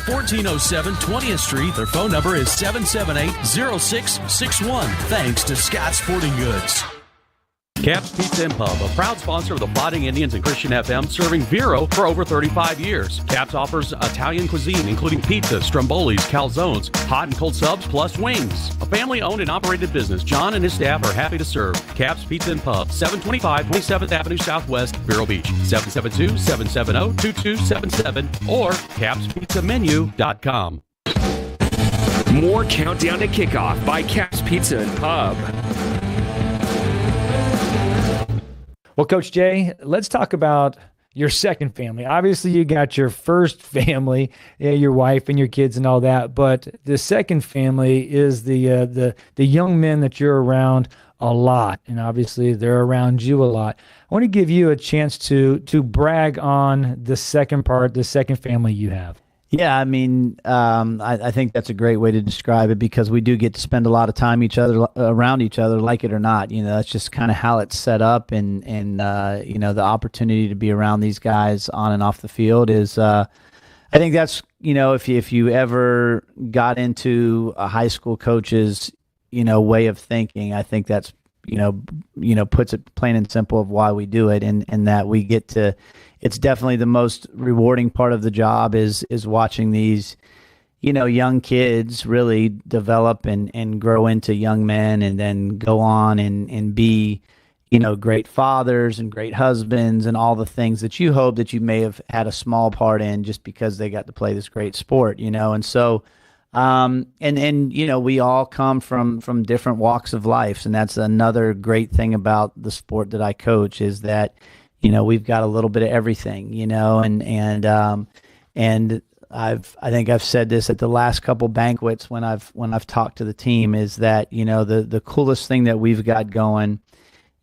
1407 20th Street. Their phone number is 778-0661. Thanks to Scott Sporting Goods. Cap's Pizza and Pub, a proud sponsor of the Fighting Indians and Christian FM, serving Vero for over 35 years. Cap's offers Italian cuisine, including pizzas, strombolis, calzones, hot and cold subs, plus wings. A family-owned and operated business, John and his staff are happy to serve. Cap's Pizza and Pub, 725 27th Avenue Southwest, Vero Beach, 772-770-2277, or capspizzamenu.com. More Countdown to Kickoff by Cap's Pizza and Pub. Well, Coach Jay, let's talk about your second family. Obviously, you got your first family, your wife and your kids and all that, but the second family is the young men that you're around a lot, and obviously they're around you a lot. I want to give you a chance to brag on the second part, the second family you have. Yeah, I mean, I think that's a great way to describe it, because we do get to spend a lot of time around each other, like it or not. You know, that's just kind of how it's set up, and you know, the opportunity to be around these guys on and off the field is, I think that's, you know, if you ever got into a high school coach's, you know, way of thinking, I think that's, you know, puts it plain and simple of why we do it, and that we get to. It's definitely the most rewarding part of the job is watching these, you know, young kids really develop and grow into young men, and then go on and be, you know, great fathers and great husbands and all the things that you hope that you may have had a small part in just because they got to play this great sport, you know. And so, and you know, we all come from different walks of life, and that's another great thing about the sport that I coach, is that, you know, we've got a little bit of everything, you know, and I think I've said this at the last couple banquets when I've talked to the team, is that, you know, the coolest thing that we've got going,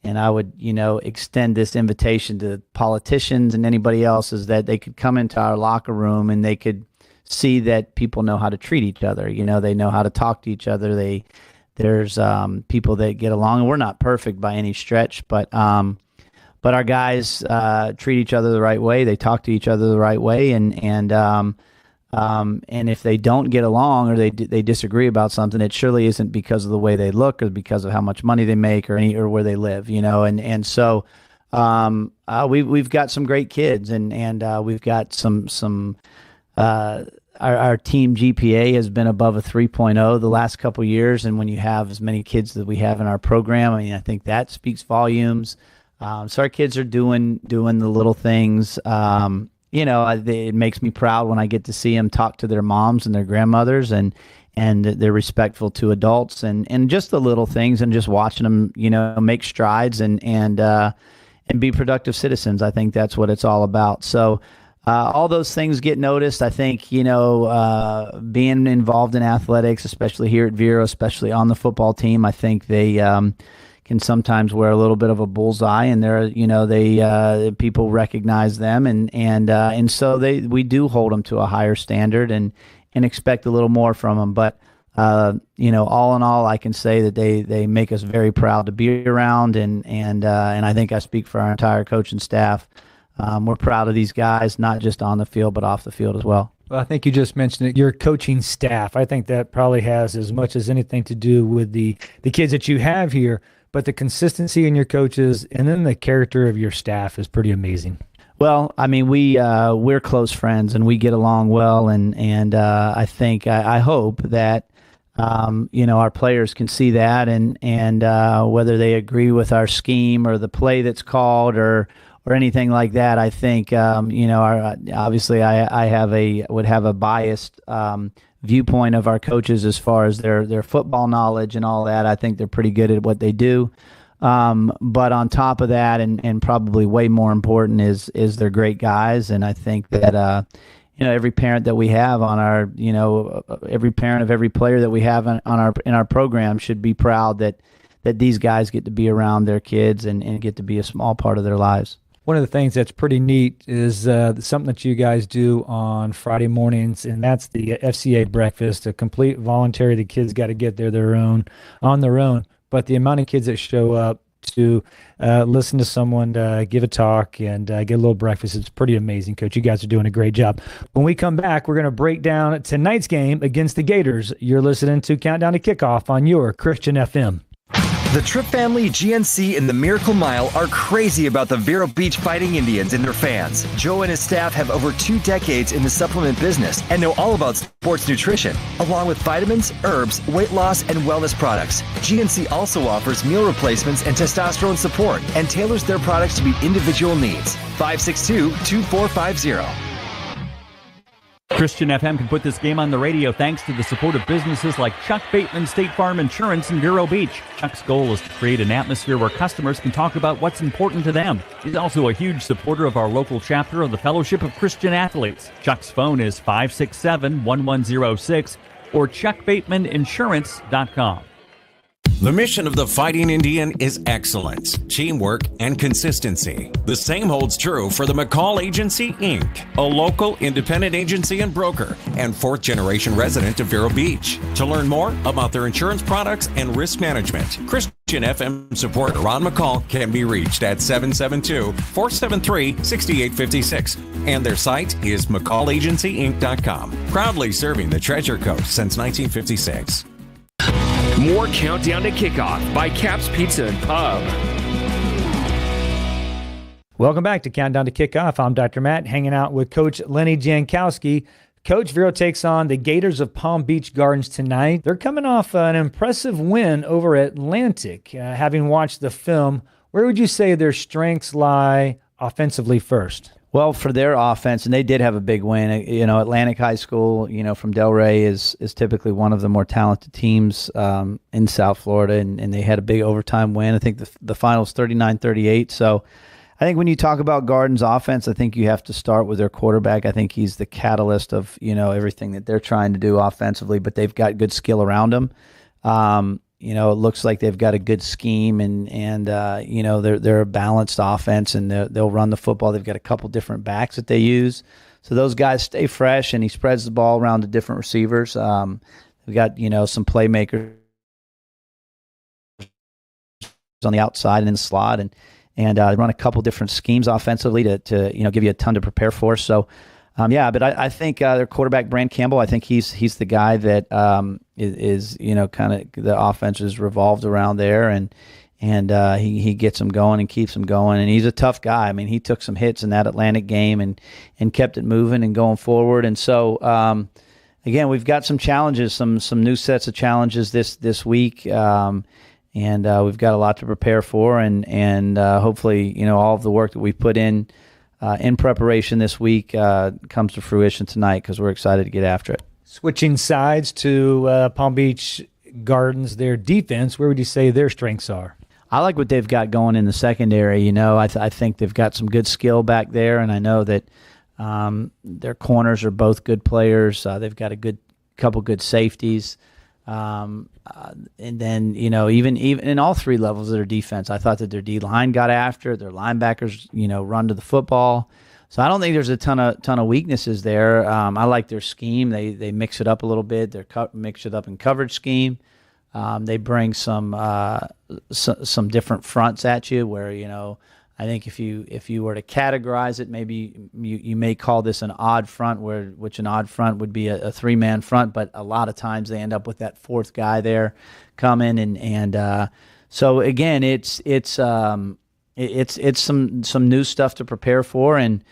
and I would, you know, extend this invitation to politicians and anybody else, is that they could come into our locker room and they could see that people know how to treat each other. You know, they know how to talk to each other. There's people that get along, and we're not perfect by any stretch, but our guys treat each other the right way. They talk to each other the right way, and if they don't get along or they disagree about something, it surely isn't because of the way they look or because of how much money they make or where they live, you know. And so we've got some great kids, and we've got some. Our team GPA has been above a 3.0 the last couple of years, and when you have as many kids that we have in our program, I mean, I think that speaks volumes. So our kids are doing the little things. You know, it makes me proud when I get to see them talk to their moms and their grandmothers, and they're respectful to adults, and just the little things, and just watching them, you know, make strides and be productive citizens. I think that's what it's all about. So all those things get noticed. I think, you know, being involved in athletics, especially here at Vero, especially on the football team, I think they can sometimes wear a little bit of a bullseye, and people recognize them, and so we do hold them to a higher standard and expect a little more from them. But you know, all in all, I can say that they make us very proud to be around, and I think I speak for our entire coaching staff. We're proud of these guys, not just on the field but off the field as well. Well, I think you just mentioned it, your coaching staff. I think that probably has as much as anything to do with the kids that you have here. But the consistency in your coaches and then the character of your staff is pretty amazing. Well, I mean, we're close friends and we get along well, and I think I hope that you know, our players can see that, and whether they agree with our scheme or the play that's called or anything like that, I think you know, obviously I would have a biased viewpoint of our coaches as far as their football knowledge and all that. I think they're pretty good at what they do. But on top of that, and probably way more important, is they're great guys. And I think that, you know, every parent that we have on our, you know, every parent of every player that we have in our program should be proud that these guys get to be around their kids and get to be a small part of their lives. One of the things that's pretty neat is something that you guys do on Friday mornings, and that's the FCA breakfast, a complete voluntary. The kids got to get there on their own. But the amount of kids that show up to listen to someone give a talk and get a little breakfast. It's pretty amazing, Coach. You guys are doing a great job. When we come back, we're going to break down tonight's game against the Gators. You're listening to Countdown to Kickoff on your Christian FM. The Tripp family, GNC, and the Miracle Mile are crazy about the Vero Beach Fighting Indians and their fans. Joe and his staff have over 2 decades in the supplement business and know all about sports nutrition, along with vitamins, herbs, weight loss, and wellness products. GNC also offers meal replacements and testosterone support and tailors their products to meet individual needs. 562-2450. Christian FM can put this game on the radio thanks to the support of businesses like Chuck Bateman State Farm Insurance in Vero Beach. Chuck's goal is to create an atmosphere where customers can talk about what's important to them. He's also a huge supporter of our local chapter of the Fellowship of Christian Athletes. Chuck's phone is 567-1106 or chuckbatemaninsurance.com. The mission of the Fighting Indian is excellence, teamwork, and consistency. The same holds true for the McCall Agency, Inc., a local independent agency and broker and 4th-generation resident of Vero Beach. To learn more about their insurance products and risk management, Christian FM supporter Ron McCall can be reached at 772-473-6856. And their site is McCallAgencyInc.com. Proudly serving the Treasure Coast since 1956. More Countdown to Kickoff by Caps Pizza and Pub. Welcome back to Countdown to Kickoff. I'm Dr. Matt, hanging out with Coach Lenny Jankowski. Coach, Vero takes on the Gators of Palm Beach Gardens tonight. They're coming off an impressive win over Atlantic. Having watched the film, where would you say their strengths lie offensively first? Well, for their offense, and they did have a big win. You know, Atlantic High School, you know, from Delray is typically one of the more talented teams in South Florida, and they had a big overtime win. I think the final's 39-38. So I think when you talk about Gardens offense, I think you have to start with their quarterback. I think he's the catalyst of, you know, everything that they're trying to do offensively, but they've got good skill around him. You know, it looks like they've got a good scheme, and you know, they're a balanced offense, and they'll run the football. They've got a couple different backs that they use, so those guys stay fresh, and he spreads the ball around to different receivers. We've got, you know, some playmakers on the outside and in the slot, and they run a couple different schemes offensively to you know, give you a ton to prepare for. So. But I think their quarterback, Brand Campbell, I think he's the guy that is you know, kind of the offense is revolved around there, and he gets them going and keeps them going, and he's a tough guy. I mean, he took some hits in that Atlantic game and kept it moving and going forward. And so again, we've got some challenges, some new sets of challenges this week, and we've got a lot to prepare for, and hopefully, you know, all of the work that we put in preparation this week comes to fruition tonight, because we're excited to get after it. Switching sides to Palm Beach Gardens, their defense, where would you say their strengths are? I like what they've got going in the secondary. You know, I think they've got some good skill back there, and I know that their corners are both good players. They've got a couple good safeties. And then, you know, even in all 3 levels of their defense, I thought that their D-line got after it. Their linebackers, you know, run to the football. So I don't think there's a ton of weaknesses there. I like their scheme. They mix it up a little bit. They mix it up in coverage scheme. They bring some different fronts at you where, you know, I think if you were to categorize it, maybe you may call this an odd front, which an odd front would be a 3-man front, but a lot of times they end up with that 4th guy there coming, and so again, it's some new stuff to prepare for, and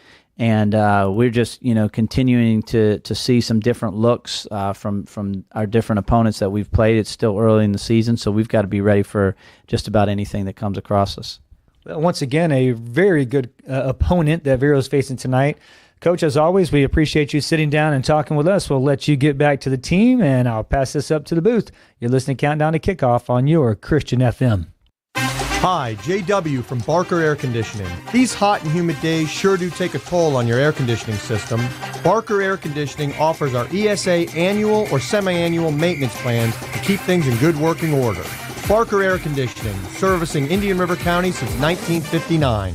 we're just, you know, continuing to see some different looks from our different opponents that we've played. It's still early in the season, so we've got to be ready for just about anything that comes across us. Well, once again, a very good opponent that Vero is facing tonight. Coach, as always, we appreciate you sitting down and talking with us. We'll let you get back to the team, and I'll pass this up to the booth. You're listening to Countdown to Kickoff on your Christian FM. Hi, JW from Barker Air Conditioning. These hot and humid days sure do take a toll on your air conditioning system. Barker Air Conditioning offers our ESA annual or semi-annual maintenance plans to keep things in good working order. Barker Air Conditioning, servicing Indian River County since 1959.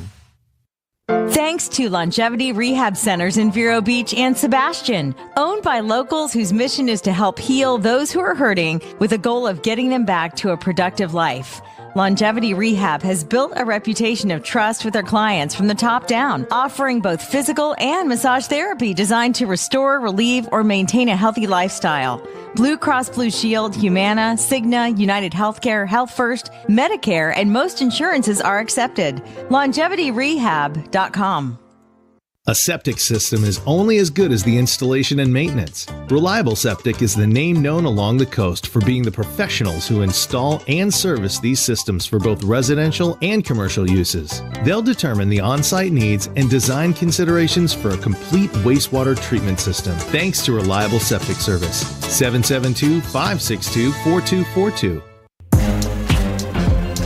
Thanks to Longevity Rehab Centers in Vero Beach and Sebastian, owned by locals whose mission is to help heal those who are hurting with a goal of getting them back to a productive life. Longevity Rehab has built a reputation of trust with their clients from the top down, offering both physical and massage therapy designed to restore, relieve, or maintain a healthy lifestyle. Blue Cross Blue Shield, Humana, Cigna, United Healthcare, Health First, Medicare, and most insurances are accepted. LongevityRehab.com. A septic system is only as good as the installation and maintenance. Reliable Septic is the name known along the coast for being the professionals who install and service these systems for both residential and commercial uses. They'll determine the on-site needs and design considerations for a complete wastewater treatment system thanks to Reliable Septic Service. 772-562-4242.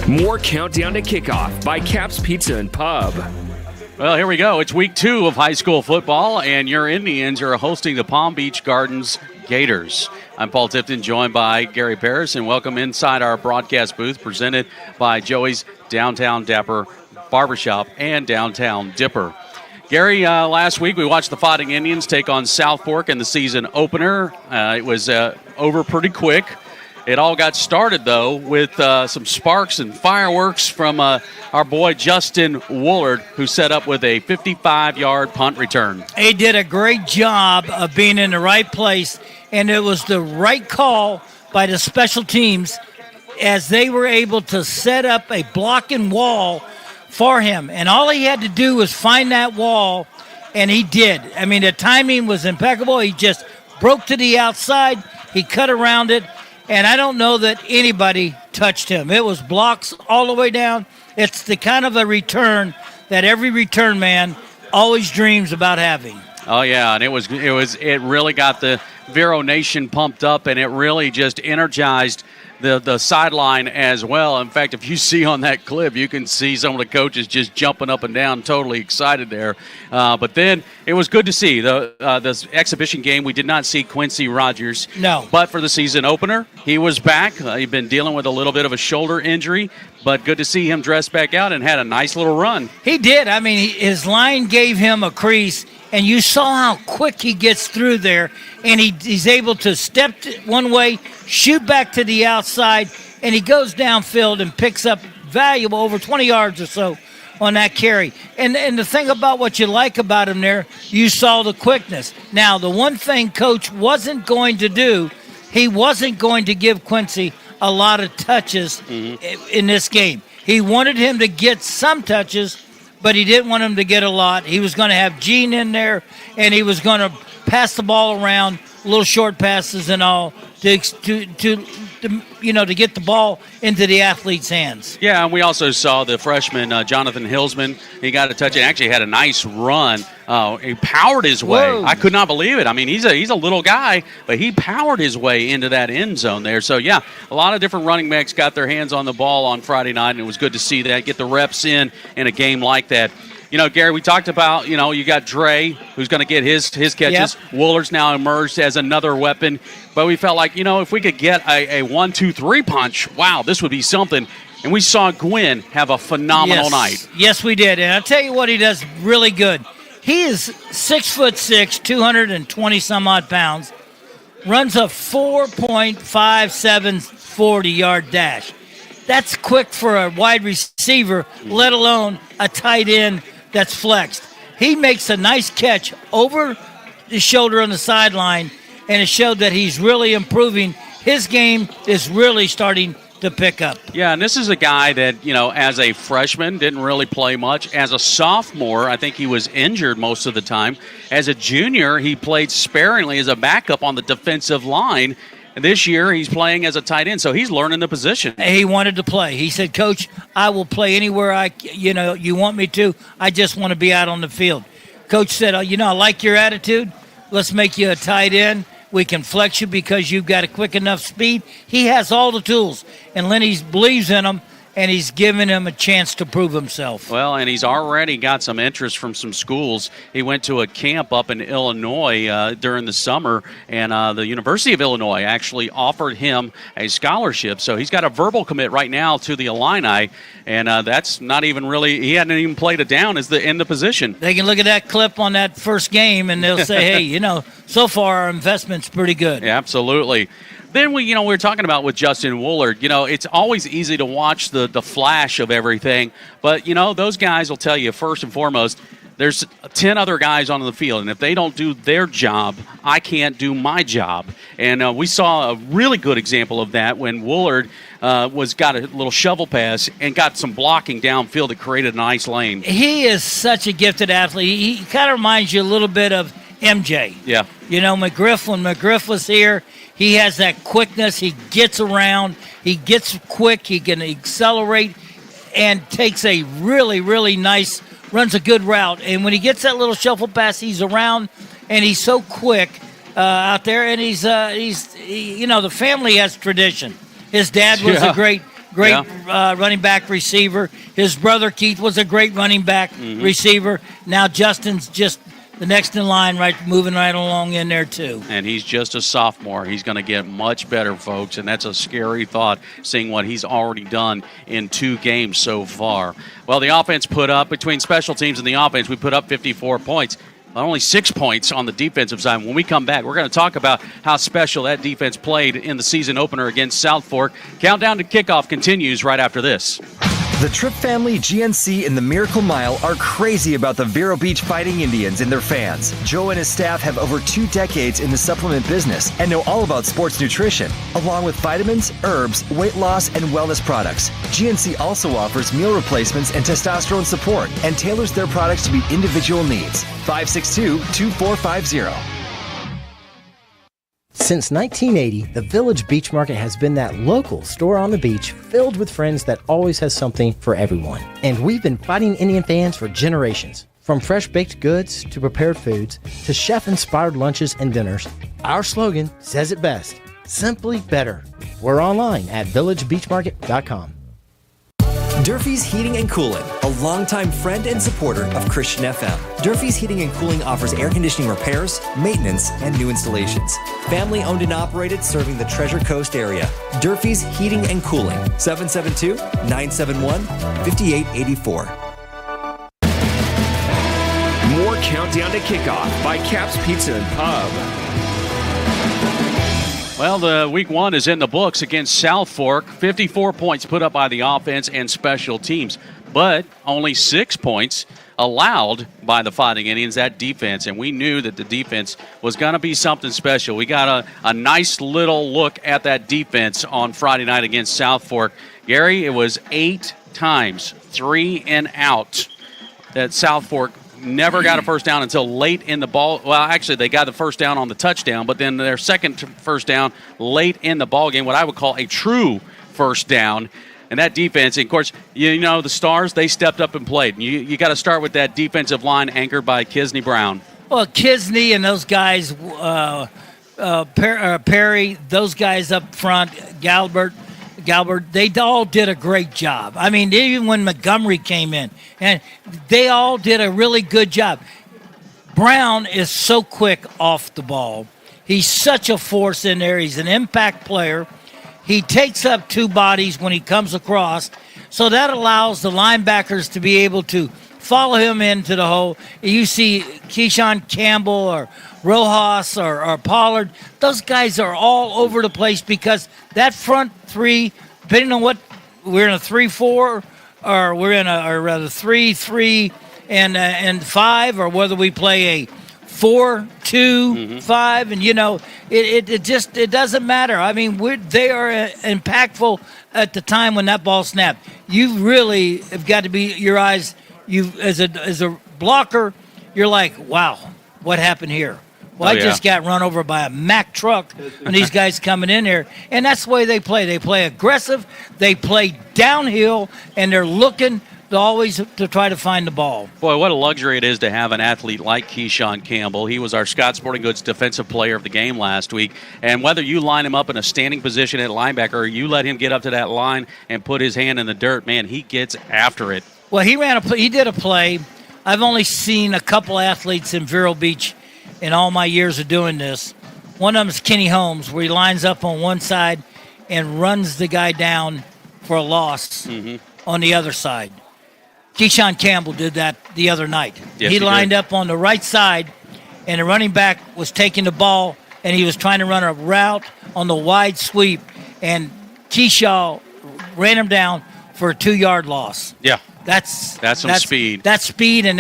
More Countdown to Kickoff by Caps Pizza and Pub. Well, here we go. It's week 2 of high school football, and your Indians are hosting the Palm Beach Gardens Gators. I'm Paul Tipton, joined by Gary Paris, and welcome inside our broadcast booth presented by Joey's Downtown Dapper Barbershop and Downtown Dipper. Gary, last week we watched the Fighting Indians take on South Fork in the season opener. It was over pretty quick. It all got started, though, with some sparks and fireworks from our boy Justin Woolard, who set up with a 55-yard punt return. He did a great job of being in the right place, and it was the right call by the special teams as they were able to set up a blocking wall for him. And all he had to do was find that wall, and he did. I mean, the timing was impeccable. He just broke to the outside. He cut around it. And I don't know that anybody touched him. It was blocks all the way down. It's the kind of a return that every return man always dreams about having. Oh yeah, and it really got the Vero Nation pumped up, and it really just energized the sideline as well. In fact, if you see on that clip, you can see some of the coaches just jumping up and down, totally excited there. But then it was good to see this exhibition game. We did not see Quincy Rogers. No. But for the season opener, he was back. He'd been dealing with a little bit of a shoulder injury, but good to see him dress back out and had a nice little run. He did. I mean, his line gave him a crease, and you saw how quick he gets through there, and he's able to step one way, shoot back to the outside, and he goes downfield and picks up valuable over 20 yards or so on that carry. And the thing about what you like about him there, you saw the quickness. Now, the one thing Coach wasn't going to do, he wasn't going to give Quincy a lot of touches in this game. He wanted him to get some touches, but he didn't want him to get a lot. He was going to have Gene in there, and he was going to pass the ball around, little short passes and all, to get the ball into the athlete's hands. Yeah, and we also saw the freshman Jonathan Hillsman. He got a touch and actually had a nice run. He powered his way. Whoa. I could not believe it. I mean, he's a little guy, but he powered his way into that end zone there. So, yeah, a lot of different running backs got their hands on the ball on Friday night, and it was good to see that, get the reps in a game like that. You know, Gary, we talked about, you got Dre, who's going to get his catches. Yep. Wooler's now emerged as another weapon. But we felt like, if we could get a 1-2-3 punch, wow, this would be something. And we saw Gwynn have a phenomenal night. Yes, we did. And I'll tell you what he does really good. He is 6'6", 220-some-odd pounds, runs a 4.57 40-yard dash. That's quick for a wide receiver, let alone a tight end that's flexed. He makes a nice catch over the shoulder on the sideline, and it showed that he's really improving. His game is really starting to pick up. Yeah, and this is a guy that, as a freshman, didn't really play much. As a sophomore, I think he was injured most of the time. As a junior, he played sparingly as a backup on the defensive line. And this year, he's playing as a tight end, so he's learning the position. He wanted to play. He said, Coach, I will play anywhere you want me to. I just want to be out on the field. Coach said, I like your attitude. Let's make you a tight end. We can flex you because you've got a quick enough speed. He has all the tools, and Lenny believes in him, and he's giving him a chance to prove himself. Well, and he's already got some interest from some schools. He went to a camp up in Illinois during the summer, and the University of Illinois actually offered him a scholarship. So he's got a verbal commit right now to the Illini, and that's not even really – he hadn't even played it down as in the position. They can look at that clip on that first game, and they'll say, hey, so far our investment's pretty good. Yeah, absolutely. Then we were talking about with Justin Woolard, it's always easy to watch the flash of everything, but those guys will tell you first and foremost, there's 10 other guys on the field, and if they don't do their job, I can't do my job. And we saw a really good example of that when Woolard got a little shovel pass and got some blocking downfield that created a nice lane. He is such a gifted athlete. He kind of reminds you a little bit of MJ. Yeah. McGriff, when McGriff was here, he has that quickness. He gets around. He gets quick. He can accelerate and takes a really, really nice, runs a good route. And when he gets that little shuffle pass, he's around, and he's so quick out there. And the family has tradition. His dad was a great running back receiver. His brother Keith was a great running back receiver. Now Justin's just the next in line, moving right along in there too. And he's just a sophomore. He's going to get much better, folks, and that's a scary thought, seeing what he's already done in 2 games so far. Well, the offense put up, between special teams and the offense, we put up 54 points. But only 6 points on the defensive side. When we come back, we're going to talk about how special that defense played in the season opener against South Fork. Countdown to kickoff continues right after this. The Tripp family, GNC, and the Miracle Mile are crazy about the Vero Beach Fighting Indians and their fans. Joe and his staff have over 2 decades in the supplement business and know all about sports nutrition, along with vitamins, herbs, weight loss, and wellness products. GNC also offers meal replacements and testosterone support and tailors their products to meet individual needs. 562-2450. Since 1980, the Village Beach Market has been that local store on the beach filled with friends that always has something for everyone. And we've been Fighting Indian fans for generations. From fresh baked goods to prepared foods to chef-inspired lunches and dinners, our slogan says it best, simply better. We're online at villagebeachmarket.com. Durfee's Heating and Cooling, a longtime friend and supporter of Christian FM. Durfee's Heating and Cooling offers air conditioning repairs, maintenance, and new installations. Family owned and operated, serving the Treasure Coast area. Durfee's Heating and Cooling, 772-971-5884. More Countdown to Kickoff by Cap's Pizza and Pub. Well, the week 1 is in the books against South Fork. 54 points put up by the offense and special teams, but only 6 points allowed by the Fighting Indians, that defense. And we knew that the defense was going to be something special. We got a nice little look at that defense on Friday night against South Fork. Gary, it was 8 times, 3 and out, that South Fork never got a first down until late in the ball. Well, actually, they got the first down on the touchdown, but then their second first down late in the ball game, what I would call a true first down. And that defense, and of course, the Stars, they stepped up and played. You got to start with that defensive line anchored by Kisney Brown. Well, Kisney and those guys, Perry, those guys up front, Galbert, they all did a great job. I mean, even when Montgomery came in, and they all did a really good job. Brown is so quick off the ball. He's such a force in there. He's an impact player. He takes up 2 bodies when he comes across, so that allows the linebackers to be able to follow him into the hole. You see Keyshawn Campbell or Rojas or Pollard, those guys are all over the place because that front 3, depending on what we're in, a 3-4 or we're in a 3-3 and 5, or whether we play a 4-2-5, and it doesn't matter. I mean, they are impactful at the time when that ball snapped. You really have got to be your eyes. You as a blocker, you're like, wow, what happened here? Well, I just got run over by a Mack truck, and these guys coming in there, and that's the way they play. They play aggressive, they play downhill, and they're looking to always to try to find the ball. Boy, what a luxury it is to have an athlete like Keyshawn Campbell. He was our Scott Sporting Goods Defensive Player of the Game last week, and whether you line him up in a standing position at linebacker or you let him get up to that line and put his hand in the dirt, man, he gets after it. Well, he did a play. I've only seen a couple athletes in Vero Beach in all my years of doing this. One of them is Kenny Holmes, where he lines up on one side and runs the guy down for a loss on the other side. Keyshawn Campbell did that the other night. Yes, he lined up on the right side, and the running back was taking the ball, and he was trying to run a route on the wide sweep, and Keyshaw ran him down for a 2-yard loss. Yeah. That's some speed. That's speed, and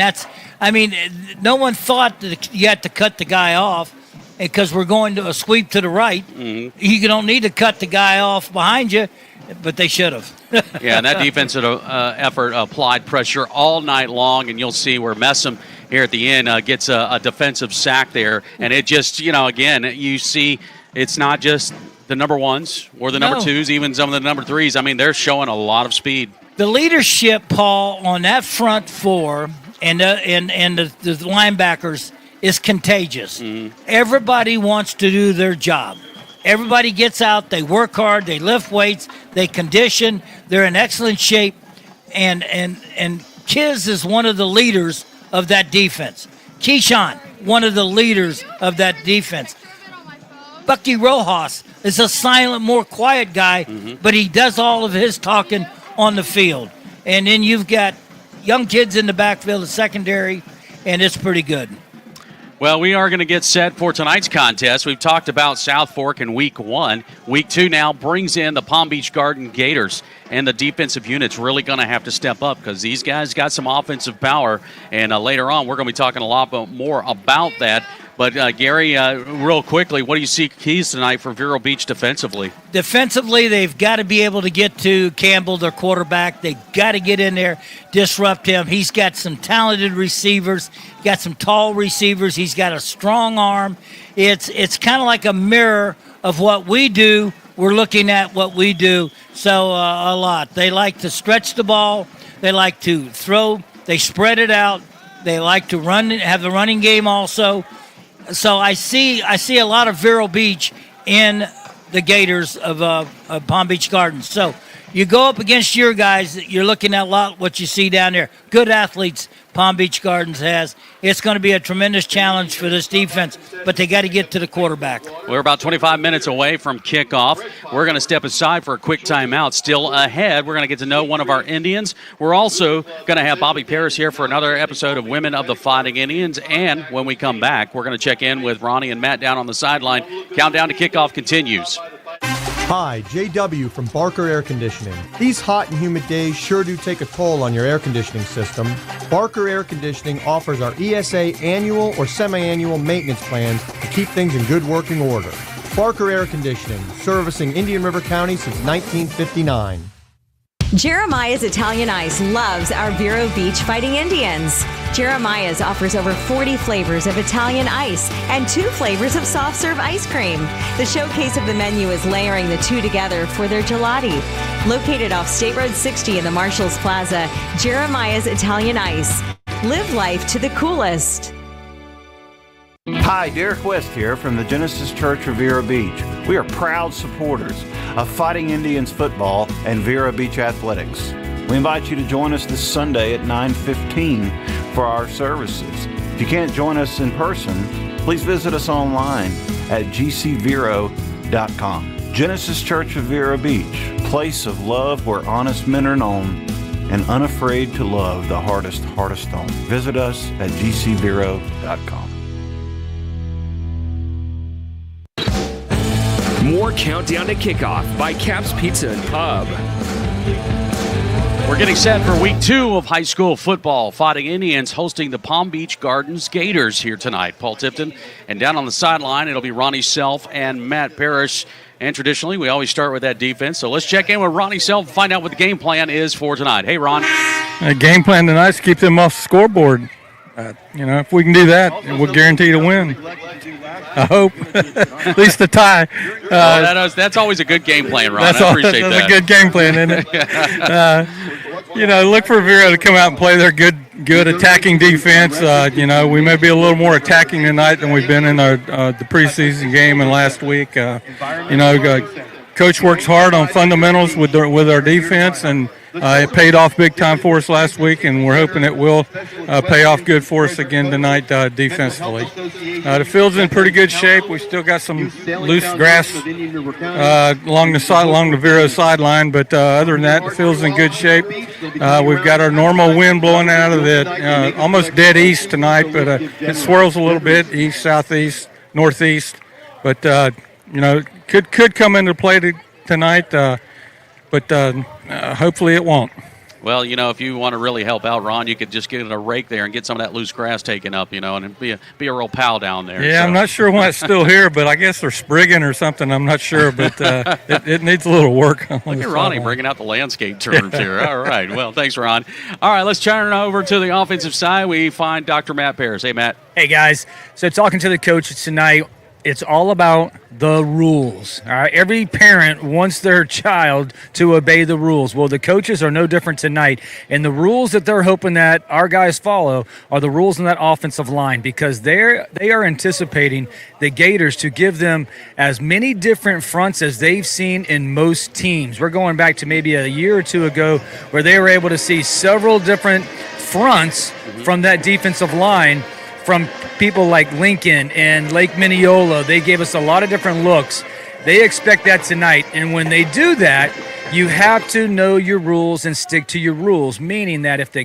no one thought that you had to cut the guy off because we're going to a sweep to the right. Mm-hmm. You don't need to cut the guy off behind you, but they should have. Yeah, and that defensive effort applied pressure all night long, and you'll see where Messam here at the end gets a defensive sack there. And it just, again, you see it's not just the number ones or the number twos, even some of the number threes. They're showing a lot of speed. The leadership, Paul, on that front four and the linebackers is contagious. Mm-hmm. Everybody wants to do their job. Everybody gets out, they work hard, they lift weights, they condition, they're in excellent shape, and Kiz is one of the leaders of that defense. Keyshawn, one of the leaders of that defense. Bucky Rojas is a silent, more quiet guy, but he does all of his talking on the field. And then you've got young kids in the backfield, the secondary, and it's pretty good. Well, we are going to get set for tonight's contest. We've talked about South Fork in Week 1. Week 2 now brings in the Palm Beach Garden Gators, and the defensive unit's really going to have to step up because these guys got some offensive power, and later on we're going to be talking a lot more about that. But, Gary, real quickly, what do you see keys tonight for Vero Beach defensively? Defensively, they've got to be able to get to Campbell, their quarterback. They've got to get in there, disrupt him. He's got some talented receivers, got some tall receivers. He's got a strong arm. It's kind of like a mirror of what we do. We're looking at what we do, so a lot. They like to stretch the ball. They like to throw. They spread it out. They like to run, have the running game also. So I see a lot of Vero Beach in the Gators of Palm Beach Gardens. So you go up against your guys, you're looking at a lot what you see down there. Good athletes Palm Beach Gardens has. It's going to be a tremendous challenge for this defense, but they got to get to the quarterback. We're about 25 minutes away from kickoff. We're going to step aside for a quick timeout. Still ahead, we're going to get to know one of our Indians. We're also going to have Bobby Paris here for another episode of Women of the Fighting Indians. And when we come back, we're going to check in with Ronnie and Matt down on the sideline. Countdown to kickoff continues. Hi, JW from Barker Air Conditioning. These hot and humid days sure do take a toll on your air conditioning system. Barker Air Conditioning offers our ESA annual or semi-annual maintenance plans to keep things in good working order. Barker Air Conditioning, servicing Indian River County since 1959. Jeremiah's Italian Ice loves our Vero Beach Fighting Indians. Jeremiah's offers over 40 flavors of Italian ice and 2 flavors of soft serve ice cream. The showcase of the menu is layering the 2 together for their gelati. Located off State Road 60 in the Marshalls Plaza, Jeremiah's Italian Ice. Live life to the coolest. Hi, Derek West here from the Genesis Church of Vero Beach. We are proud supporters of Fighting Indians football and Vero Beach athletics. We invite you to join us this Sunday at 9:15 for our services. If you can't join us in person, please visit us online at gcvero.com. Genesis Church of Vero Beach, place of love where honest men are known and unafraid to love the hardest home. Visit us at gcvero.com. More Countdown to Kickoff by Cap's Pizza and Pub. We're getting set for Week 2 of high school football. Fighting Indians hosting the Palm Beach Gardens Gators here tonight. Paul Tipton, and down on the sideline, it'll be Ronnie Self and Matt Parrish. And traditionally, we always start with that defense. So let's check in with Ronnie Self and find out what the game plan is for tonight. Hey, Ron. Game plan tonight is to keep them off the scoreboard. If we can do that, we'll guarantee to win. I hope. At least a tie. That's always a good game plan, Ron. I appreciate that. That's a good game plan, isn't it? Look for Vero to come out and play their good attacking defense. We may be a little more attacking tonight than we've been in the preseason game and last week. Coach works hard on fundamentals with our defense, and it paid off big time for us last week, and we're hoping it will pay off good for us again tonight defensively. The field's in pretty good shape. We still got some loose grass along the Vero sideline, but other than that, the field's in good shape. We've got our normal wind blowing out of the almost dead east tonight, but it swirls a little bit, east, southeast, northeast. but could come into play tonight, but hopefully it won't. Well, if you want to really help out, Ron, you could just get a rake there and get some of that loose grass taken up, and be a real pal down there. Yeah, so. I'm not sure why it's still here, but I guess they're sprigging or something. I'm not sure, but it needs a little work. Look at Ronnie bringing out the landscape terms here. All right. Well, thanks, Ron. All right, let's turn over to the offensive side. We find Dr. Matt Paris. Hey, Matt. Hey, guys. So talking to the coaches tonight, it's all about the rules. All right, every parent wants their child to obey the rules. Well, the coaches are no different tonight, and the rules that they're hoping that our guys follow are the rules in that offensive line, because they are anticipating the Gators to give them as many different fronts as they've seen in most teams. We're going back to maybe a year or two ago where they were able to see several different fronts from that defensive line. From people like Lincoln and Lake Mineola, they gave us a lot of different looks. They expect that tonight, and when they do that, you have to know your rules and stick to your rules, meaning that if the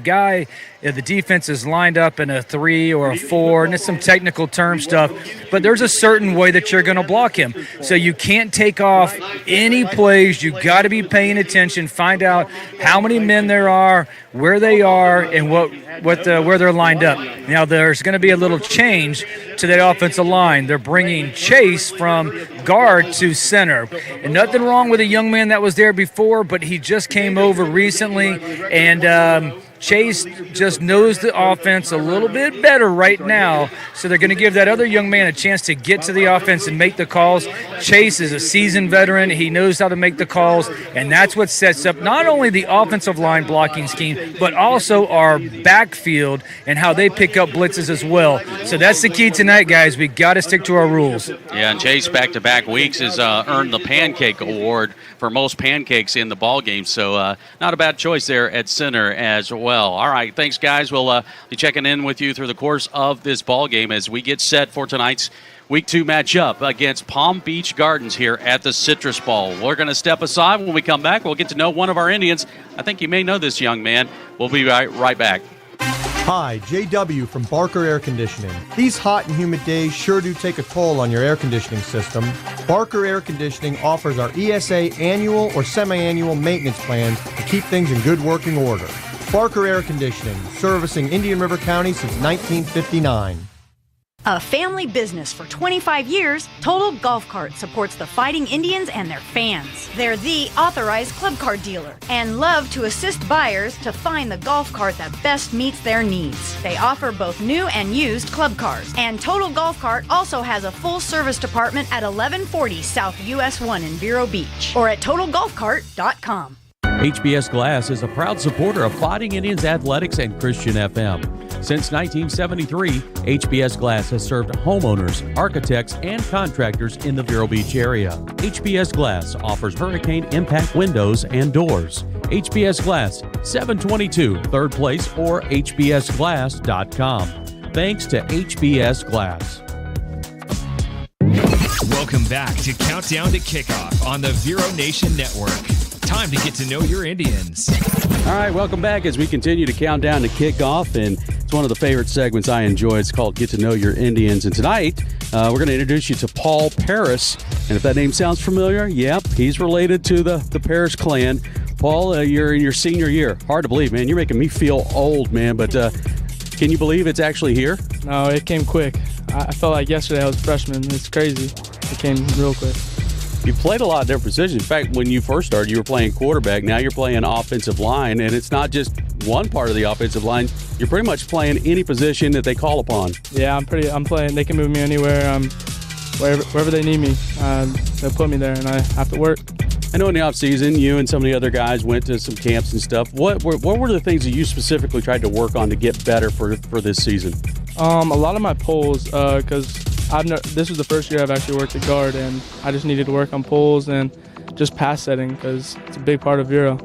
defense is lined up in a 3 or a 4, and it's some technical term stuff, but there's a certain way that you're going to block him. So you can't take off any plays. You got to be paying attention, find out how many men there are, where they are, and where they're lined up. Now, there's going to be a little change to that offensive line. They're bringing Chase from guard to center. And nothing wrong with a young man that was there before, but he just came over recently, and Chase just knows the offense a little bit better right now, so they're going to give that other young man a chance to get to the offense and make the calls. Chase is a seasoned veteran. He knows how to make the calls, and that's what sets up not only the offensive line blocking scheme, but also our backfield and how they pick up blitzes as well. So that's the key tonight, guys. We got to stick to our rules. Yeah, and Chase back-to-back weeks has earned the Pancake Award for most pancakes in the ball game, so not a bad choice there at center as well. All right, thanks, guys. We'll be checking in with you through the course of this ball game as we get set for tonight's Week 2 matchup against Palm Beach Gardens here at the Citrus Bowl. We're going to step aside. When we come back, we'll get to know one of our Indians. I think you may know this young man. We'll be right back. Hi, JW from Barker Air Conditioning. These hot and humid days sure do take a toll on your air conditioning system. Barker Air Conditioning offers our ESA annual or semi-annual maintenance plans to keep things in good working order. Barker Air Conditioning, servicing Indian River County since 1959. A family business for 25 years, Total Golf Cart supports the Fighting Indians and their fans. They're the authorized club cart dealer and love to assist buyers to find the golf cart that best meets their needs. They offer both new and used club cars. And Total Golf Cart also has a full service department at 1140 South US 1 in Vero Beach or at TotalGolfCart.com. HBS Glass is a proud supporter of Fighting Indians Athletics and Christian FM. Since 1973, HBS Glass has served homeowners, architects, and contractors in the Vero Beach area. HBS Glass offers hurricane impact windows and doors. HBS Glass, 722 3rd Place or hbsglass.com. Thanks to HBS Glass. Welcome back to Countdown to Kickoff on the Vero Nation Network. Time to get to know your Indians. All right, welcome back as we continue to count down to kickoff, and it's one of the favorite segments I enjoy. It's called Get to Know Your Indians, and tonight we're going to introduce you to Paul Paris, and if that name sounds familiar, yep, he's related to the Paris clan. Paul, you're in your senior year. Hard to believe, man. You're making me feel old, man, but can you believe it's actually here? No, it came quick. I felt like yesterday I was a freshman. It's crazy. It came real quick. You played a lot of different positions. In fact, when you first started, you were playing quarterback. Now you're playing offensive line, and it's not just one part of the offensive line. You're pretty much playing any position that they call upon. Yeah, I'm playing. They can move me anywhere, wherever they need me. They'll put me there, and I have to work. I know in the offseason, you and some of the other guys went to some camps and stuff. What were the things that you specifically tried to work on to get better for this season? A lot of my pulls, because this was the first year I've actually worked at guard, and I just needed to work on pulls and just pass setting because it's a big part of Vero.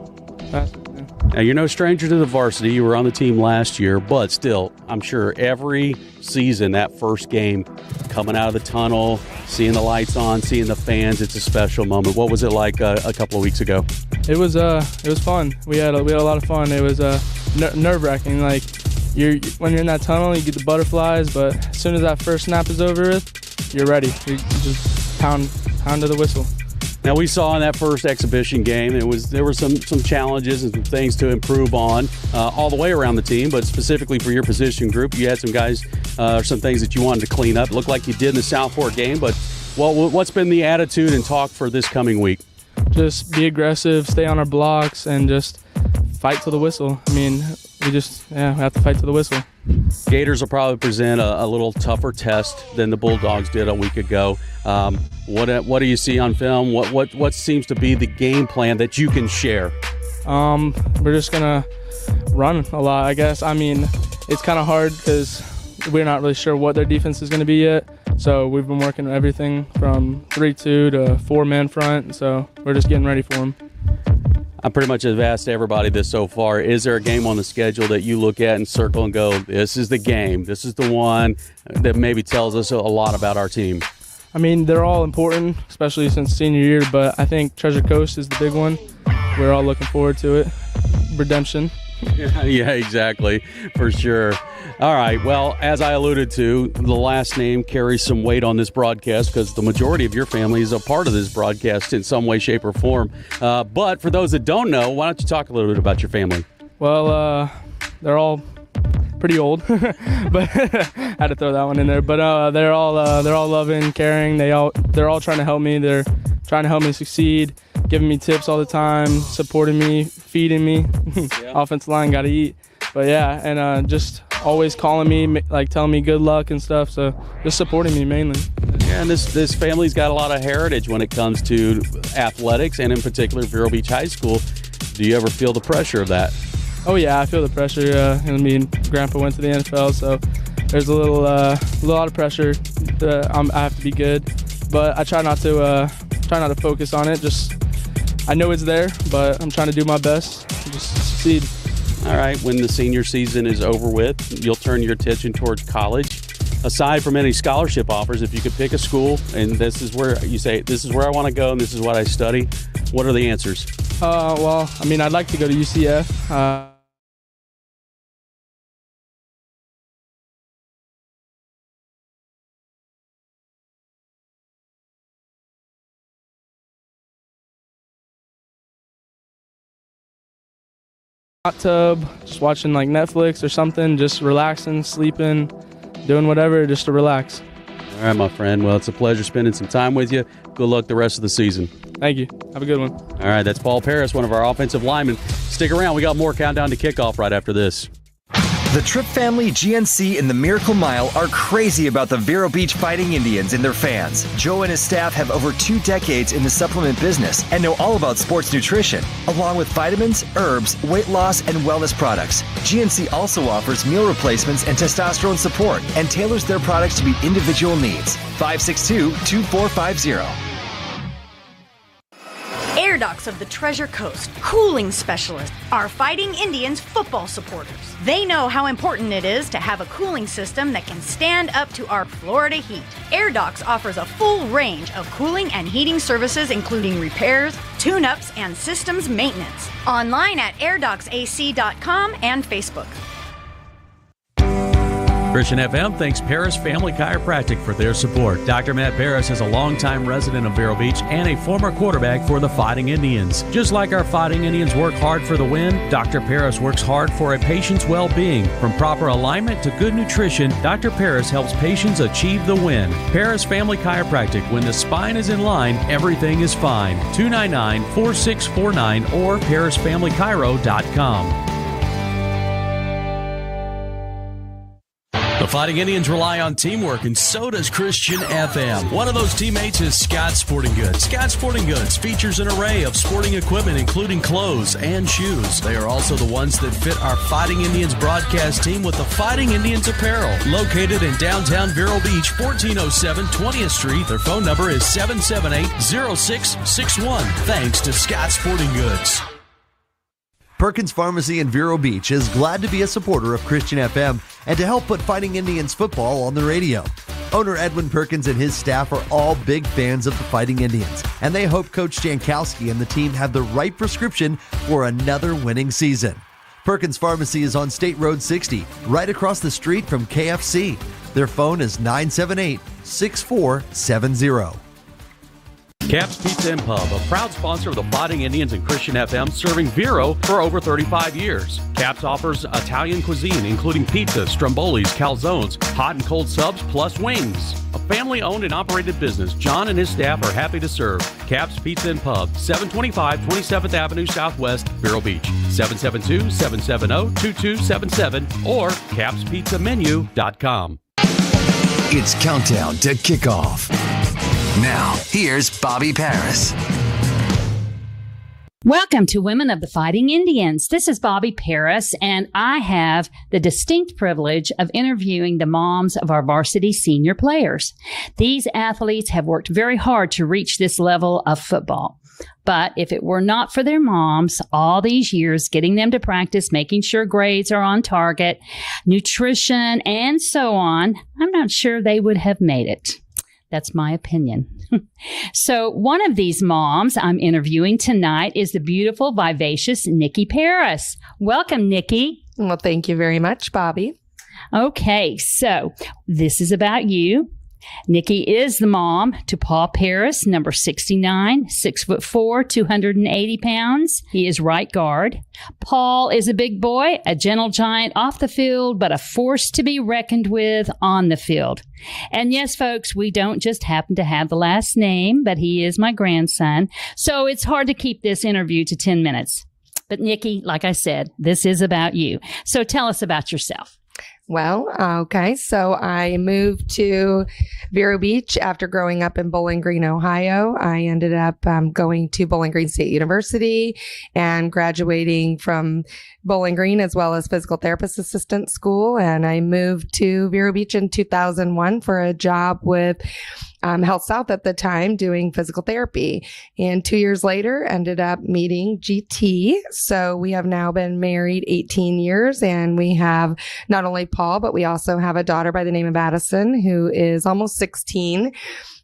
Now, you're no stranger to the varsity. You were on the team last year, but still, I'm sure every season, that first game, coming out of the tunnel, seeing the lights on, seeing the fans, it's a special moment. What was it like a couple of weeks ago? It was fun. We had a lot of fun. It was nerve-wracking. Like, when you're in that tunnel, you get the butterflies, but as soon as that first snap is over with, you're ready. You're just pound to the whistle. Now, we saw in that first exhibition game, there were some challenges and some things to improve on all the way around the team, but specifically for your position group, you had some guys, some things that you wanted to clean up. It looked like you did in the Southport game, but what's been the attitude and talk for this coming week? Just be aggressive, stay on our blocks, and just fight to the whistle. I mean, we have to fight to the whistle. Gators will probably present a little tougher test than the Bulldogs did a week ago. What do you see on film? What seems to be the game plan that you can share? We're just gonna run a lot, I guess. I mean, it's kind of hard because we're not really sure what their defense is going to be yet. So we've been working everything from 3-2 to 4-man front. So we're just getting ready for them. I pretty much have asked everybody this so far. Is there a game on the schedule that you look at and circle and go, this is the game, this is the one that maybe tells us a lot about our team? I mean, they're all important, especially since senior year, but I think Treasure Coast is the big one. We're all looking forward to it. Redemption. Yeah, exactly, for sure. All right, well, as I alluded to, the last name carries some weight on this broadcast because the majority of your family is a part of this broadcast in some way, shape, or form. But for those that don't know, why don't you talk a little bit about your family? Well, they're all pretty old, but had to throw that one in there. But they're all loving, caring. They're all trying to help me. They're trying to help me succeed, giving me tips all the time, supporting me, feeding me. Offensive line got to eat. But yeah, and just always calling me, like telling me good luck and stuff. So just supporting me mainly. Yeah, and this family's got a lot of heritage when it comes to athletics, and in particular Vero Beach High School. Do you ever feel the pressure of that? Oh yeah, I feel the pressure. I mean, Grandpa went to the NFL, so there's a lot of pressure. I have to be good, but I try not to focus on it. Just I know it's there, but I'm trying to do my best to just succeed. All right, when the senior season is over with, you'll turn your attention towards college. Aside from any scholarship offers, if you could pick a school and this is where you say, this is where I want to go and this is what I study, what are the answers? Well, I mean, I'd like to go to UCF. Hot tub, just watching like Netflix or something, just relaxing, sleeping, doing whatever just to relax. All right, my friend. Well, it's a pleasure spending some time with you. Good luck the rest of the season. Thank you. Have a good one. All right, that's Paul Paris, one of our offensive linemen. Stick around. We got more countdown to kickoff right after this. The Tripp family, GNC, and the Miracle Mile are crazy about the Vero Beach Fighting Indians and their fans. Joe and his staff have over 2 decades in the supplement business and know all about sports nutrition, along with vitamins, herbs, weight loss, and wellness products. GNC also offers meal replacements and testosterone support and tailors their products to meet individual needs. 562-2450. Air Docs of the Treasure Coast, cooling specialists, are Fighting Indians football supporters. They know how important it is to have a cooling system that can stand up to our Florida heat. Air Docs offers a full range of cooling and heating services, including repairs, tune-ups, and systems maintenance. Online at airdocsac.com and Facebook. Christian FM thanks Paris Family Chiropractic for their support. Dr. Matt Paris is a longtime resident of Vero Beach and a former quarterback for the Fighting Indians. Just like our Fighting Indians work hard for the win, Dr. Paris works hard for a patient's well-being. From proper alignment to good nutrition, Dr. Paris helps patients achieve the win. Paris Family Chiropractic. When the spine is in line, everything is fine. 299-4649 or parisfamilychiro.com. The Fighting Indians rely on teamwork, and so does Christian FM. One of those teammates is Scott Sporting Goods. Scott Sporting Goods features an array of sporting equipment, including clothes and shoes. They are also the ones that fit our Fighting Indians broadcast team with the Fighting Indians apparel. Located in downtown Vero Beach, 1407 20th Street. Their phone number is 778-0661. Thanks to Scott Sporting Goods. Perkins Pharmacy in Vero Beach is glad to be a supporter of Christian FM and to help put Fighting Indians football on the radio. Owner Edwin Perkins and his staff are all big fans of the Fighting Indians, and they hope Coach Jankowski and the team have the right prescription for another winning season. Perkins Pharmacy is on State Road 60, right across the street from KFC. Their phone is 978-6470. Cap's Pizza and Pub, a proud sponsor of the Fighting Indians and Christian FM, serving Vero for over 35 years. Cap's offers Italian cuisine, including pizza, strombolis, calzones, hot and cold subs, plus wings. A family-owned and operated business, John and his staff are happy to serve. Cap's Pizza and Pub, 725 27th Avenue Southwest, Vero Beach, 772-770-2277 or capspizzamenu.com. It's countdown to kickoff. Now, here's Bobby Paris. Welcome to Women of the Fighting Indians. This is Bobby Paris, and I have the distinct privilege of interviewing the moms of our varsity senior players. These athletes have worked very hard to reach this level of football. But if it were not for their moms, all these years getting them to practice, making sure grades are on target, nutrition, and so on, I'm not sure they would have made it. That's my opinion. So one of these moms I'm interviewing tonight is the beautiful, vivacious Nikki Paris. Welcome, Nikki. Well, thank you very much, Bobby. Okay, so this is about you. Nikki is the mom to Paul Paris, number 69, 6'4", 280 pounds. He is right guard. Paul is a big boy, a gentle giant off the field, but a force to be reckoned with on the field. And yes, folks, we don't just happen to have the last name, but he is my grandson. So it's hard to keep this interview to 10 minutes. But Nikki, like I said, this is about you. So tell us about yourself. Well, okay. So I moved to Vero Beach after growing up in Bowling Green, Ohio. I ended up going to Bowling Green State University and graduating from Bowling Green as well as physical therapist assistant school. And I moved to Vero Beach in 2001 for a job with Health South at the time doing physical therapy. And 2 years later, ended up meeting GT. So we have now been married 18 years and we have not only Paul, but we also have a daughter by the name of Addison who is almost 16.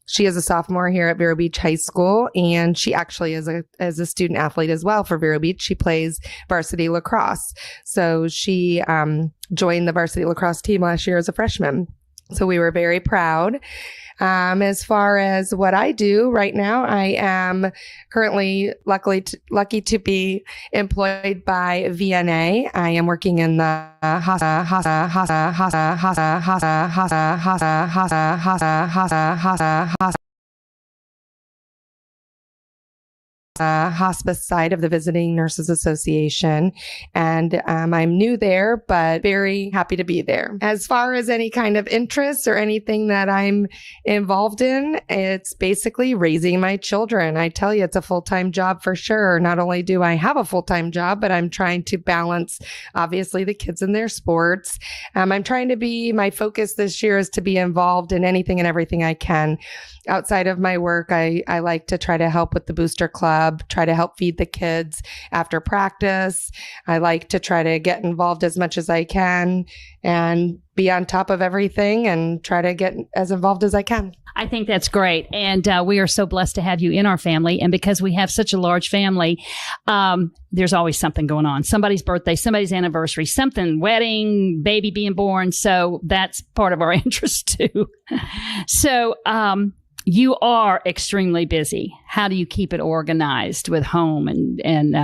She is a sophomore here at Vero Beach High School, and she actually is a student athlete as well for Vero Beach. She plays varsity lacrosse. So she joined the varsity lacrosse team last year as a freshman. So we were very proud. As far as what I do right now, I am currently lucky to be employed by VNA. I am working in the hospice side of the Visiting Nurses Association. And I'm new there, but very happy to be there. As far as any kind of interests or anything that I'm involved in, it's basically raising my children. I tell you, it's a full-time job for sure. Not only do I have a full-time job, but I'm trying to balance, obviously, the kids in their sports. I'm trying to be, my focus this year is to be involved in anything and everything I can. Outside of my work, I like to try to help with the booster club, try to help feed the kids after practice. I like to try to get involved as much as I can and be on top of everything and try to get as involved as I can. I think that's great. And we are so blessed to have you in our family. And because we have such a large family, there's always something going on. Somebody's birthday, somebody's anniversary, something, wedding, baby being born. So that's part of our interest too. So, you are extremely busy. How do you keep it organized with home and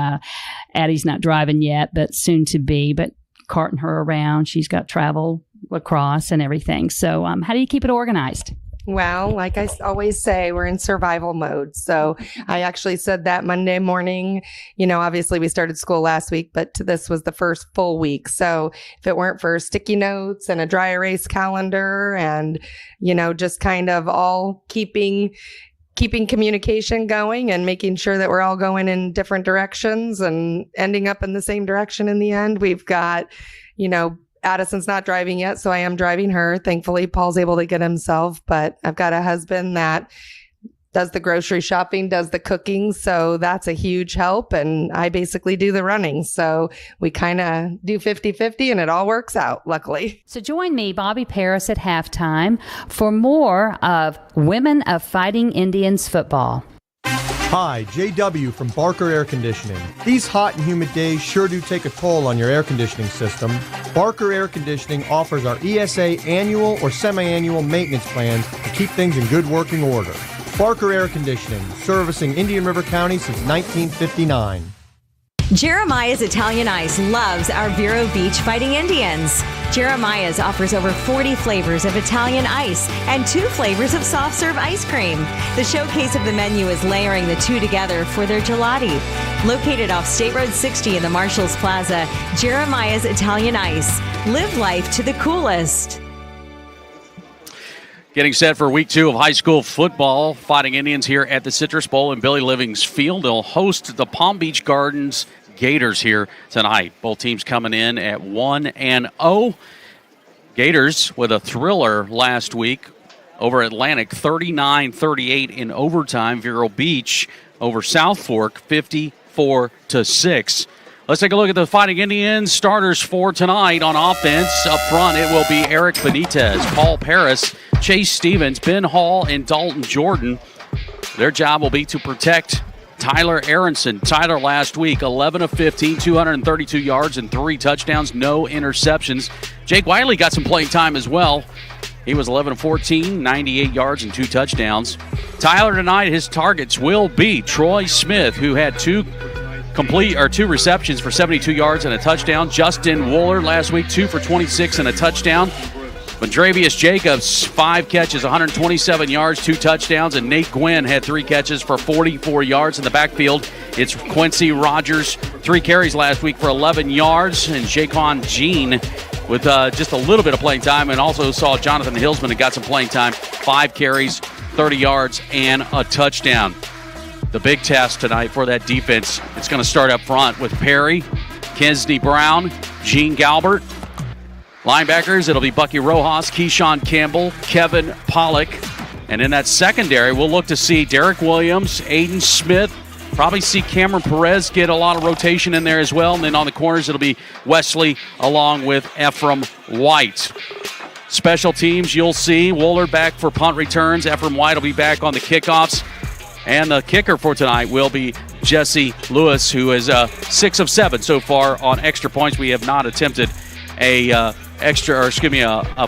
Addie's not driving yet, but soon to be, but carting her around. She's got travel, lacrosse and everything. So how do you keep it organized? Well, like I always say, we're in survival mode. So I actually said that Monday morning. You know, obviously we started school last week, but this was the first full week. So if it weren't for sticky notes and a dry erase calendar and, you know, just kind of all keeping communication going and making sure that we're all going in different directions and ending up in the same direction in the end. We've got, you know, Addison's not driving yet, so I am driving her. Thankfully, Paul's able to get himself, but I've got a husband that does the grocery shopping, does the cooking, so that's a huge help, and I basically do the running. So we kind of do 50-50, and it all works out, luckily. So join me, Bobby Paris, at halftime for more of Women of Fighting Indians football. Hi, JW from Barker Air Conditioning. These hot and humid days sure do take a toll on your air conditioning system. Barker Air Conditioning offers our ESA annual or semi-annual maintenance plans to keep things in good working order. Barker Air Conditioning, servicing Indian River County since 1959. Jeremiah's Italian Ice loves our Vero Beach Fighting Indians. Jeremiah's offers over 40 flavors of Italian ice and 2 flavors of soft serve ice cream. The showcase of the menu is layering the two together for their gelati. Located off State Road 60 in the Marshalls Plaza, Jeremiah's Italian Ice. Live life to the coolest. Getting set for week 2 of high school football. Fighting Indians here at the Citrus Bowl in Billy Living's Field. They'll host the Palm Beach Gardens Gators here tonight. Both teams coming in at 1-0. Gators with a thriller last week over Atlantic, 39-38 in overtime. Vero Beach over South Fork, 54-6. Let's take a look at the Fighting Indians starters for tonight on offense. Up front, it will be Eric Benitez, Paul Paris, Chase Stevens, Ben Hall, and Dalton Jordan. Their job will be to protect Tyler Aronson. Tyler last week, 11 of 15, 232 yards and 3 touchdowns, no interceptions. Jake Wiley got some playing time as well. He was 11 of 14, 98 yards and 2 touchdowns. Tyler tonight, his targets will be Troy Smith, who had 2 receptions for 72 yards and a touchdown. Justin Wooler last week, 2 for 26 and a touchdown. Vendravius Jacobs, 5 catches, 127 yards, 2 touchdowns. And Nate Gwynn had 3 catches for 44 yards in the backfield. It's Quincy Rogers, 3 carries last week for 11 yards. And Jaquan Jean with just a little bit of playing time. And also saw Jonathan Hillsman who got some playing time, 5 carries, 30 yards, and a touchdown. The big test tonight for that defense, it's going to start up front with Perry, Kesney Brown, Gene Galbert. Linebackers, it'll be Bucky Rojas, Keyshawn Campbell, Kevin Pollock. And in that secondary, we'll look to see Derek Williams, Aiden Smith, probably see Cameron Perez get a lot of rotation in there as well. And then on the corners, it'll be Wesley along with Ephraim White. Special teams, you'll see Wooler back for punt returns. Ephraim White will be back on the kickoffs. And the kicker for tonight will be Jesse Lewis, who is 6 of 7 so far on extra points. We have not attempted a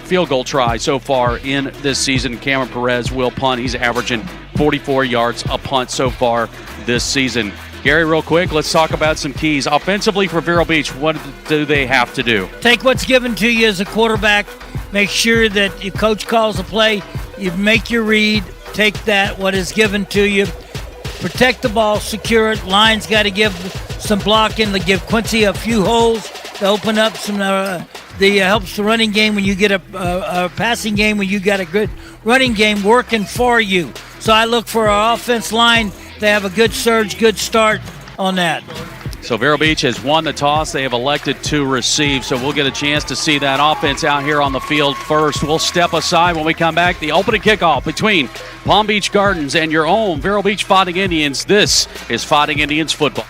field goal try so far in this season. Cameron Perez will punt. He's averaging 44 yards a punt so far this season. Gary, real quick, let's talk about some keys. Offensively for Vero Beach, what do they have to do? Take what's given to you as a quarterback. Make sure that your coach calls a play. You make your read. Take that, what is given to you. Protect the ball, secure it. Line's got to give some blocking to give Quincy a few holes to open up some. Helps the running game when you get a passing game, when you got a good running game working for you. So I look for our offense line to have a good surge, good start on that. So Vero Beach has won the toss. They have elected to receive, so we'll get a chance to see that offense out here on the field first. We'll step aside when we come back. The opening kickoff between Palm Beach Gardens and your own Vero Beach Fighting Indians. This is Fighting Indians football.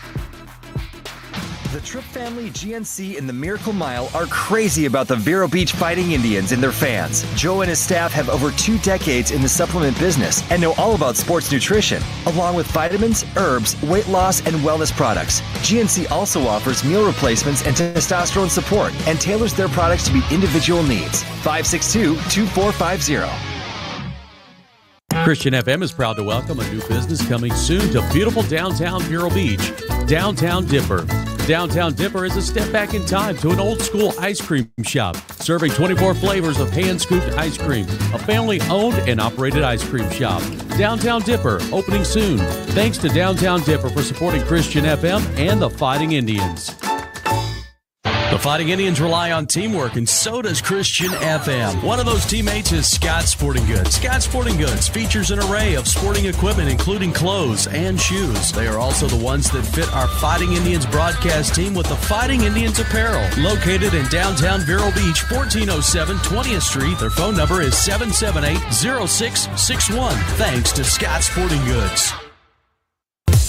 The Tripp family, GNC, and the Miracle Mile are crazy about the Vero Beach Fighting Indians and their fans. Joe and his staff have over 2 decades in the supplement business and know all about sports nutrition, along with vitamins, herbs, weight loss, and wellness products. GNC also offers meal replacements and testosterone support and tailors their products to meet individual needs. 562-2450. Christian FM is proud to welcome a new business coming soon to beautiful downtown Vero Beach, Downtown Dipper. Downtown Dipper is a step back in time to an old-school ice cream shop, serving 24 flavors of hand-scooped ice cream, a family-owned and operated ice cream shop. Downtown Dipper, opening soon. Thanks to Downtown Dipper for supporting Christian FM and the Fighting Indians. The Fighting Indians rely on teamwork, and so does Christian FM. One of those teammates is Scott Sporting Goods. Scott Sporting Goods features an array of sporting equipment, including clothes and shoes. They are also the ones that fit our Fighting Indians broadcast team with the Fighting Indians apparel. Located in downtown Vero Beach, 1407 20th Street. Their phone number is 778-0661. Thanks to Scott Sporting Goods.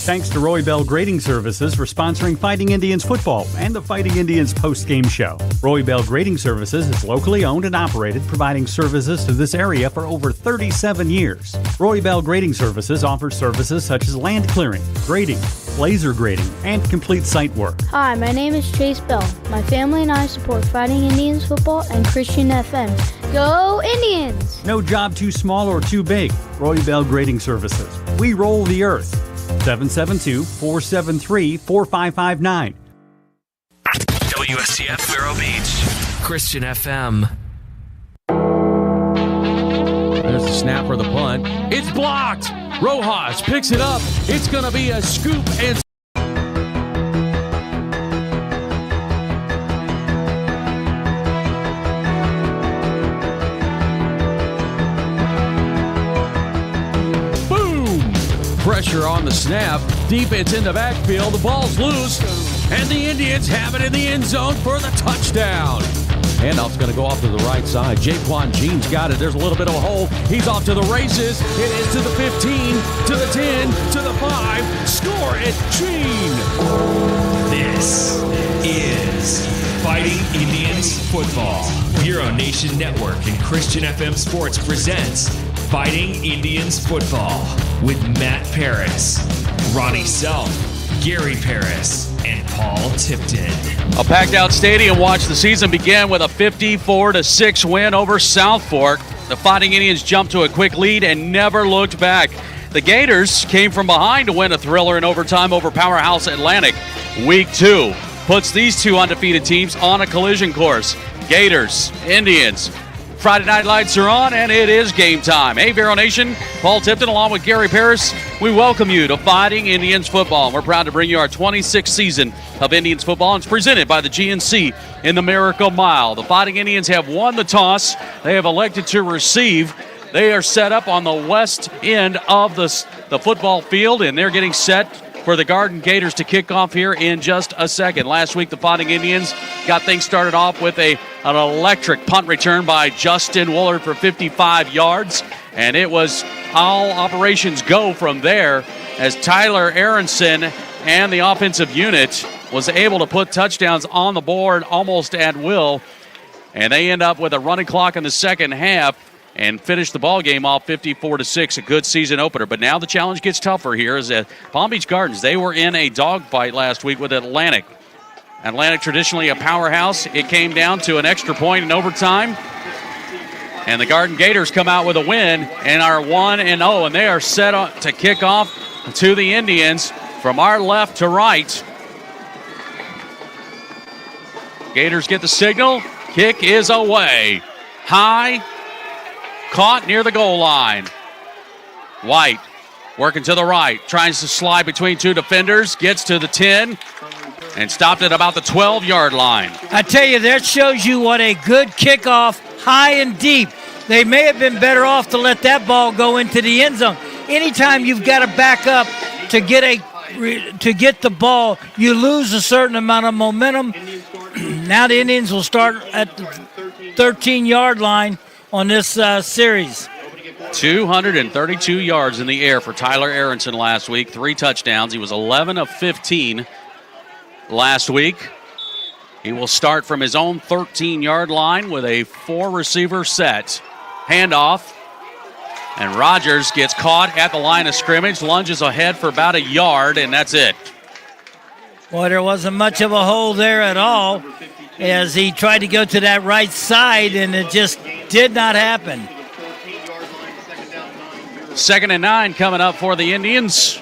Thanks to Roy Bell Grading Services for sponsoring Fighting Indians football and the Fighting Indians post-game show. Roy Bell Grading Services is locally owned and operated, providing services to this area for over 37 years. Roy Bell Grading Services offers services such as land clearing, grading, laser grading, and complete site work. Hi, my name is Chase Bell. My family and I support Fighting Indians football and Christian FM Go Indians! No job too small or too big. Roy Bell Grading Services. We roll the earth. 772-473-4559. WSTF Vero Beach, Christian FM. There's the snap for the punt. It's blocked. Rojas picks it up. It's going to be a scoop and boom. Pressure on the snap. Defense in the backfield. The ball's loose. And the Indians have it in the end zone for the touchdown. Handoff's going to go off to the right side. Jaquan Jean's got it. There's a little bit of a hole. He's off to the races. It is to the 15, to the 10, to the 5. Score it, Jean. This is Fighting Indians Football. Vero Nation Network and Christian FM Sports presents Fighting Indians Football with Matt Paris, Ronnie Self, Gary Paris, and Paul Tipton. A packed-out stadium watched the season begin with a 54-6 win over South Fork. The Fighting Indians jumped to a quick lead and never looked back. The Gators came from behind to win a thriller in overtime over Powerhouse Atlantic. Week 2 puts these two undefeated teams on a collision course. Gators, Indians. Friday night lights are on, and it is game time. Hey, Vero Nation, Paul Tipton along with Gary Paris. We welcome you to Fighting Indians Football. We're proud to bring you our 26th season of Indians Football. It's presented by the GNC in the Miracle Mile. The Fighting Indians have won the toss. They have elected to receive. They are set up on the west end of the football field, and they're getting set for the Garden Gators to kick off here in just a second. Last week, the Fighting Indians got things started off with an electric punt return by Justin Woolard for 55 yards, and it was all operations go from there as Tyler Aronson and the offensive unit was able to put touchdowns on the board almost at will, and they end up with a running clock in the second half and finish the ball game off 54-6, a good season opener. But now the challenge gets tougher here as at Palm Beach Gardens. They were in a dogfight last week with Atlantic. Atlantic traditionally a powerhouse. It came down to an extra point in overtime. And the Garden Gators come out with a win and are 1-0, and they are set to kick off to the Indians from our left to right. Gators get the signal. Kick is away. High. Caught near the goal line. White working to the right. Tries to slide between two defenders. Gets to the 10 and stopped at about the 12-yard line. I tell you, that shows you what a good kickoff, high and deep. They may have been better off to let that ball go into the end zone. Anytime you've got to back up to get the ball, you lose a certain amount of momentum. Now the Indians will start at the 13-yard line on this series. 232 yards in the air for Tyler Aronson last week. 3 touchdowns. He was 11 of 15 last week. He will start from his own 13-yard line with a 4-receiver set. Handoff. And Rogers gets caught at the line of scrimmage, lunges ahead for about a yard, and that's it. Well, there wasn't much of a hole there at all as he tried to go to that right side, and it just did not happen. 2nd and 9 coming up for the Indians.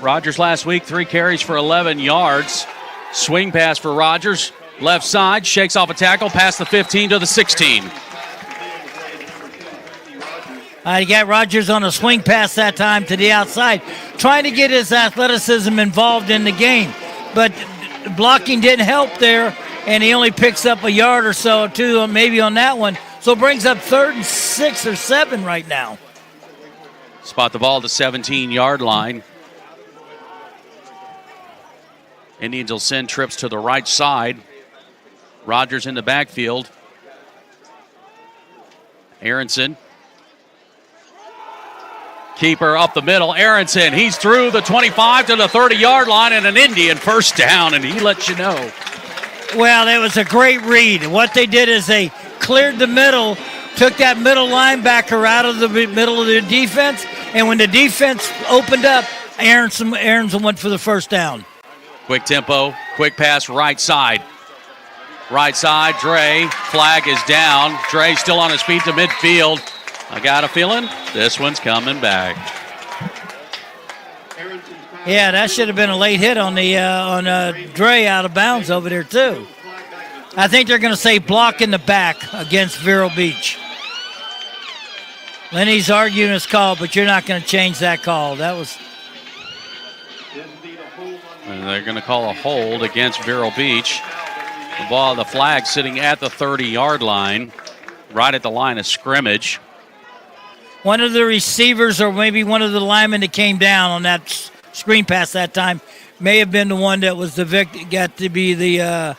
Rogers last week, 3 carries for 11 yards. Swing pass for Rogers. Left side, shakes off a tackle, past the 15 to the 16. He got Rogers on a swing pass that time to the outside, trying to get his athleticism involved in the game. But blocking didn't help there, and he only picks up a yard or so, too, maybe on that one. So brings up 3rd and 6 or 7 right now. Spot the ball at the 17-yard line. Indians will send trips to the right side. Rogers in the backfield. Aronson. Keeper up the middle. Aronson, he's through the 25 to the 30-yard line and an Indian first down, and he lets you know. Well, it was a great read. What they did is they cleared the middle, took that middle linebacker out of the middle of the defense, and when the defense opened up, Aronson went for the first down. Quick tempo, quick pass right side. Right side, Dre. Flag is down. Dre still on his feet to midfield. I got a feeling this one's coming back. Yeah, that should have been a late hit on Dre out of bounds over there too. I think they're going to say block in the back against Vero Beach. Lenny's arguing his call, but you're not going to change that call. That was. And they're going to call a hold against Vero Beach. The flag sitting at the 30-yard line, right at the line of scrimmage. One of the receivers or maybe one of the linemen that came down on that screen pass that time may have been the one that was got to be the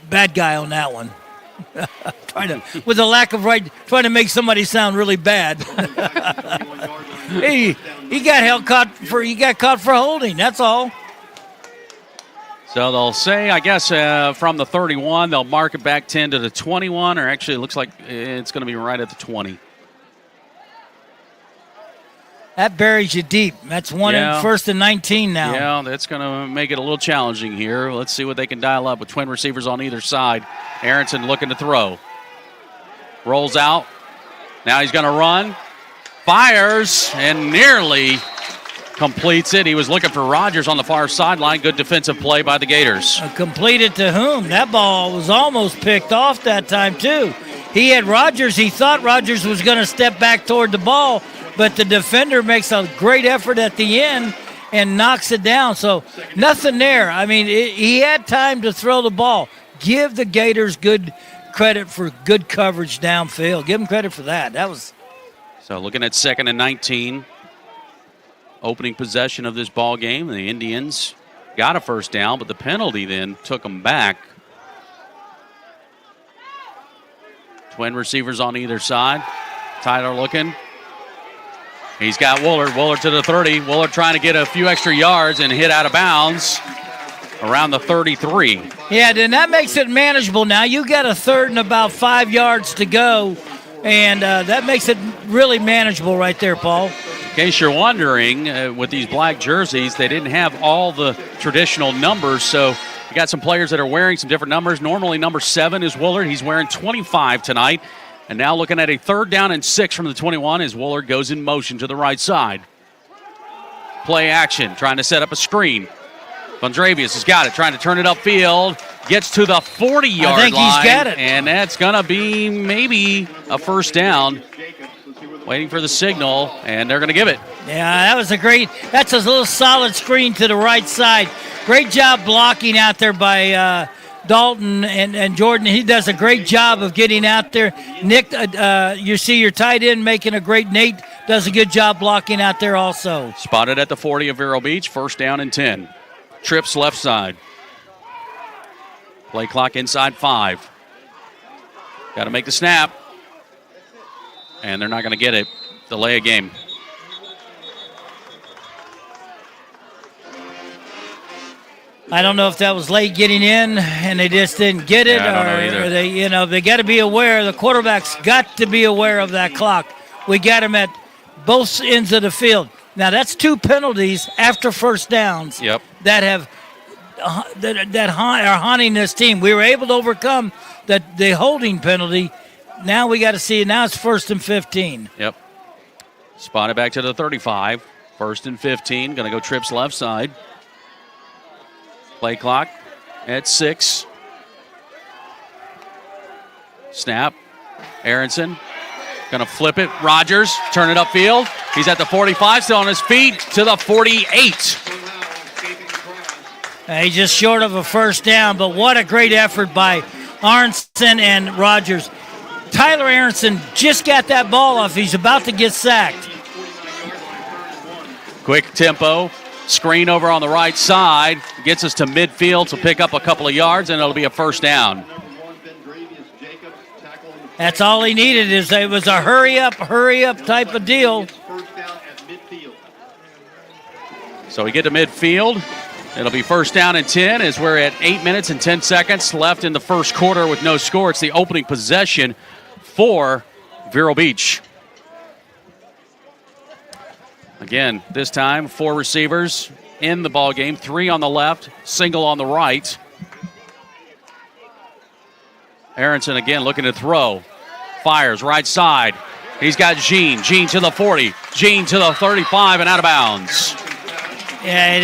bad guy on that one. With a lack of trying to make somebody sound really bad. he got caught for holding. That's all. So they'll say, I guess, from the 31, they'll mark it back 10 to the 21, or actually it looks like it's going to be right at the 20. That buries you deep. That's first and 19 now. Yeah, that's going to make it a little challenging here. Let's see what they can dial up with twin receivers on either side. Aronson looking to throw. Rolls out. Now he's going to run. Fires and nearly completes it. He was looking for Rogers on the far sideline. Good defensive play by the Gators. Completed to whom? That ball was almost picked off that time, too. He had Rogers. He thought Rogers was going to step back toward the ball, but the defender makes a great effort at the end and knocks it down. So nothing there. I mean, he had time to throw the ball. Give the Gators good credit for good coverage downfield. Give them credit for that. That was. So looking at 2nd and 19. Opening possession of this ball game. The Indians got a first down, but the penalty then took them back. Twin receivers on either side. Tyler looking. He's got Woolard. Woolard to the 30. Woolard trying to get a few extra yards and hit out of bounds around the 33. Yeah, then that makes it manageable now. You got a third and about 5 yards to go, and that makes it really manageable right there, Paul. In case you're wondering, with these black jerseys, they didn't have all the traditional numbers, so you got some players that are wearing some different numbers. Normally number 7 is Woolard. He's wearing 25 tonight. And now looking at a 3rd down and 6 from the 21 as Woolard goes in motion to the right side. Play action, trying to set up a screen. Vondravius has got it, trying to turn it upfield. Gets to the 40-yard line. I think he's got it. And that's going to be maybe a first down. Waiting for the signal, and they're going to give it. Yeah, that's a little solid screen to the right side. Great job blocking out there by Dalton and Jordan. He does a great job of getting out there. Nick, you see your tight end making a great. Nate does a good job blocking out there also. Spotted at the 40 of Vero Beach, 1st down and 10. Trips left side. Play clock inside 5. Got to make the snap. And they're not going to get it. Delay a game. I don't know if that was late getting in and they just didn't get it, or they got to be aware. The quarterback's got to be aware of that clock. We got him at both ends of the field. Now that's 2 penalties after first downs. Yep. That are haunting this team. We were able to overcome the holding penalty. Now we got to see. Now it's 1st and 15. Yep. Spotted back to the 35. 1st and 15. Going to go trips left side. Play clock at 6. Snap. Aronson going to flip it. Rogers turn it upfield. He's at the 45, still on his feet to the 48. He's just short of a first down, but what a great effort by Aronson and Rogers. Tyler Aronson just got that ball off. He's about to get sacked. Quick tempo. Screen over on the right side. Gets us to midfield to pick up a couple of yards, and it'll be a first down. That's all he needed. It was a hurry up type of deal. So we get to midfield. It'll be 1st down and 10 as we're at 8 minutes and 10 seconds left in the first quarter with no score. It's the opening possession for Vero Beach. Again, this time 4 receivers in the ball game, 3 on the left, single on the right. Aronson again looking to throw. Fires right side. He's got Jean. Jean to the 40. Jean to the 35 and out of bounds. Yeah,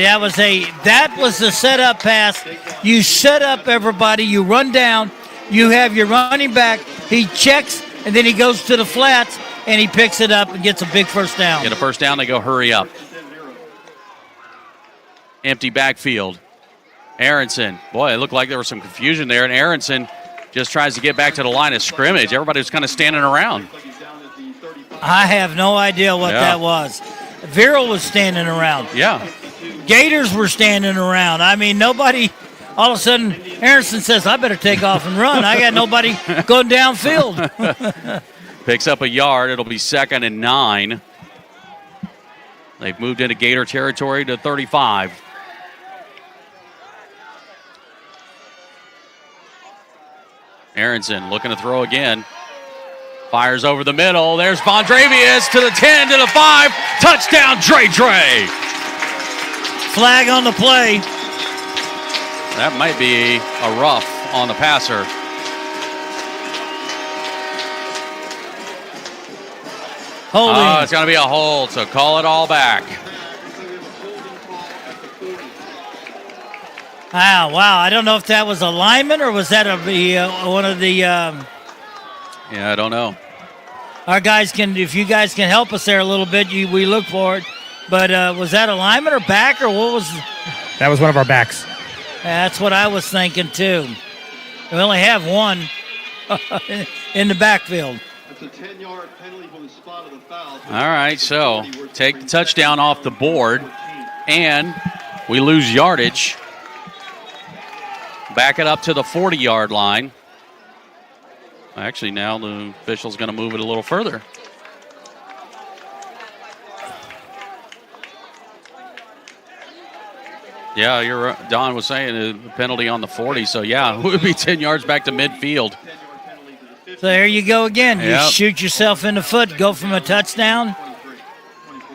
that was the setup pass. You set up everybody. You run down. You have your running back. He checks, and then he goes to the flats, and he picks it up and gets a big first down. Get a first down. They go hurry up. Empty backfield. Aronson. Boy, it looked like there was some confusion there, and Aronson just tries to get back to the line of scrimmage. Everybody was kind of standing around. I have no idea what that was. Vero was standing around. Yeah. Gators were standing around. I mean, nobody, all of a sudden, Aronson says, I better take off and run. I got nobody going downfield. Picks up a yard. It'll be 2nd and 9. They've moved into Gator territory to 35. Aronson looking to throw again. Fires over the middle. There's Vondravius to the 10, to the 5. Touchdown, Dre. Flag on the play. That might be a rough on the passer. Holding. Oh, it's going to be a hold, so call it all back. Wow. I don't know if that was a lineman or was that one of the... Yeah, I don't know. Our guys if you guys can help us there a little bit, we look for it. But was that a lineman or back or what was? That was one of our backs. That's what I was thinking too. We only have one in the backfield. It's a 10-yard penalty from the spot of the foul. All right, so take the touchdown off the board, and we lose yardage. Back it up to the 40-yard line. Actually, now the official's going to move it a little further. Yeah, you're right. Don was saying a penalty on the 40, so yeah, it would be 10 yards back to midfield. So there you go again. You Yep. shoot yourself in the foot, go from a touchdown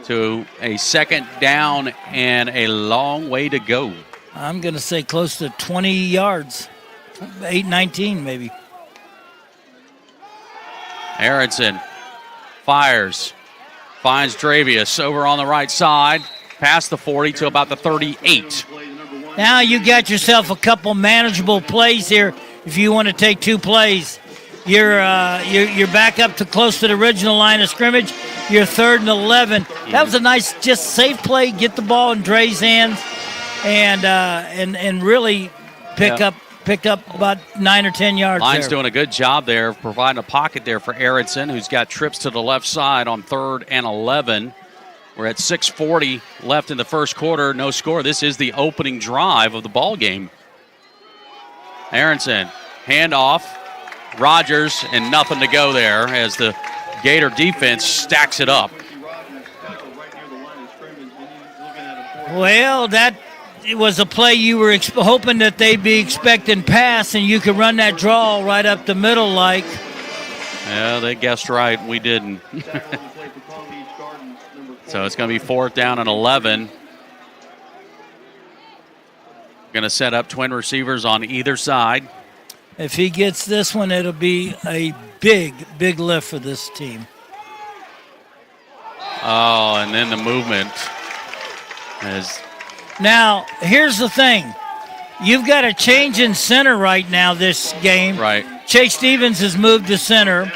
to a 2nd down and a long way to go. I'm going to say close to 20 yards, 8-19 maybe. Aronson fires, finds Dravius over on the right side, past the 40 to about the 38. Now you got yourself a couple manageable plays here. If you want to take 2 plays, you're back up to close to the original line of scrimmage. You're 3rd and 11. That was a nice, just safe play. Get the ball in Dre's hands, and really pick up about 9 or 10 yards. Line's there. doing a good job there, providing a pocket there for Aronson, who's got trips to the left side on 3rd and 11. We're at 6:40 left in the first quarter. No score. This is the opening drive of the ball game. Aronson, handoff. Rogers, and nothing to go there as the Gator defense stacks it up. Well, that was a play you were hoping that they'd be expecting pass, and you could run that draw right up the middle like. Yeah, they guessed right. We didn't. So it's going to be 4th down and 11. Going to set up twin receivers on either side. If he gets this one, it'll be a big lift for this team. Oh, and then the movement is. Now, here's the thing. You've got a change in center right now this game. Right. Chase Stevens has moved to center.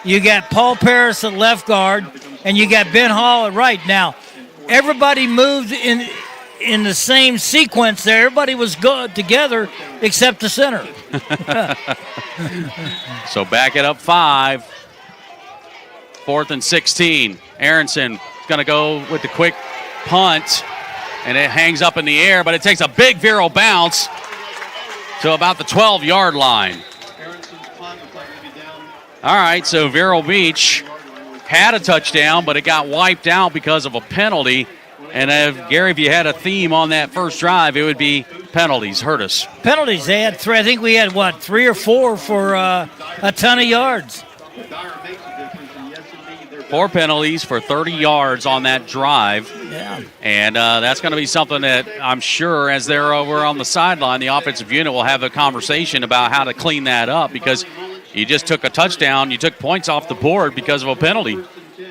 You got Paul Paris at left guard, and you got Ben Hall at right. Now, everybody moved in the same sequence there. Everybody was good together except the center. So back it up 5. 4th and 16. Aronson going to go with the quick punt, and it hangs up in the air, but it takes a big Vero bounce to about the 12-yard line. All right, so Vero Beach had a touchdown, but it got wiped out because of a penalty. And Gary, if you had a theme on that first drive, it would be penalties hurt us. Penalties, they had 3. I think we had, 3 or 4 for a ton of yards. 4 penalties for 30 yards on that drive. Yeah. And that's going to be something that I'm sure as they're over on the sideline, the offensive unit will have a conversation about how to clean that up, because you just took a touchdown. You took points off the board because of a penalty.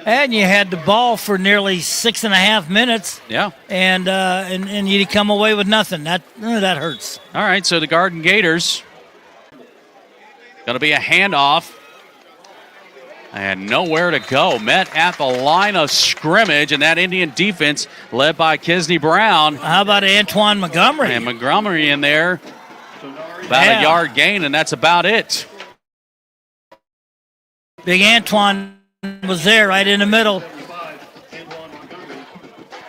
And you had the ball for nearly 6.5 minutes. Yeah. And you come away with nothing. That hurts. All right, so the Garden Gators, going to be a handoff. And nowhere to go. Met at the line of scrimmage, and that Indian defense led by Kisney Brown. How about Antoine Montgomery? And Montgomery in there. About a yard gain, and that's about it. Big Antoine was there right in the middle.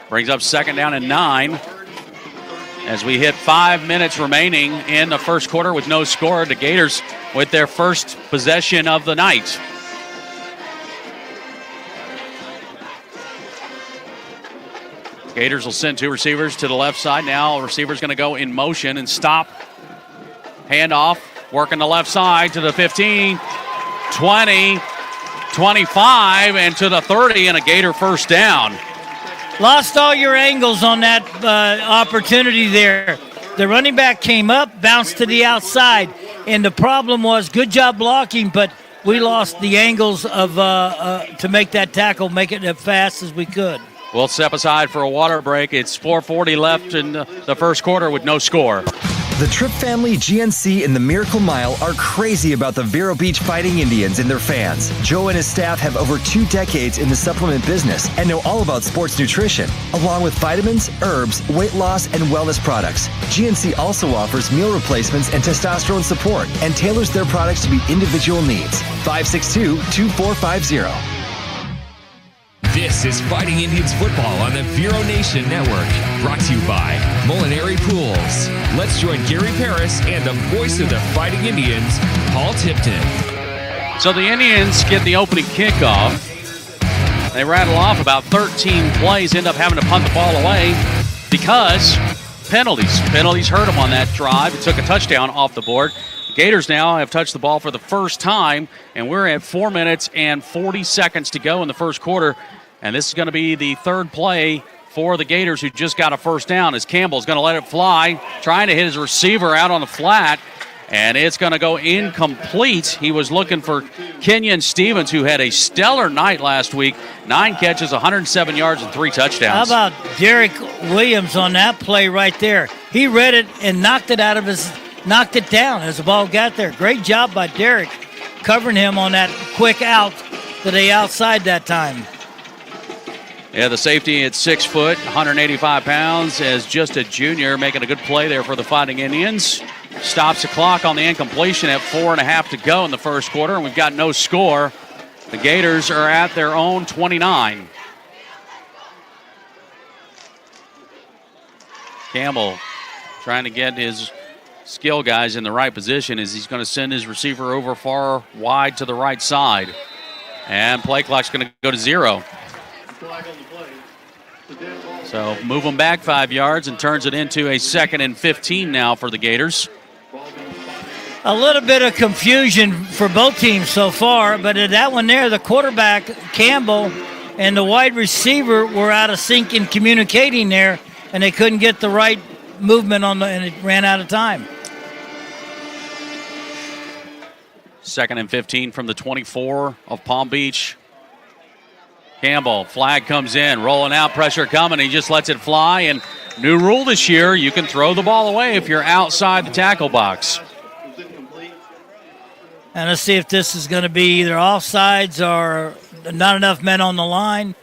Brings up 2nd down and 9. As we hit 5 minutes remaining in the first quarter with no score, the Gators with their first possession of the night. Gators will send 2 receivers to the left side now. Receiver's going to go in motion and stop. Handoff, working the left side to the 15, 20, 25, and to the 30, and a Gator first down. Lost all your angles on that opportunity there. The running back came up, bounced to the outside, and the problem was good job blocking, but we lost the angles of to make that tackle, make it as fast as we could. We'll step aside for a water break. It's 4:40 left in the first quarter with no score. The Tripp family, GNC, and the Miracle Mile are crazy about the Vero Beach Fighting Indians and their fans. Joe and his staff have over 2 decades in the supplement business and know all about sports nutrition, along with vitamins, herbs, weight loss, and wellness products. GNC also offers meal replacements and testosterone support and tailors their products to meet individual needs. 562-2450. This is Fighting Indians football on the Vero Nation Network. Brought to you by Molinari Pools. Let's join Gary Paris and the voice of the Fighting Indians, Paul Tipton. So the Indians get the opening kickoff. They rattle off about 13 plays, end up having to punt the ball away because penalties. Penalties hurt them on that drive. It took a touchdown off the board. The Gators now have touched the ball for the first time, and we're at 4 minutes and 40 seconds to go in the first quarter. And this is going to be the third play for the Gators, who just got a first down, as Campbell's going to let it fly, trying to hit his receiver out on the flat, and it's going to go incomplete. He was looking for Kenyon Stevens, who had a stellar night last week. 9 catches, 107 yards, and 3 touchdowns. How about Derek Williams on that play right there? He read it and knocked it down as the ball got there. Great job by Derek covering him on that quick out to the outside that time. Yeah, the safety at 6 foot, 185 pounds, as just a junior, making a good play there for the Fighting Indians. Stops the clock on the incompletion at 4.5 to go in the first quarter, and we've got no score. The Gators are at their own 29. Campbell trying to get his skill guys in the right position as he's going to send his receiver over far wide to the right side. And play clock's going to go to 0. So move them back 5 yards and turns it into a 2nd and 15 now for the Gators. A little bit of confusion for both teams so far, but at that one there, the quarterback, Campbell, and the wide receiver were out of sync in communicating there, and they couldn't get the right movement and it ran out of time. 2nd and 15 from the 24 of Palm Beach. Campbell, flag comes in, rolling out, pressure coming. He just lets it fly. And new rule this year, you can throw the ball away if you're outside the tackle box. And let's see if this is going to be either offsides or not enough men on the line.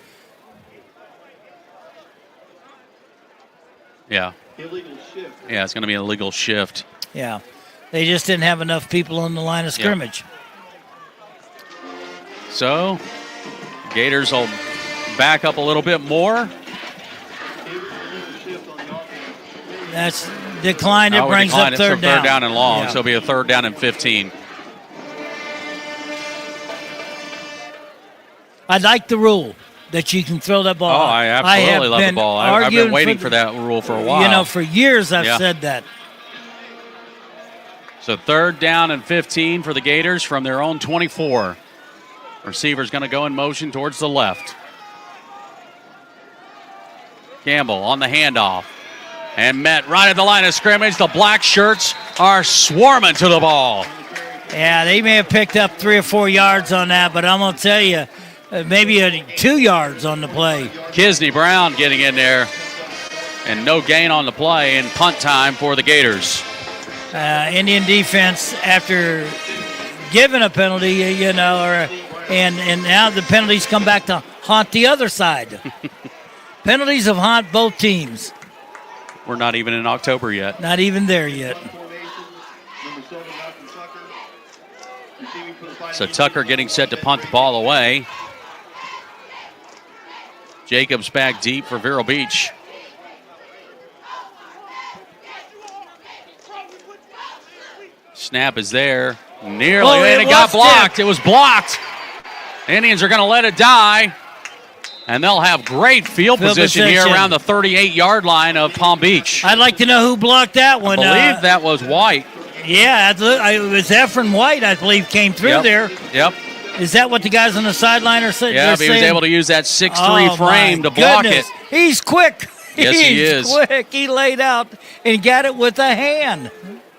Yeah. Yeah, it's going to be an illegal shift. Yeah. They just didn't have enough people on the line of scrimmage. Yeah. So Gators will back up a little bit more. That's declined. It brings up third down. Third down and long, Yeah. so it'll be a 3rd down and 15. I like the rule that you can throw that ball. Oh, I absolutely love the ball. I've been waiting for that rule for a while. You know, for years I've said that. So 3rd down and 15 for the Gators from their own 24. Receiver's going to go in motion towards the left. Campbell on the handoff. And met right at the line of scrimmage. The black shirts are swarming to the ball. Yeah, they may have picked up 3 or 4 yards on that, but I'm going to tell you, maybe 2 yards on the play. Kisney Brown getting in there. And no gain on the play, and punt time for the Gators. Indian defense, after giving a penalty, and now the penalties come back to haunt the other side. Penalties have haunt both teams. We're not even in October yet. Not even there yet. So Tucker getting set to punt the ball away. Jacobs back deep for Vero Beach. Snap is there. Nearly, and it got blocked. It was blocked. Indians are going to let it die. And they'll have great field position here around the 38-yard line of Palm Beach. I'd like to know who blocked that one. I believe that was White. Yeah, it was Efren White, I believe, came through there. Yep. Is that what the guys on the sideline are saying? Yeah, he was able to use that 6'3" frame to block it. He's quick. Yes, he is. He's quick. He laid out and got it with a hand.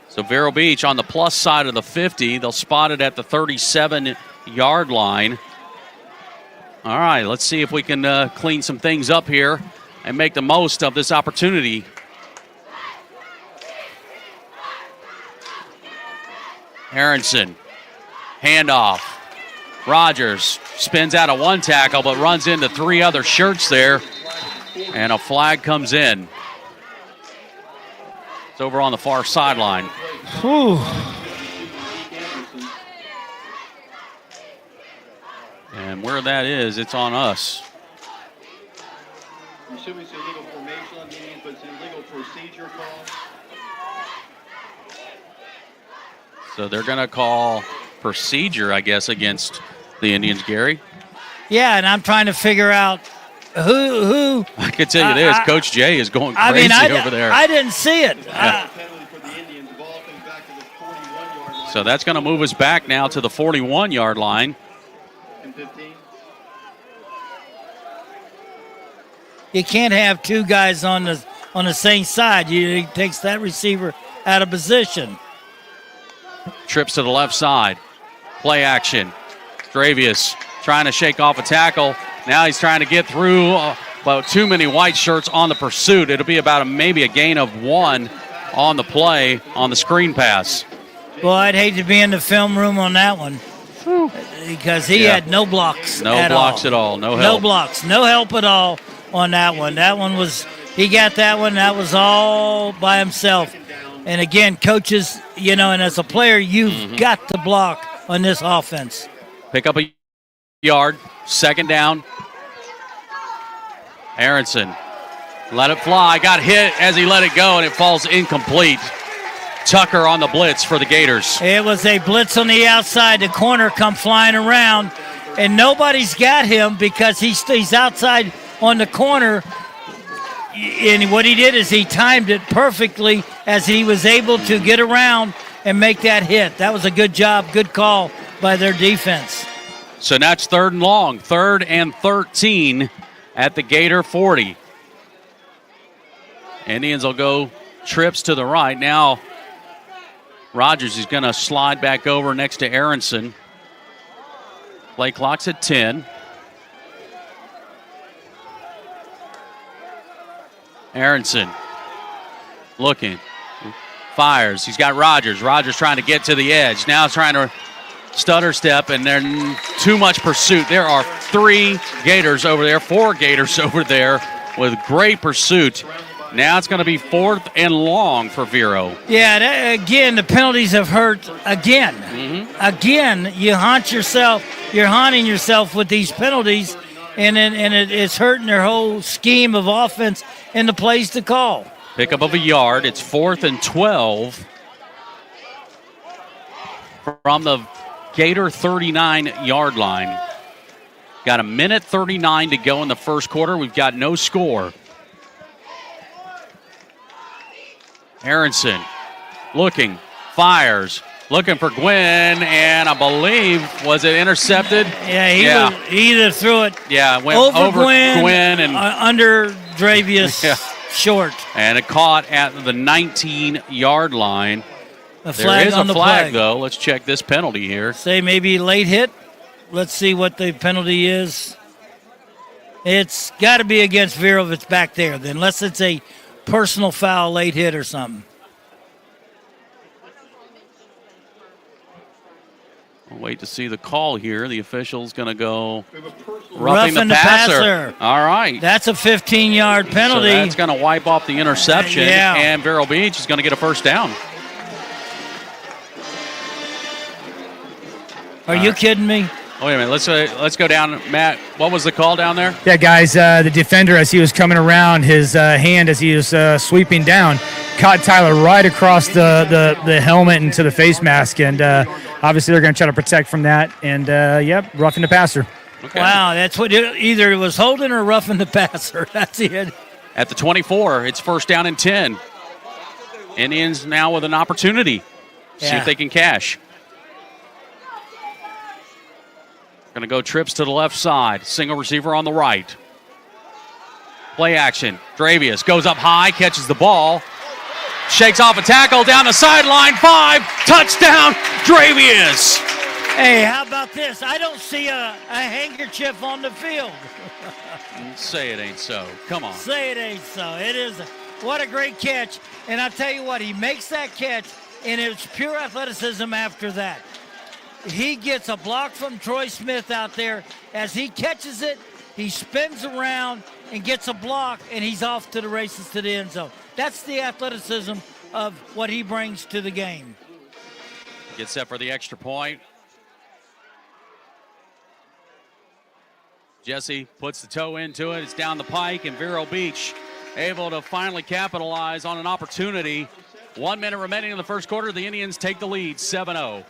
So Vero Beach on the plus side of the 50. They'll spot it at the 37-yard line. All right, let's see if we can clean some things up here and make the most of this opportunity. Aronson, handoff. Rogers spins out of one tackle but runs into 3 other shirts there, and a flag comes in. It's over on the far sideline. Whew. And where that is, it's on us. I'm assuming it's illegal formation on the Indians, but it's an illegal procedure call. So they're going to call procedure, I guess, against the Indians, Gary. Yeah, and I'm trying to figure out who. I can tell you this, Coach Jay is going crazy over there. I didn't see it. Yeah. So that's going to move us back now to the 41-yard line. You can't have 2 guys on the same side. It takes that receiver out of position. Trips to the left side. Play action. Dravius trying to shake off a tackle. Now he's trying to get through, but too many white shirts on the pursuit. It'll be about maybe a gain of 1 on the play on the screen pass. Well, I'd hate to be in the film room on that one because he had no blocks. No blocks at all. No help. No blocks. No help at all on that one. That one was, he got that one. That was all by himself. And again, coaches, and as a player, you've got to block on this offense. Pick up a yard. Second down. Aronson let it fly. Got hit as he let it go, and it falls incomplete. Tucker on the blitz for the Gators. It was a blitz on the outside. The corner come flying around, and nobody's got him because he's outside on the corner. And what he did is he timed it perfectly as he was able to get around and make that hit. That was a good job, good call by their defense. So now it's 3rd and long, 3rd and 13 at the Gator 40. Indians will go trips to the right. Now Rogers is going to slide back over next to Aronson. Play clock's at 10. Aronson looking, fires. He's got Rogers. Rogers trying to get to the edge. Now trying to stutter step, and there's too much pursuit. There are 4 Gators over there with great pursuit. Now it's going to be 4th and long for Vero. Yeah, again, the penalties have hurt again. Again, you're haunting yourself with these penalties, and it's hurting their whole scheme of offense and the plays to call. Pickup of a yard. It's 4th and 12 from the Gator 39-yard line. Got 1:39 to go in the first quarter. We've got no score. Aronson looking, fires, looking for Gwynn, and I believe, was it intercepted? Yeah, he either threw it went over Gwynn and under Dravius short. And it caught at the 19-yard line. A flag there is on a the flag, play. though. Let's check this penalty here. Say maybe late hit. Let's see what the penalty is. It's got to be against Vero if it's back there, unless it's a personal foul, late hit or something. We'll wait to see the call here. The official's going to go roughing the passer. All right. That's a 15-yard penalty. So that's going to wipe off the interception, and Vero Beach is going to get a first down. Are you kidding me? Oh, wait a minute. Let's go down. Matt, what was the call down there? Yeah, guys, the defender, as he was coming around, his hand as he was sweeping down, caught Tyler right across the helmet and to the face mask. And obviously they're going to try to protect from that. And, roughing the passer. Okay. Wow, that's what either it was holding or roughing the passer. That's it. At the 24, it's first down and 10. Indians now with an opportunity. See if they can cash. Going to go trips to the left side. Single receiver on the right. Play action. Dravius goes up high, catches the ball. Shakes off a tackle down the sideline. 5. Touchdown, Dravius. Hey, how about this? I don't see a handkerchief on the field. Say it ain't so. Come on. Say it ain't so. It is. What a great catch. And I'll tell you what, he makes that catch, and it's pure athleticism after that. He gets a block from Troy Smith out there. As he catches it, he spins around and gets a block, and he's off to the races to the end zone. That's the athleticism of what he brings to the game. Gets set for the extra point. Jesse puts the toe into it. It's down the pike, and Vero Beach able to finally capitalize on an opportunity. 1 minute remaining in the first quarter. The Indians take the lead, 7-0.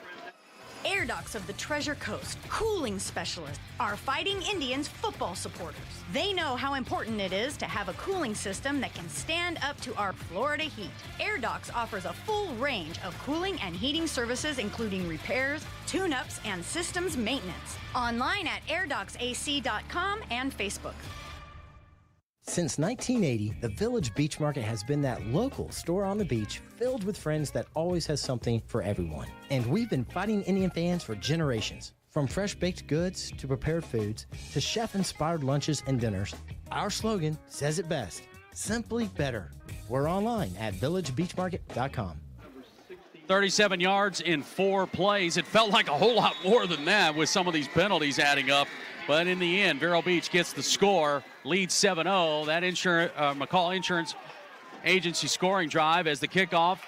Air Docs of the Treasure Coast, cooling specialists, are Fighting Indians football supporters. They know how important it is to have a cooling system that can stand up to our Florida heat. Air Docs offers a full range of cooling and heating services, including repairs, tune-ups, and systems maintenance. Online at airdocsac.com and Facebook. Since 1980, the Village Beach Market has been that local store on the beach filled with friends that always has something for everyone. And we've been Fighting Indian fans for generations. From fresh baked goods to prepared foods to chef-inspired lunches and dinners, our slogan says it best, simply better. We're online at villagebeachmarket.com. 37 yards in 4 plays. It felt like a whole lot more than that with some of these penalties adding up. But in the end, Vero Beach gets the score, leads 7-0. That McCall Insurance Agency scoring drive as the kickoff.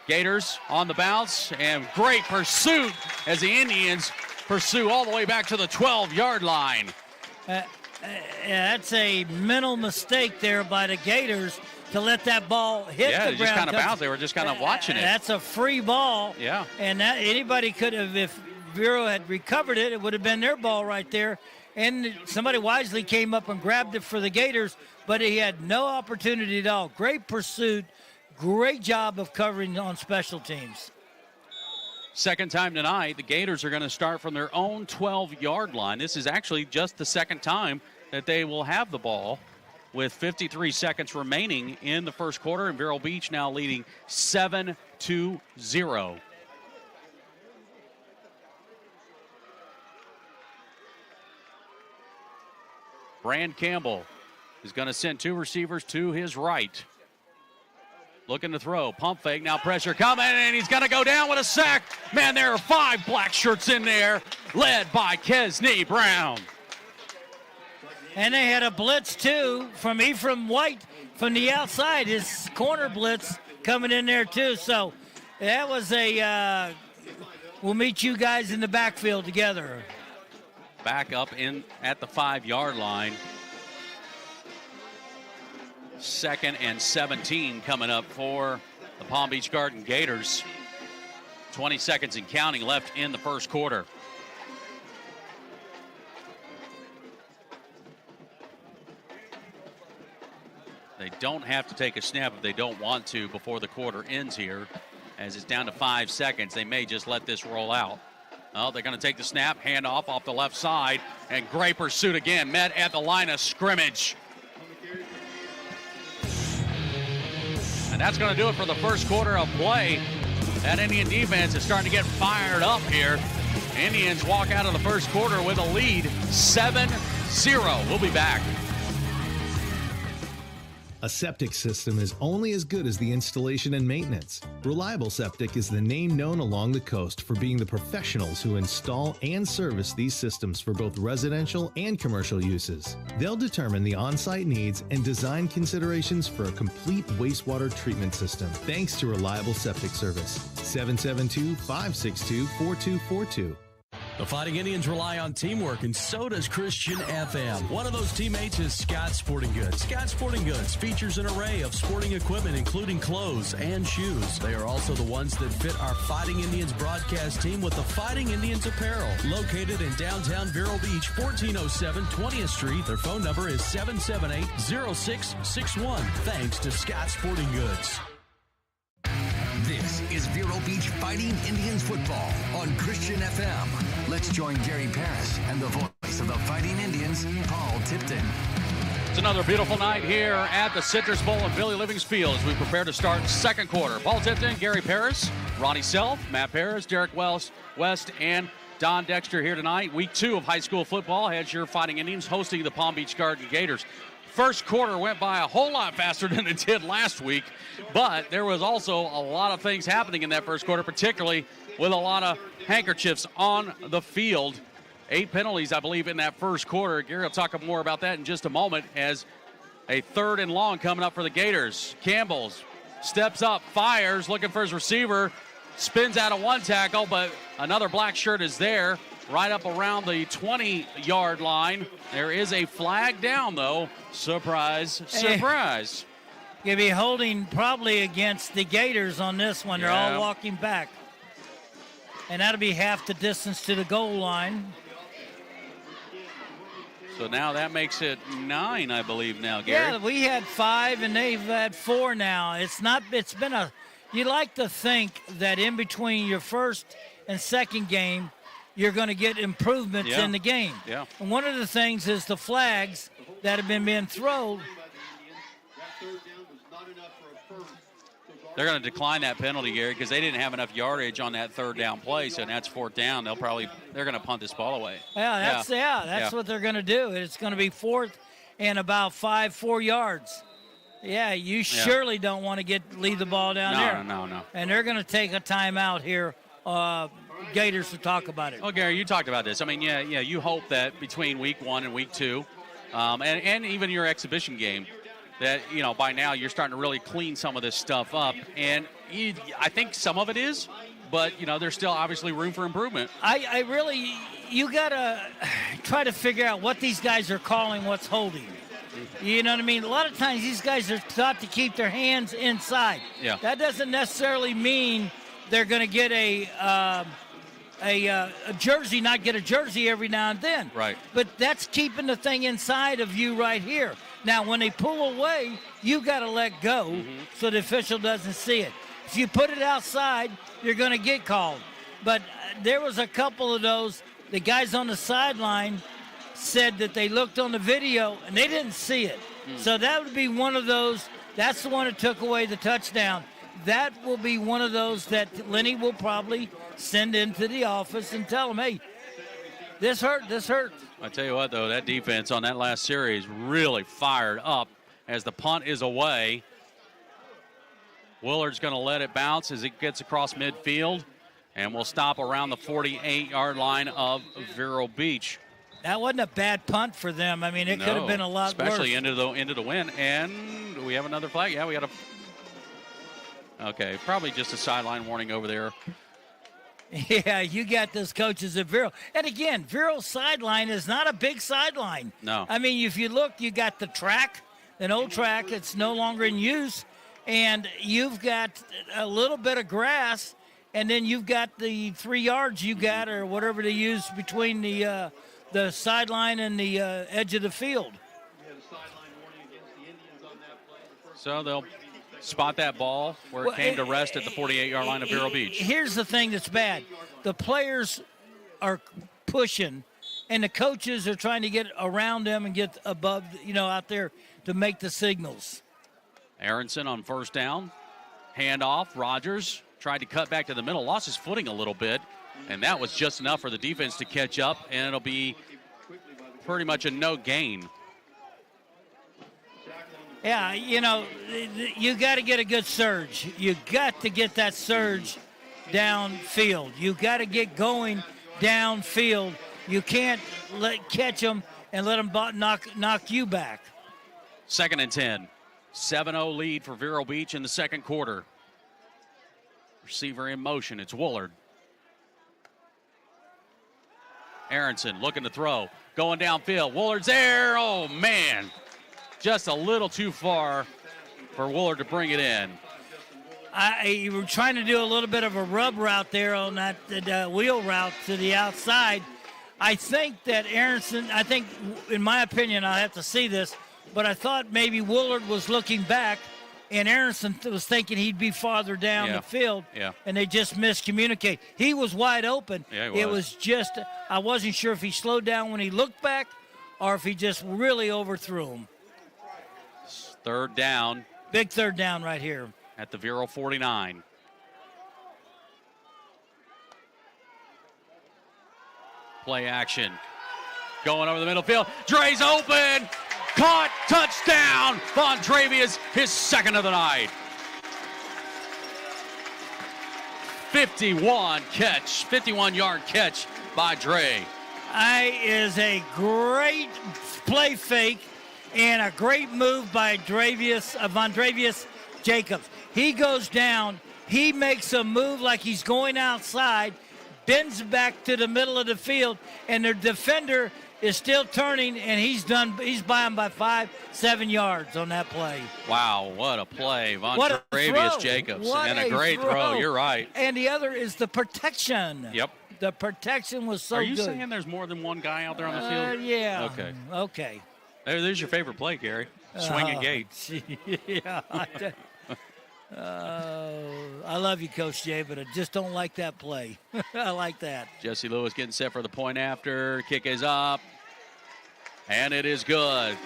Gators on the bounce, and great pursuit as the Indians pursue all the way back to the 12-yard line. That's a mental mistake there by the Gators to let that ball hit the ground. Yeah, they just kind of bounced. They were just kind of watching it. That's a free ball. Yeah. And that anybody could have, if Vero had recovered it, it would have been their ball right there. And somebody wisely came up and grabbed it for the Gators, but he had no opportunity at all. Great pursuit. Great job of covering on special teams. Second time tonight, the Gators are going to start from their own 12-yard line. This is actually just the second time that they will have the ball with 53 seconds remaining in the first quarter, and Vero Beach now leading 7-0. Brand Campbell is going to send 2 receivers to his right. Looking to throw. Pump fake. Now pressure coming, and he's going to go down with a sack. Man, there are 5 black shirts in there, led by Kesney Brown. And they had a blitz, too, from Ephraim White from the outside. His corner blitz coming in there, too. So that was a we'll meet you guys in the backfield together. Back up in at the 5-yard line. 2nd and 17 coming up for the Palm Beach Garden Gators. 20 seconds and counting left in the first quarter. They don't have to take a snap if they don't want to before the quarter ends here. as it's down to 5 seconds. They may just let this roll out. Oh, they're going to take the snap, hand off the left side, and great pursuit again, met at the line of scrimmage. And that's going to do it for the first quarter of play. That Indian defense is starting to get fired up here. Indians walk out of the first quarter with a lead, 7-0. We'll be back. A septic system is only as good as the installation and maintenance. Reliable Septic is the name known along the coast for being the professionals who install and service these systems for both residential and commercial uses. They'll determine the on-site needs and design considerations for a complete wastewater treatment system, thanks to Reliable Septic Service. 772-562-4242. The Fighting Indians rely on teamwork, and so does Christian FM. One of those teammates is Scott Sporting Goods. Scott Sporting Goods features an array of sporting equipment, including clothes and shoes. They are also the ones that fit our Fighting Indians broadcast team with the Fighting Indians apparel. Located in downtown Vero Beach, 1407 20th Street. Their phone number is 778-0661. Thanks to Scott Sporting Goods. This is Vero Beach Fighting Indians football on Christian FM. Let's join Gary Paris and the voice of the Fighting Indians, Paul Tipton. It's another beautiful night here at the Citrus Bowl in Billy Livings Field as we prepare to start second quarter. Paul Tipton, Gary Paris, Ronnie Self, Matt Paris, Derek West, and Don Dexter here tonight. Week 2 of high school football has your Fighting Indians hosting the Palm Beach Garden Gators. First quarter went by a whole lot faster than it did last week, but there was also a lot of things happening in that first quarter, particularly with a lot of handkerchiefs on the field. 8 penalties, I believe, in that first quarter. Gary will talk more about that in just a moment as a 3rd and long coming up for the Gators. Campbell's steps up, fires, looking for his receiver, spins out of one tackle, but another black shirt is there. Right up around the 20-yard line. There is a flag down, though. Surprise, surprise. You'll be holding probably against the Gators on this one. They're all walking back. And that'll be half the distance to the goal line. So now that makes it 9, I believe, now, Gary. Yeah, we had 5, and they've had 4 now. It's been a, you like to think that in between your first and second game, you're going to get improvements in the game. Yeah. And one of the things is the flags that have been being thrown. They're going to decline that penalty, Gary, because they didn't have enough yardage on that 3rd down play, so that's 4th down. They're going to punt this ball away. That's what they're going to do. It's going to be 4th and about 4 yards. Yeah, you surely don't want to leave the ball down there. No. And they're going to take a timeout here. Gators to talk about it. Oh, Gary, you talked about this. I mean, you hope that between week 1 and week 2, and even your exhibition game, that, by now you're starting to really clean some of this stuff up. And I think some of it is, but, there's still obviously room for improvement. You got to try to figure out what these guys are calling what's holding. You know what I mean? A lot of times these guys are taught to keep their hands inside. Yeah. That doesn't necessarily mean they're going to get a jersey, not get a jersey every now and then. Right. But that's keeping the thing inside of you right here. Now, when they pull away, you got to let go so the official doesn't see it. If you put it outside, you're going to get called. But there was a couple of those. The guys on the sideline said that they looked on the video and they didn't see it. So that would be one of those. That's the one that took away the touchdown. That will be one of those that Lenny will probably send into the office and tell them, hey, this hurt. I tell you what, though, that defense on that last series really fired up as the punt is away. Willard's going to let it bounce as it gets across midfield, and will stop around the 48-yard line of Vero Beach. That wasn't a bad punt for them. I mean, it could have been a lot especially worse. into the win. And do we have another flag? Yeah, we got a... Okay, probably just a sideline warning over there. Yeah, you got those coaches at Vero. And again, Vero's sideline is not a big sideline. No. I mean, if you look, you got the track, an old track that's no longer in use, and you've got a little bit of grass, and then you've got the 3 yards you got or whatever they use between the sideline and the edge of the field. So they'll spot that ball where it came to rest at the 48-yard line of Vero Beach. Here's the thing that's bad. The players are pushing, and the coaches are trying to get around them and get above, out there to make the signals. Aronson on first down. Handoff. Rogers tried to cut back to the middle. Lost his footing a little bit, and that was just enough for the defense to catch up, and it'll be pretty much a no gain. Yeah, you got to get a good surge. You got to get that surge downfield. You got to get going downfield. You can't catch them and let them knock you back. 2nd and 10. 7-0 lead for Vero Beach in the second quarter. Receiver in motion. It's Woolard. Aronson looking to throw. Going downfield. Woolard's there. Oh, man. Just a little too far for Woolard to bring it in. You were trying to do a little bit of a rub route there on that wheel route to the outside. I think that Aronson, in my opinion, I have to see this, but I thought maybe Woolard was looking back and Aronson was thinking he'd be farther down the field, and they just miscommunicate. He was wide open. Yeah, it was just, I wasn't sure if he slowed down when he looked back or if he just really overthrew him. Third down. Big third down right here. At the Vero 49. Play action. Going over the middle field. Dre's open. Caught. Touchdown. Von Dravius, his second of the night. 51-yard catch by Dre. Is a great play fake and a great move by Von Dravius Jacobs. He goes down. He makes a move like he's going outside, bends back to the middle of the field, and their defender is still turning, and he's by him by 5-7 yards on that play. Wow, what a play. Von Dravius Jacobs. And a great throw. You're right. And the other is the protection. Yep. The protection was so good. Are you saying there's more than one guy out there on the field? Yeah. Okay. There's your favorite play, Gary. Swinging gate. Yeah. I love you, Coach Jay, but I just don't like that play. I like that. Jesse Lewis getting set for the point after. Kick is up. And it is good.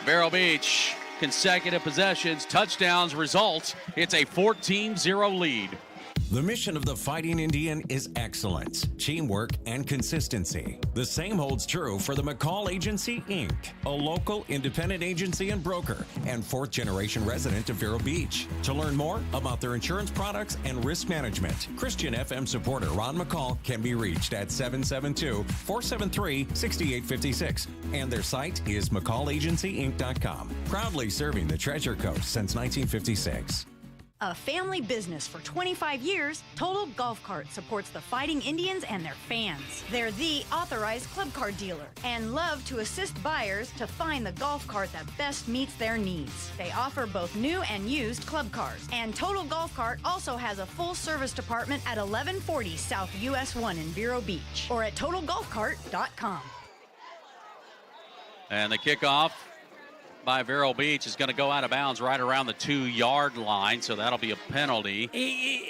Vero Beach, consecutive possessions, touchdowns, results. It's a 14-0 lead. The mission of the Fighting Indian is excellence, teamwork, and consistency. The same holds true for the McCall Agency, Inc., a local independent agency and broker, and fourth-generation resident of Vero Beach. To learn more about their insurance products and risk management, Christian FM supporter Ron McCall can be reached at 772-473-6856, and their site is McCallAgencyInc.com. Proudly serving the Treasure Coast since 1956. A family business for 25 years, Total Golf Cart supports the Fighting Indians and their fans. They're the authorized club card dealer and love to assist buyers to find the golf cart that best meets their needs. They offer both new and used club cars. And Total Golf Cart also has a full service department at 1140 South US 1 in Vero Beach or at TotalGolfCart.com. And the kickoff by Vero Beach is going to go out of bounds right around the 2-yard line, so that'll be a penalty.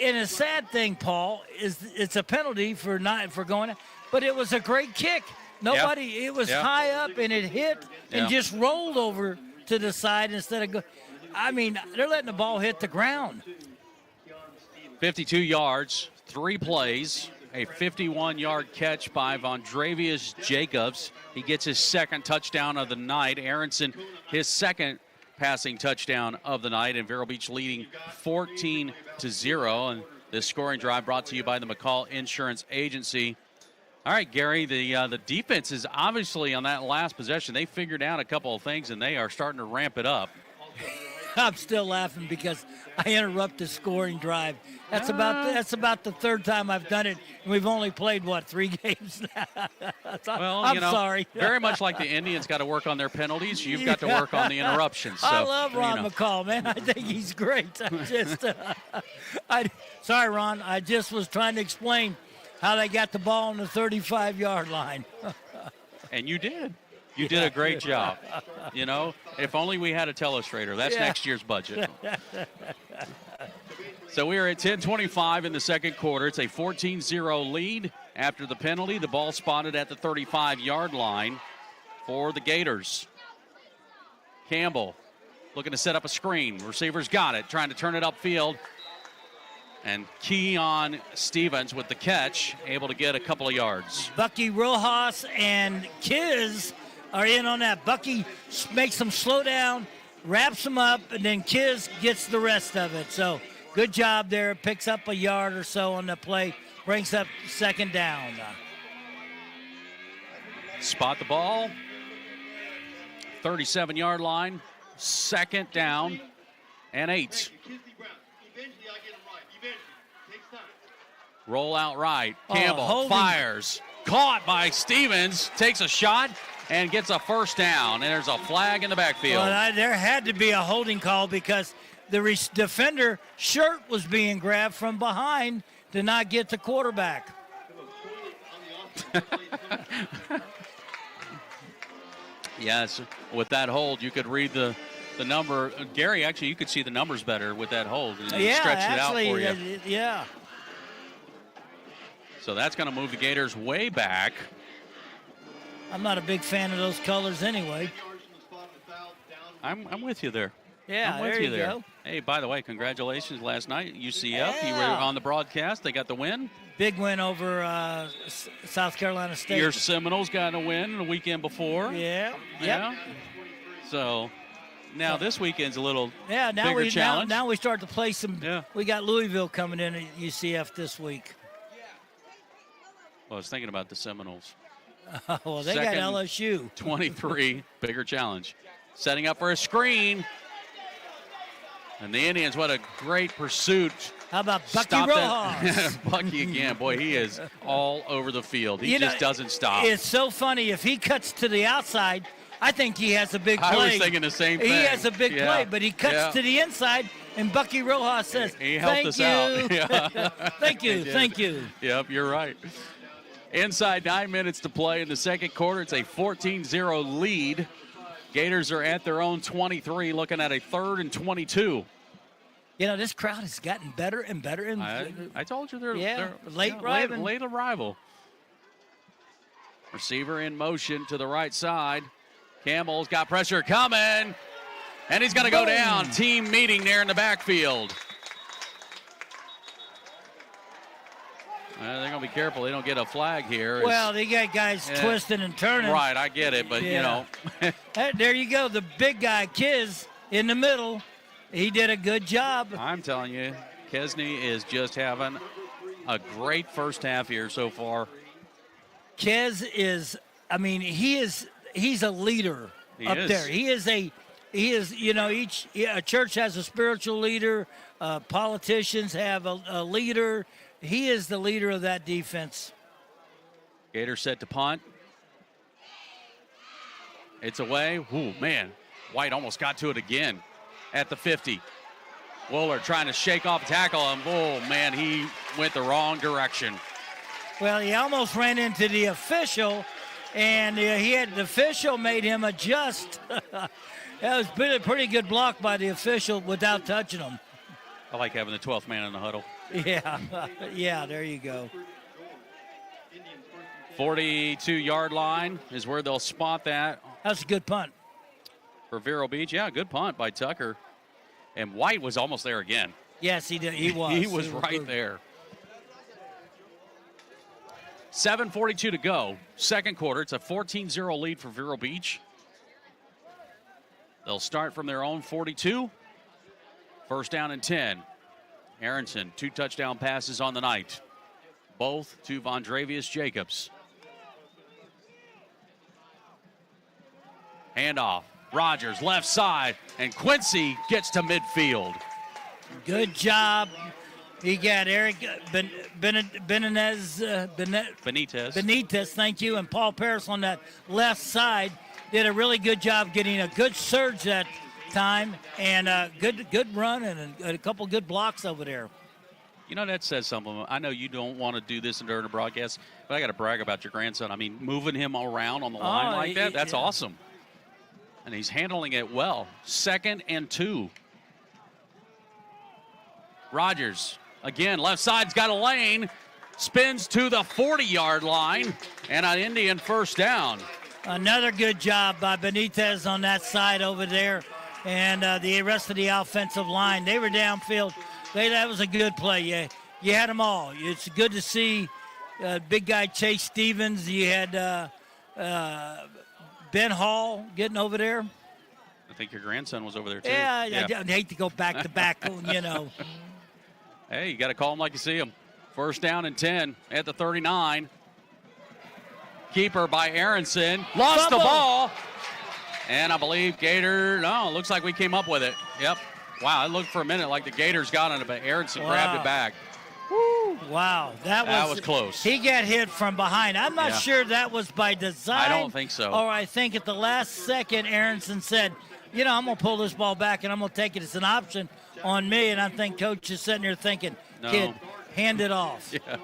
And a sad thing, Paul, is it's a penalty for going, but it was a great kick. It was high up and it hit and just rolled over to the side instead of go. I mean, they're letting the ball hit the ground. 52 yards, 3 plays. A 51-yard catch by Von Dravius Jacobs. He gets his second touchdown of the night. Aronson, his second passing touchdown of the night, and Vero Beach leading 14-0. And this scoring drive brought to you by the McCall Insurance Agency. All right, Gary, the defense is obviously on that last possession. They figured out a couple of things, and they are starting to ramp it up. I'm still laughing because I interrupt the scoring drive. That's about the third time I've done it, and we've only played 3 games now. I'm sorry. Very much like the Indians got to work on their penalties, you've got to work on the interruptions. So, I love Ron McCall, man. I think he's great. Sorry, Ron. I just was trying to explain how they got the ball on the 35-yard line. And you did. You did a great job. If only we had a telestrator. That's next year's budget. So we are at 10:25 in the second quarter. It's a 14-0 lead after the penalty. The ball spotted at the 35-yard line for the Gators. Campbell looking to set up a screen. Receiver's got it, trying to turn it upfield. And Keon Stevens with the catch, able to get a couple of yards. Bucky Rojas and Kiz are in on that. Bucky makes them slow down, wraps them up, and then Kiz gets the rest of it. So good job there. Picks up a yard or so on the play, brings up second down. Spot the ball. 37-yard line. Second down and 8. Roll out right. Campbell fires. Caught by Stevens. Takes a shot and gets a first down. And there's a flag in the backfield. Well, there had to be a holding call because the defender shirt was being grabbed from behind to not get the quarterback. Yes, with that hold, you could read the number. Gary, actually, you could see the numbers better with that hold. Yeah, stretched actually, it out for you. Yeah. So that's going to move the Gators way back. I'm not a big fan of those colors anyway. I'm with you there. Yeah, I'm with there you there. go. Hey, by the way, congratulations last night, UCF. You were on the broadcast. They got the win. Big win over South Carolina State. Your Seminoles got a win the weekend before. Yeah. Yeah. So now this weekend's a little now bigger challenge. Now we start to play some. Yeah. We got Louisville coming in at UCF this week. Well, I was thinking about the Seminoles. Well, they got LSU. 23, bigger challenge. Setting up for a screen. And the Indians, what a great pursuit. How about Bucky Rojas? Bucky again. Boy, he is all over the field. He just doesn't stop. It's so funny. If he cuts to the outside, I think he has a big play. I was thinking the same thing. He has a big play, but he cuts to the inside, and Bucky Rojas says, he helped us out. Yeah. Thank you. Yep, you're right. Inside 9 minutes to play in the second quarter. It's a 14-0 lead. Gators are at their own 23, looking at a 3rd and 22. You know, this crowd has gotten better and better. I told you they're late arrival. Late arrival. Receiver in motion to the right side. Campbell's got pressure coming, and he's going to go down. Team meeting there in the backfield. They're going to be careful they don't get a flag here. Well, they got guys twisting and turning. Right, I get it, but, you know. There you go. The big guy, Kiz, in the middle. He did a good job. I'm telling you, Kesney is just having a great first half here so far. Kez is, he's a leader there. He is, a church has a spiritual leader. Politicians have a leader. He is the leader of that defense. Gators set to punt. It's away. Ooh, man. White almost got to it again at the 50. Wooler trying to shake off tackle him. Oh, man, he went the wrong direction. Well, he almost ran into the official, and the official made him adjust. That was a pretty good block by the official without touching him. I like having the 12th man in the huddle. Yeah, there you go. 42-yard line is where they'll spot that. That's a good punt. For Vero Beach, yeah, good punt by Tucker. And White was almost there again. Yes, he did. He was. He was right there. 7:42 to go. Second quarter. It's a 14-0 lead for Vero Beach. They'll start from their own 42. First down and 10. Aronson, 2 touchdown passes on the night. Both to Vondravius Jacobs. Handoff. Rogers, left side, and Quincy gets to midfield. Good job. He got Eric Benitez, thank you, and Paul Paris on that left side. Did a really good job getting a good surge that time, and a good run and a couple good blocks over there. You know, that says something. I know you don't want to do this during a broadcast, but I got to brag about your grandson. I mean, moving him around on the line like that, that's awesome. And he's handling it well. 2nd and 2. Rogers, again, left side's got a lane. Spins to the 40-yard line. And an Indian first down. Another good job by Benitez on that side over there. And the rest of the offensive line, they were downfield. That was a good play. You had them all. It's good to see big guy Chase Stevens. You had Ben Hall getting over there. I think your grandson was over there, too. Yeah. I hate to go back to back, Hey, you got to call him like you see him. First down and 10 at the 39. Keeper by Aronson. Lost the ball. And I believe looks like we came up with it. Yep. Wow, it looked for a minute like the Gators got on it, but Aronson grabbed it back. Woo. Wow, that was close. He got hit from behind. I'm not sure that was by design. I don't think so. Or I think at the last second, Aronson said, I'm going to pull this ball back and I'm going to take it as an option on me. And I think Coach is sitting there thinking, kid, hand it off. Yeah.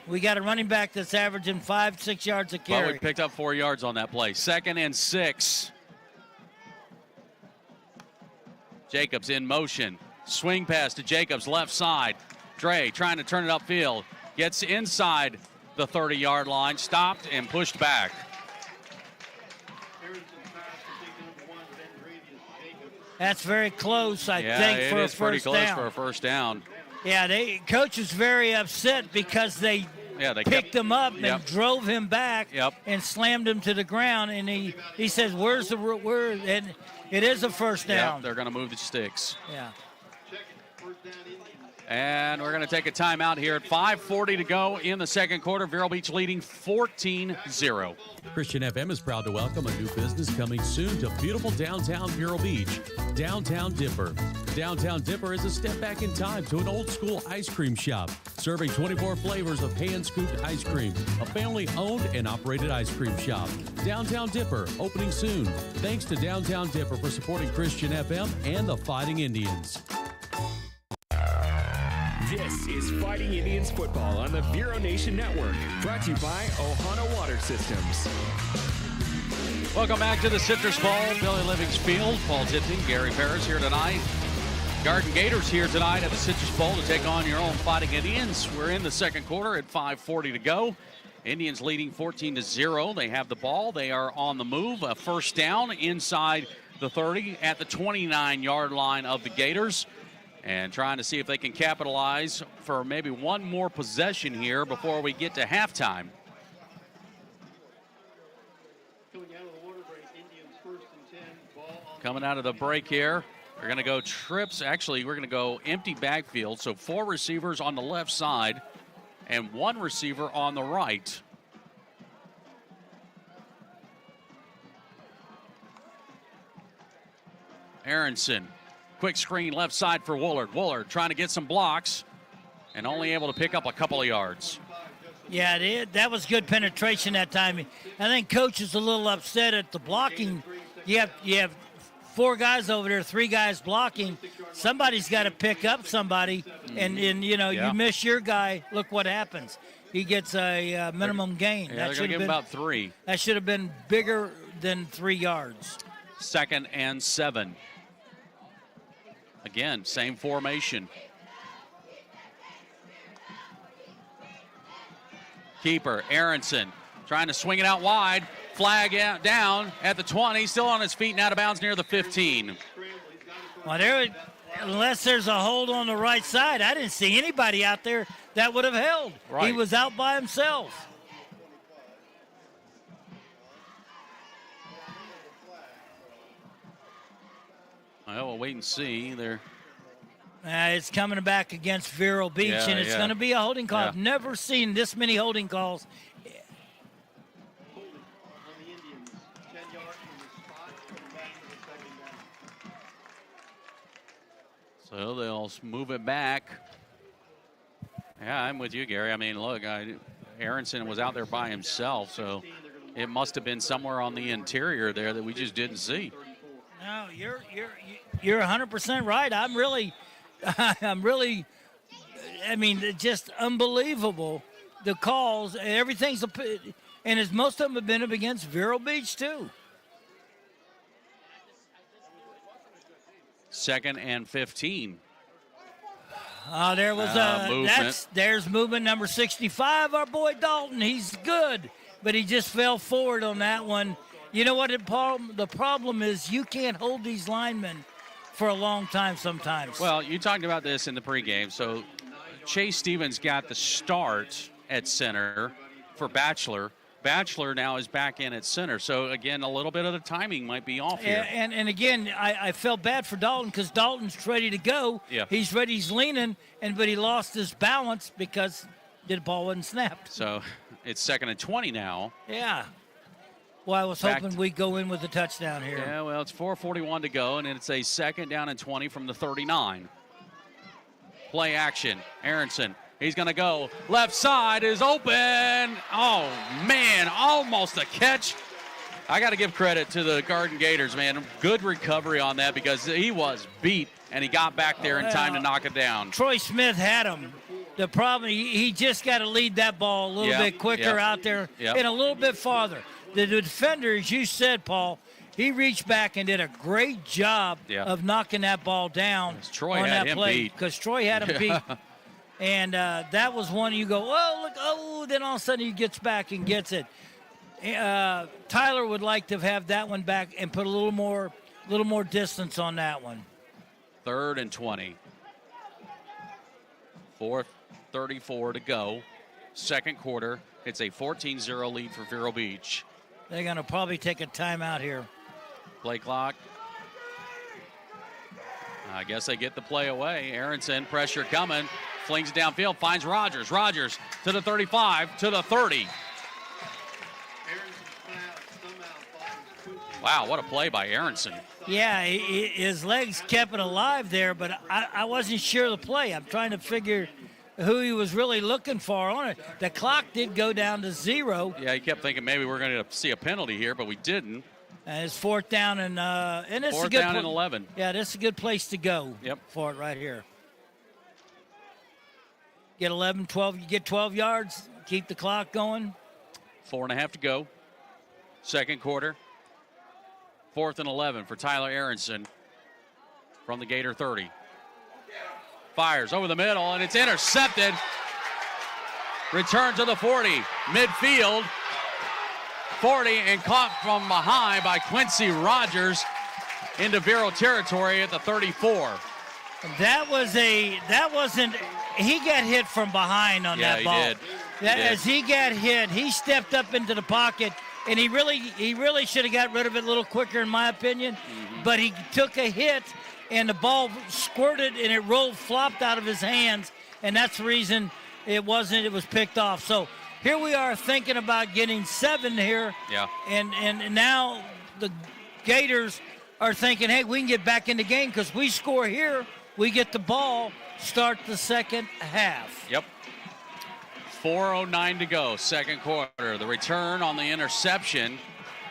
We got a running back that's averaging 5-6 yards a carry. Well, we picked up 4 yards on that play. 2nd and 6. Jacobs in motion. Swing pass to Jacobs, left side. Dre trying to turn it upfield. Gets inside the 30-yard line. Stopped and pushed back. That's very close, I think, for a first down. Pretty close for a first down. Yeah, Coach is very upset because they picked him up and drove him back and slammed him to the ground. And he says, "Where's the where?" And it is a first down. They're going to move the sticks. Yeah. And we're going to take a timeout here at 5:40 to go in the second quarter. Vero Beach leading 14-0. Christian FM is proud to welcome a new business coming soon to beautiful downtown Vero Beach, Downtown Dipper. Downtown Dipper is a step back in time to an old-school ice cream shop, serving 24 flavors of hand-scooped ice cream, a family-owned and operated ice cream shop. Downtown Dipper, opening soon. Thanks to Downtown Dipper for supporting Christian FM and the Fighting Indians. This is Fighting Indians football on the Vero Nation Network, brought to you by Ohana Water Systems. Welcome back to the Citrus Bowl. Billy Livings Field, Paul Tipton, Gary Paris here tonight. Garden Gators here tonight at the Citrus Bowl to take on your own Fighting Indians. We're in the second quarter at 5:40 to go. Indians leading 14-0. They have the ball. They are on the move. A first down inside the 30 at the 29-yard line of the Gators. And trying to see if they can capitalize for maybe one more possession here before we get to halftime. Coming out of the break here, we're going to go trips. Actually, we're going to go empty backfield. So 4 receivers on the left side and 1 receiver on the right. Aronson. Quick screen left side for Woolard. Woolard trying to get some blocks and only able to pick up a couple of yards. Yeah, that was good penetration that time. I think Coach is a little upset at the blocking. You have 4 guys over there, 3 guys blocking. Somebody's got to pick up somebody, and you miss your guy. Look what happens. He gets a minimum gain. Yeah, they're going to give him about 3. That should have been bigger than 3 yards. 2nd and 7. Again, same formation. Keeper, Aronson, trying to swing it out wide. Flag out, down at the 20. Still on his feet and out of bounds near the 15. Well, unless there's a hold on the right side, I didn't see anybody out there that would have held. Right. He was out by himself. Well, we'll wait and see. It's coming back against Vero Beach, and it's going to be a holding call. I've never seen this many holding calls. So they'll move it back. Yeah, I'm with you, Gary. I mean, look, Aronson was out there by himself, so it must have been somewhere on the interior there that we just didn't see. No, you're 100% right. I'm really, I mean, just unbelievable. The calls, everything's, and most of them have been up against Vero Beach too. 2nd and 15. There was movement. There's movement number 65, our boy Dalton. He's good, but he just fell forward on that one. You know what the problem is? You can't hold these linemen for a long time sometimes. Well, you talked about this in the pregame. So Chase Stevens got the start at center for Bachelor. Bachelor now is back in at center. So, again, a little bit of the timing might be off here. And again, I felt bad for Dalton because Dalton's ready to go. Yeah. He's ready. He's leaning, but he lost his balance because the ball wasn't snapped. So, it's 2nd and 20 now. Yeah. Well, I was hoping we'd go in with a touchdown here. Yeah, well, it's 4:41 to go, and it's a 2nd down and 20 from the 39. Play action. Aronson. He's going to go. Left side is open. Oh, man, almost a catch. I got to give credit to the Garden Gators, man. Good recovery on that because he was beat, and he got back there in time to knock it down. Troy Smith had him. The problem, he just got to lead that ball a little bit quicker out there and a little bit farther. The defender, as you said, Paul, he reached back and did a great job of knocking that ball down on that play because Troy had him beat. And that was one you go, then all of a sudden he gets back and gets it. Tyler would like to have that one back and put a little more distance on that one. 3rd and 20. 4:34 to go. Second quarter. It's a 14-0 lead for Vero Beach. They're going to probably take a timeout here. Play clock. I guess they get the play away. Aronson, pressure coming. Flings downfield, finds Rogers. Rogers to the 35, to the 30. Wow, what a play by Aronson. Yeah, his legs kept it alive there, but I wasn't sure of the play. I'm trying to figure who he was really looking for on it. The clock did go down to 0. Yeah, he kept thinking maybe we're going to see a penalty here, but we didn't. And it's 4th down and it's fourth a good down and 11. Yeah, this is a good place to go for it right here. Get 11, 12, you get 12 yards, keep the clock going. 4.5 to go. Second quarter. 4th and 11 for Tyler Aronson from the Gator 30. Fires over the middle, and it's intercepted. Return to the 40. Midfield. 40 and caught from behind by Quincy Rogers into Vero territory at the 34. He got hit from behind on that ball. He did. As he got hit, he stepped up into the pocket, and he really should have got rid of it a little quicker, in my opinion. Mm-hmm. But he took a hit, and the ball squirted, and it flopped out of his hands, and that's the reason it was picked off. So here we are thinking about getting 7 here. Yeah. And now the Gators are thinking, hey, we can get back in the game because we score here, we get the ball, start the second half. Yep. 4:09 to go, second quarter. The return on the interception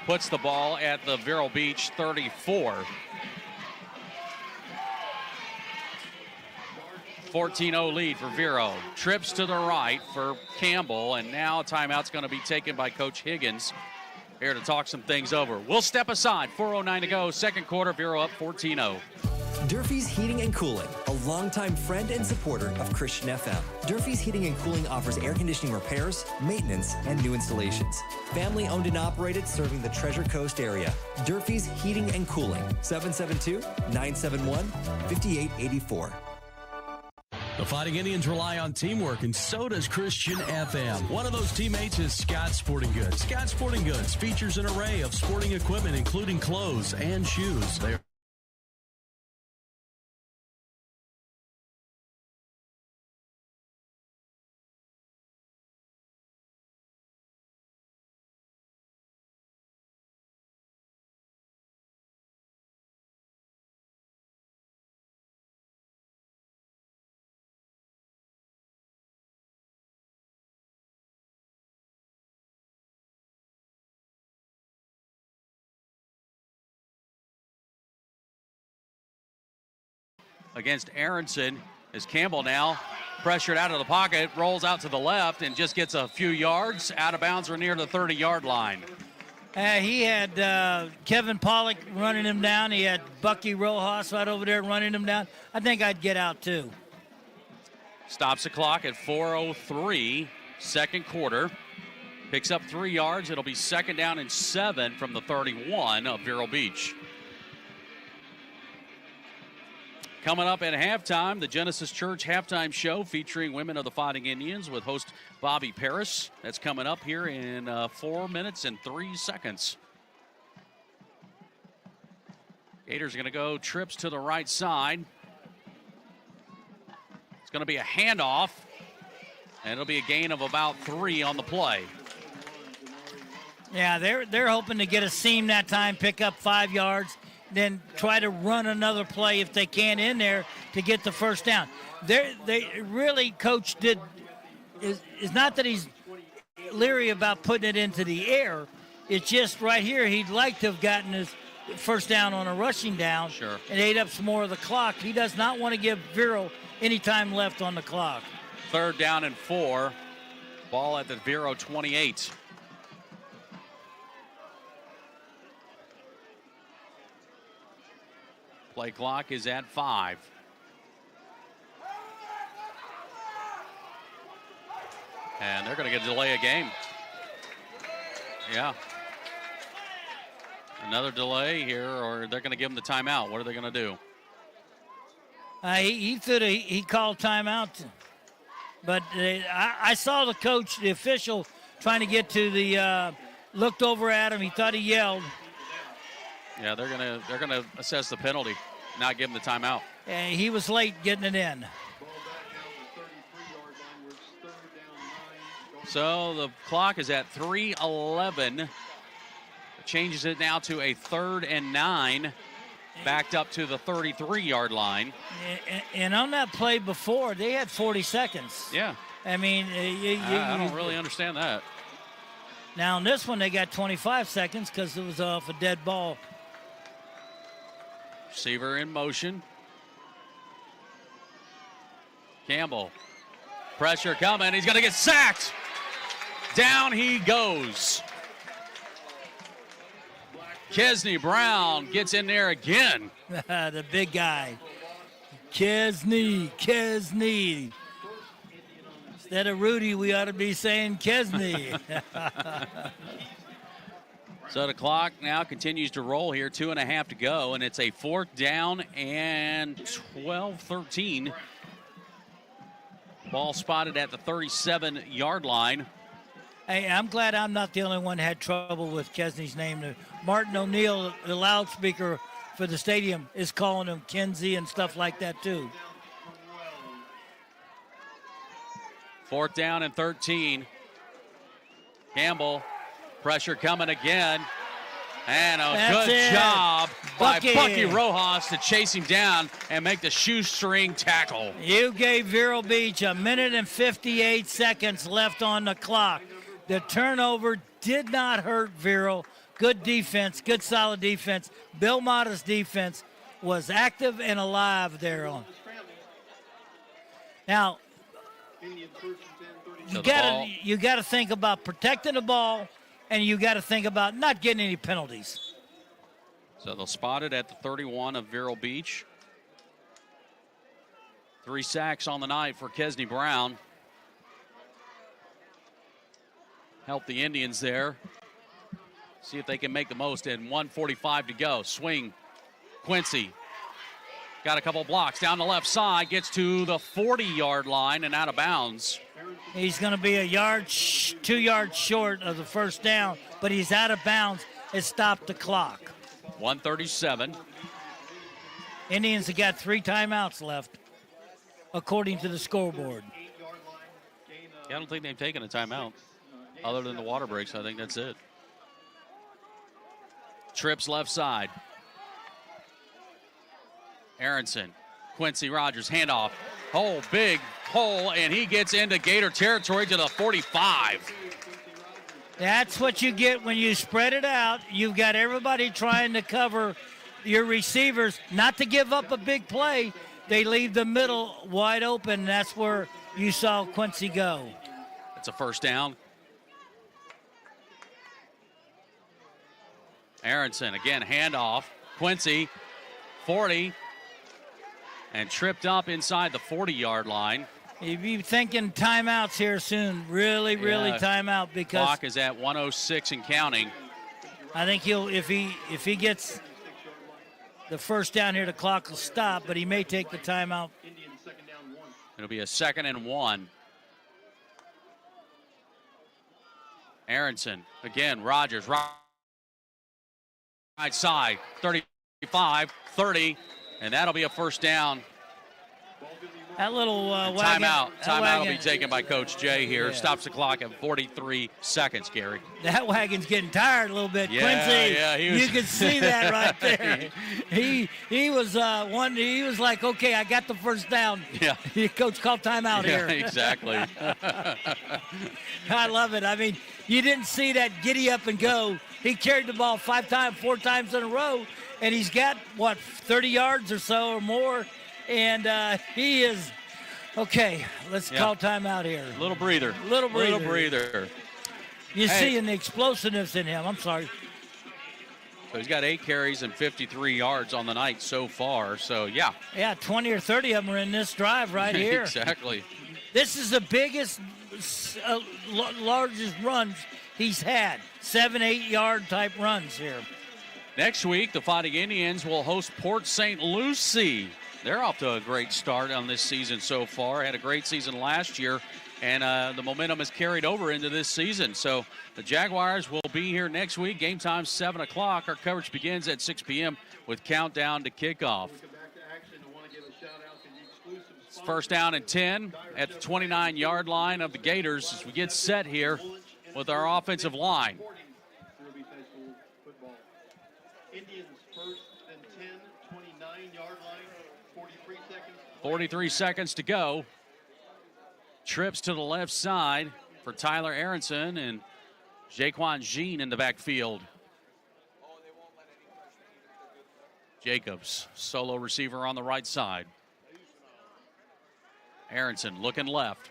puts the ball at the Vero Beach 34. 14-0 lead for Vero. Trips to the right for Campbell, and now a timeout's going to be taken by Coach Higgins here to talk some things over. We'll step aside. 4:09 to go, second quarter. Vero up 14-0. Durfee's Heating and Cooling, a longtime friend and supporter of Christian FM. Durfee's Heating and Cooling offers air conditioning repairs, maintenance, and new installations. Family owned and operated, serving the Treasure Coast area. Durfee's Heating and Cooling, 772-971-5884. The Fighting Indians rely on teamwork, and so does Christian FM. One of those teammates is Scott Sporting Goods. Scott Sporting Goods features an array of sporting equipment, including clothes and shoes. They're against Aronson as Campbell now pressured out of the pocket, rolls out to the left and just gets a few yards out of bounds or near the 30-yard line. He had Kevin Pollock running him down. He had Bucky Rojas right over there running him down. I think I'd get out too. Stops the clock at 4:03, second quarter. Picks up 3 yards. It'll be second down and 7 from the 31 of Vero Beach. Coming up at halftime, the Genesis Church halftime show featuring women of the Fighting Indians with host Bobby Paris. That's coming up here in 4 minutes and 3 seconds. Gators are going to go trips to the right side. It's going to be a handoff, and it'll be a gain of about 3 on the play. Yeah, they're hoping to get a seam that time, pick up 5 yards, then try to run another play if they can in there to get the first down. They really, Coach is not that he's leery about putting it into the air. It's just right here he'd like to have gotten his first down on a rushing down. Sure. And ate up some more of the clock. He does not want to give Vero any time left on the clock. Third down and 4. Ball at the Vero 28. Play clock is at 5. And they're going to get a delay of game. Yeah. Another delay here, or they're going to give them the timeout. What are they going to do? He called timeout. But I saw the coach, the official, trying to get to the looked over at him. He thought he yelled. Yeah, they're gonna assess the penalty, not give him the timeout. And he was late getting it in. So the clock is at 3:11. Changes it now to a 3rd and 9, backed up to the 33-yard line. And on that play before, they had 40 seconds. Yeah. I mean, I don't really understand that. Now, in this one, they got 25 seconds because it was off a dead ball. Receiver in motion. Campbell. Pressure coming. He's going to get sacked. Down he goes. Kesney Brown gets in there again. The big guy. Kesney. Instead of Rudy, we ought to be saying Kesney. So the clock now continues to roll here, 2.5 to go, and it's a 4th down and 12-13. Ball spotted at the 37-yard line. Hey, I'm glad I'm not the only one that had trouble with Kesney's name. Martin O'Neill, the loudspeaker for the stadium, is calling him Kenzie and stuff like that too. 4th down and 13. Campbell, pressure coming again. And That's good it. job by Bucky. Bucky Rojas to chase him down and make the shoestring tackle. You gave Vero Beach 1 minute and 58 seconds left on the clock. The turnover did not hurt Vero. Good defense, good solid defense. Bill Mata's defense was active and alive there on. Now, you got to think about protecting the ball, and you got to think about not getting any penalties. So they'll spot it at the 31 of Vero Beach. 3 sacks on the night for Kesney Brown. Help the Indians there. See if they can make the most in 1:45 to go. Swing. Quincy. Got a couple blocks down the left side. Gets to the 40-yard line and out of bounds. He's going to be a 2 yards short of the first down, but he's out of bounds. It stopped the clock. 1:37. Indians have got 3 timeouts left, according to the scoreboard. I don't think they've taken a timeout. Other than the water breaks, I think that's it. Trips left side. Aronson. Quincy Rogers, handoff. Oh, big hole, and he gets into Gator territory to the 45. That's what you get when you spread it out. You've got everybody trying to cover your receivers, not to give up a big play. They leave the middle wide open. That's where you saw Quincy go. It's a first down. Aronson, again, handoff. Quincy, 40, and tripped up inside the 40-yard line. You'd be thinking timeouts here soon. Really timeout, because clock is at 1:06 and counting. I think he'll if he gets the first down here, the clock will stop, but he may take the timeout. It'll be a 2nd and 1. Aronson again. Rogers right side, 35, 30, and that'll be a first down. That little Timeout will be taken by Coach Jay here. Yeah. Stops the clock at 43 seconds, Gary. That wagon's getting tired a little bit. Yeah, Quincy, yeah, you can see that right there. he was he was like, okay, I got the first down. Yeah. Coach called timeout here. Exactly. I love it. I mean, you didn't see that giddy up and go. He carried the ball 4 times in a row, and he's got, 30 yards or so or more. And he is, okay, let's call timeout here. Little breather. You're seeing the explosiveness in him. I'm sorry. So he's got 8 carries and 53 yards on the night so far. So, yeah. Yeah, 20 or 30 of them are in this drive right here. Exactly. This is the biggest, largest runs he's had. 7-8 yard type runs here. Next week, the Fighting Indians will host Port St. Lucie. They're off to a great start on this season so far. Had a great season last year, and the momentum has carried over into this season. So the Jaguars will be here next week. Game time 7 o'clock. Our coverage begins at 6 p.m. with countdown to kickoff. It's first down and 10 at the 29-yard line of the Gators as we get set here with our offensive line. Indians first and 10, 29-yard line, 43 seconds. 43 seconds to go. Trips to the left side for Tyler Aronson and Jaquan Jean in the backfield. Jacobs, solo receiver on the right side. Aronson looking left.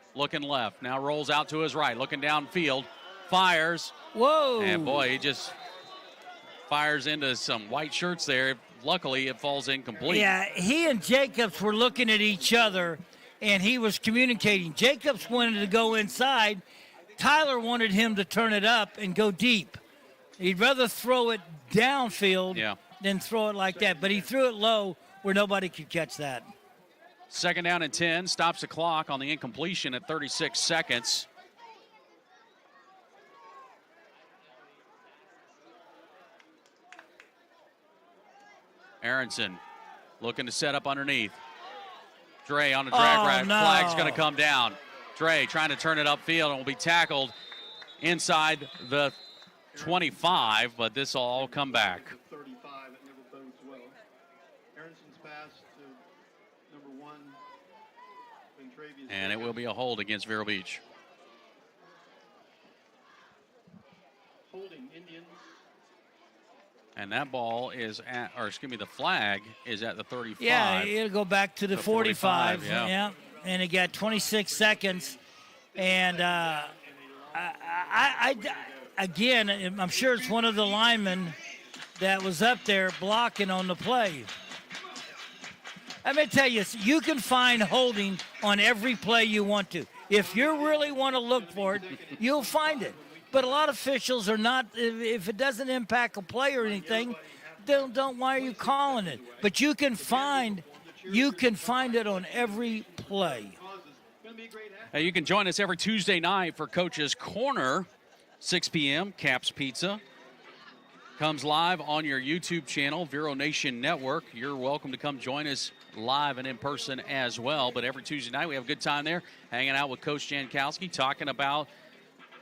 Now rolls out to his right, looking downfield. Fires. Whoa. And boy, he just fires into some white shirts there. Luckily, it falls incomplete. Yeah, he and Jacobs were looking at each other, and he was communicating. Jacobs wanted to go inside. Tyler wanted him to turn it up and go deep. He'd rather throw it downfield than throw it like that. But he threw it low where nobody could catch that. Second down and 10. Stops the clock on the incompletion at 36 seconds. Aronson looking to set up underneath. Dre on a drag rack. No. Flag's going to come down. Dre trying to turn it upfield and will be tackled inside the 25, but this will all come back. 35, it never bodes well. Aronson's pass to number 1. And it will be a hold against Vero Beach. Holding Indians. And that ball is at, the flag is at the 35. Yeah, it'll go back to the 45. Yeah. And it got 26 seconds. And again, I'm sure it's one of the linemen that was up there blocking on the play. Let me tell you, you can find holding on every play you want to. If you really want to look for it, you'll find it. But a lot of officials are not, if it doesn't impact a play or anything, don't why are you calling it? But you can find it on every play. You can join us every Tuesday night for Coach's Corner, 6 p.m. Caps Pizza comes live on your YouTube channel, Vero Nation Network. You're welcome to come join us live and in person as well. But every Tuesday night we have a good time there, hanging out with Coach Jankowski, talking about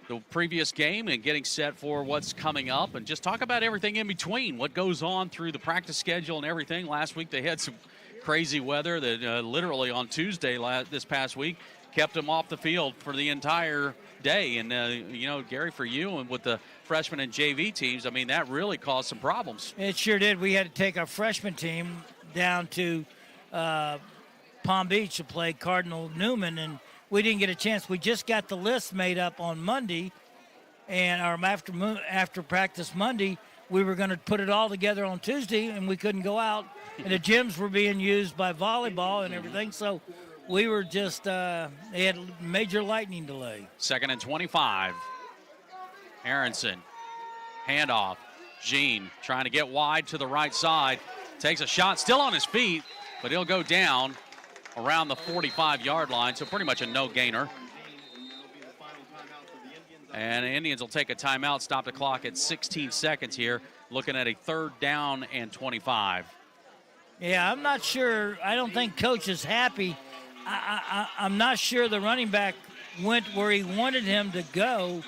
the previous game and getting set for what's coming up, and just talk about everything in between, what goes on through the practice schedule and everything. Last week they had some crazy weather that literally on Tuesday this past week kept them off the field for the entire day. And, Gary, for you and with the freshman and JV teams, I mean, that really caused some problems. It sure did. We had to take our freshman team down to Palm Beach to play Cardinal Newman, and we didn't get a chance. We just got the list made up on Monday, and after practice Monday, we were going to put it all together on Tuesday, and we couldn't go out. And the gyms were being used by volleyball and everything, so we were just they had major lightning delay. 2nd and 25. Aronson, handoff. Jean trying to get wide to the right side. Takes a shot, still on his feet, but he'll go down around the 45-yard line, so pretty much a no-gainer. And the Indians will take a timeout, stop the clock at 16 seconds here, looking at a 3rd down and 25. Yeah, I'm not sure. I don't think Coach is happy. I'm not sure the running back went where he wanted him to go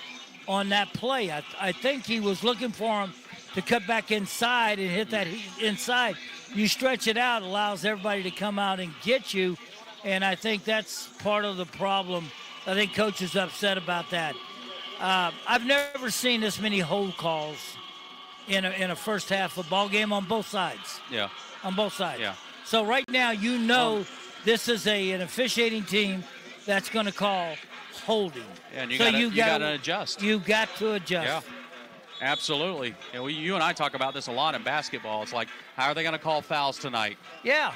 on that play. I think he was looking for him to cut back inside and hit that inside. You stretch it out, allows everybody to come out and get you, and I think that's part of the problem. I think Coach is upset about that. I've never seen this many hold calls in a first half of a ball game on both sides. Yeah. On both sides. Yeah. So right now, this is an officiating team that's going to call holding. Yeah, and you got to adjust. You got to adjust. Yeah. Absolutely. You and I talk about this a lot in basketball. It's like, how are they going to call fouls tonight? Yeah.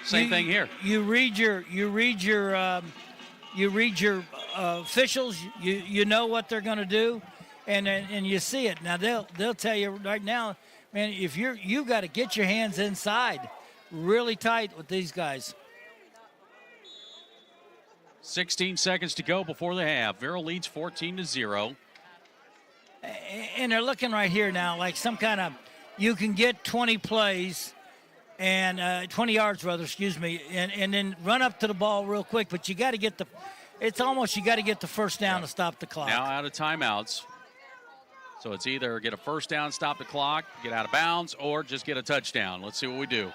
Same thing here. You read your officials. You know what they're going to do, and you see it. Now they'll tell you right now, man. If you got to get your hands inside, really tight with these guys. 16 seconds to go before the half. Vero leads 14-0. And they're looking right here now like some kind of, you can get 20 plays and 20 yards rather, and then run up to the ball real quick. But you got to get you got to get the first down to stop the clock. Now out of timeouts. So it's either get a first down, stop the clock, get out of bounds, or just get a touchdown. Let's see what we do.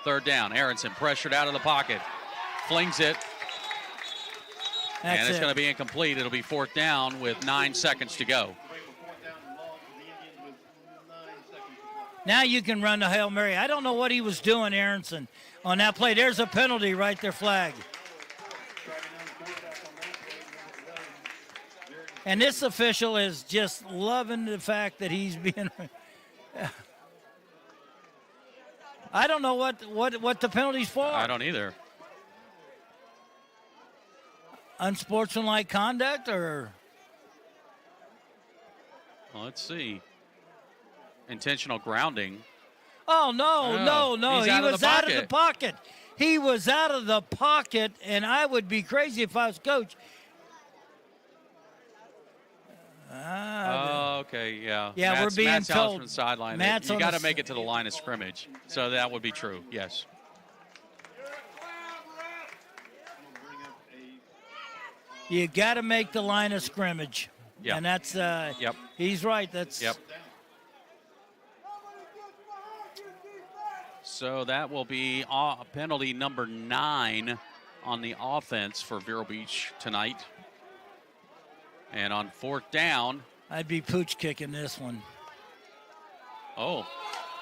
3rd down. Aronson pressured out of the pocket. Flings it. It's going to be incomplete. It'll be 4th down with 9 seconds to go. Now you can run the Hail Mary. I don't know what he was doing, Aronson, on that play. There's a penalty right there, flag. And this official is just loving the fact that he's being. I don't know what the penalty's for. I don't either. Unsportsmanlike conduct, or? Well, let's see. Intentional grounding. Oh, no. He was out of the pocket. He was out of the pocket, and I would be crazy if I was coach. Okay, yeah. Yeah, we're being Matt's told. From the sideline. You got to make it to the line of scrimmage. So that would be true, yes. You got to make the line of scrimmage. Yeah. And that's, yep. He's right. That's. Yep. So that will be penalty number 9 on the offense for Vero Beach tonight. And on 4th down. I'd be pooch kicking this one. Oh,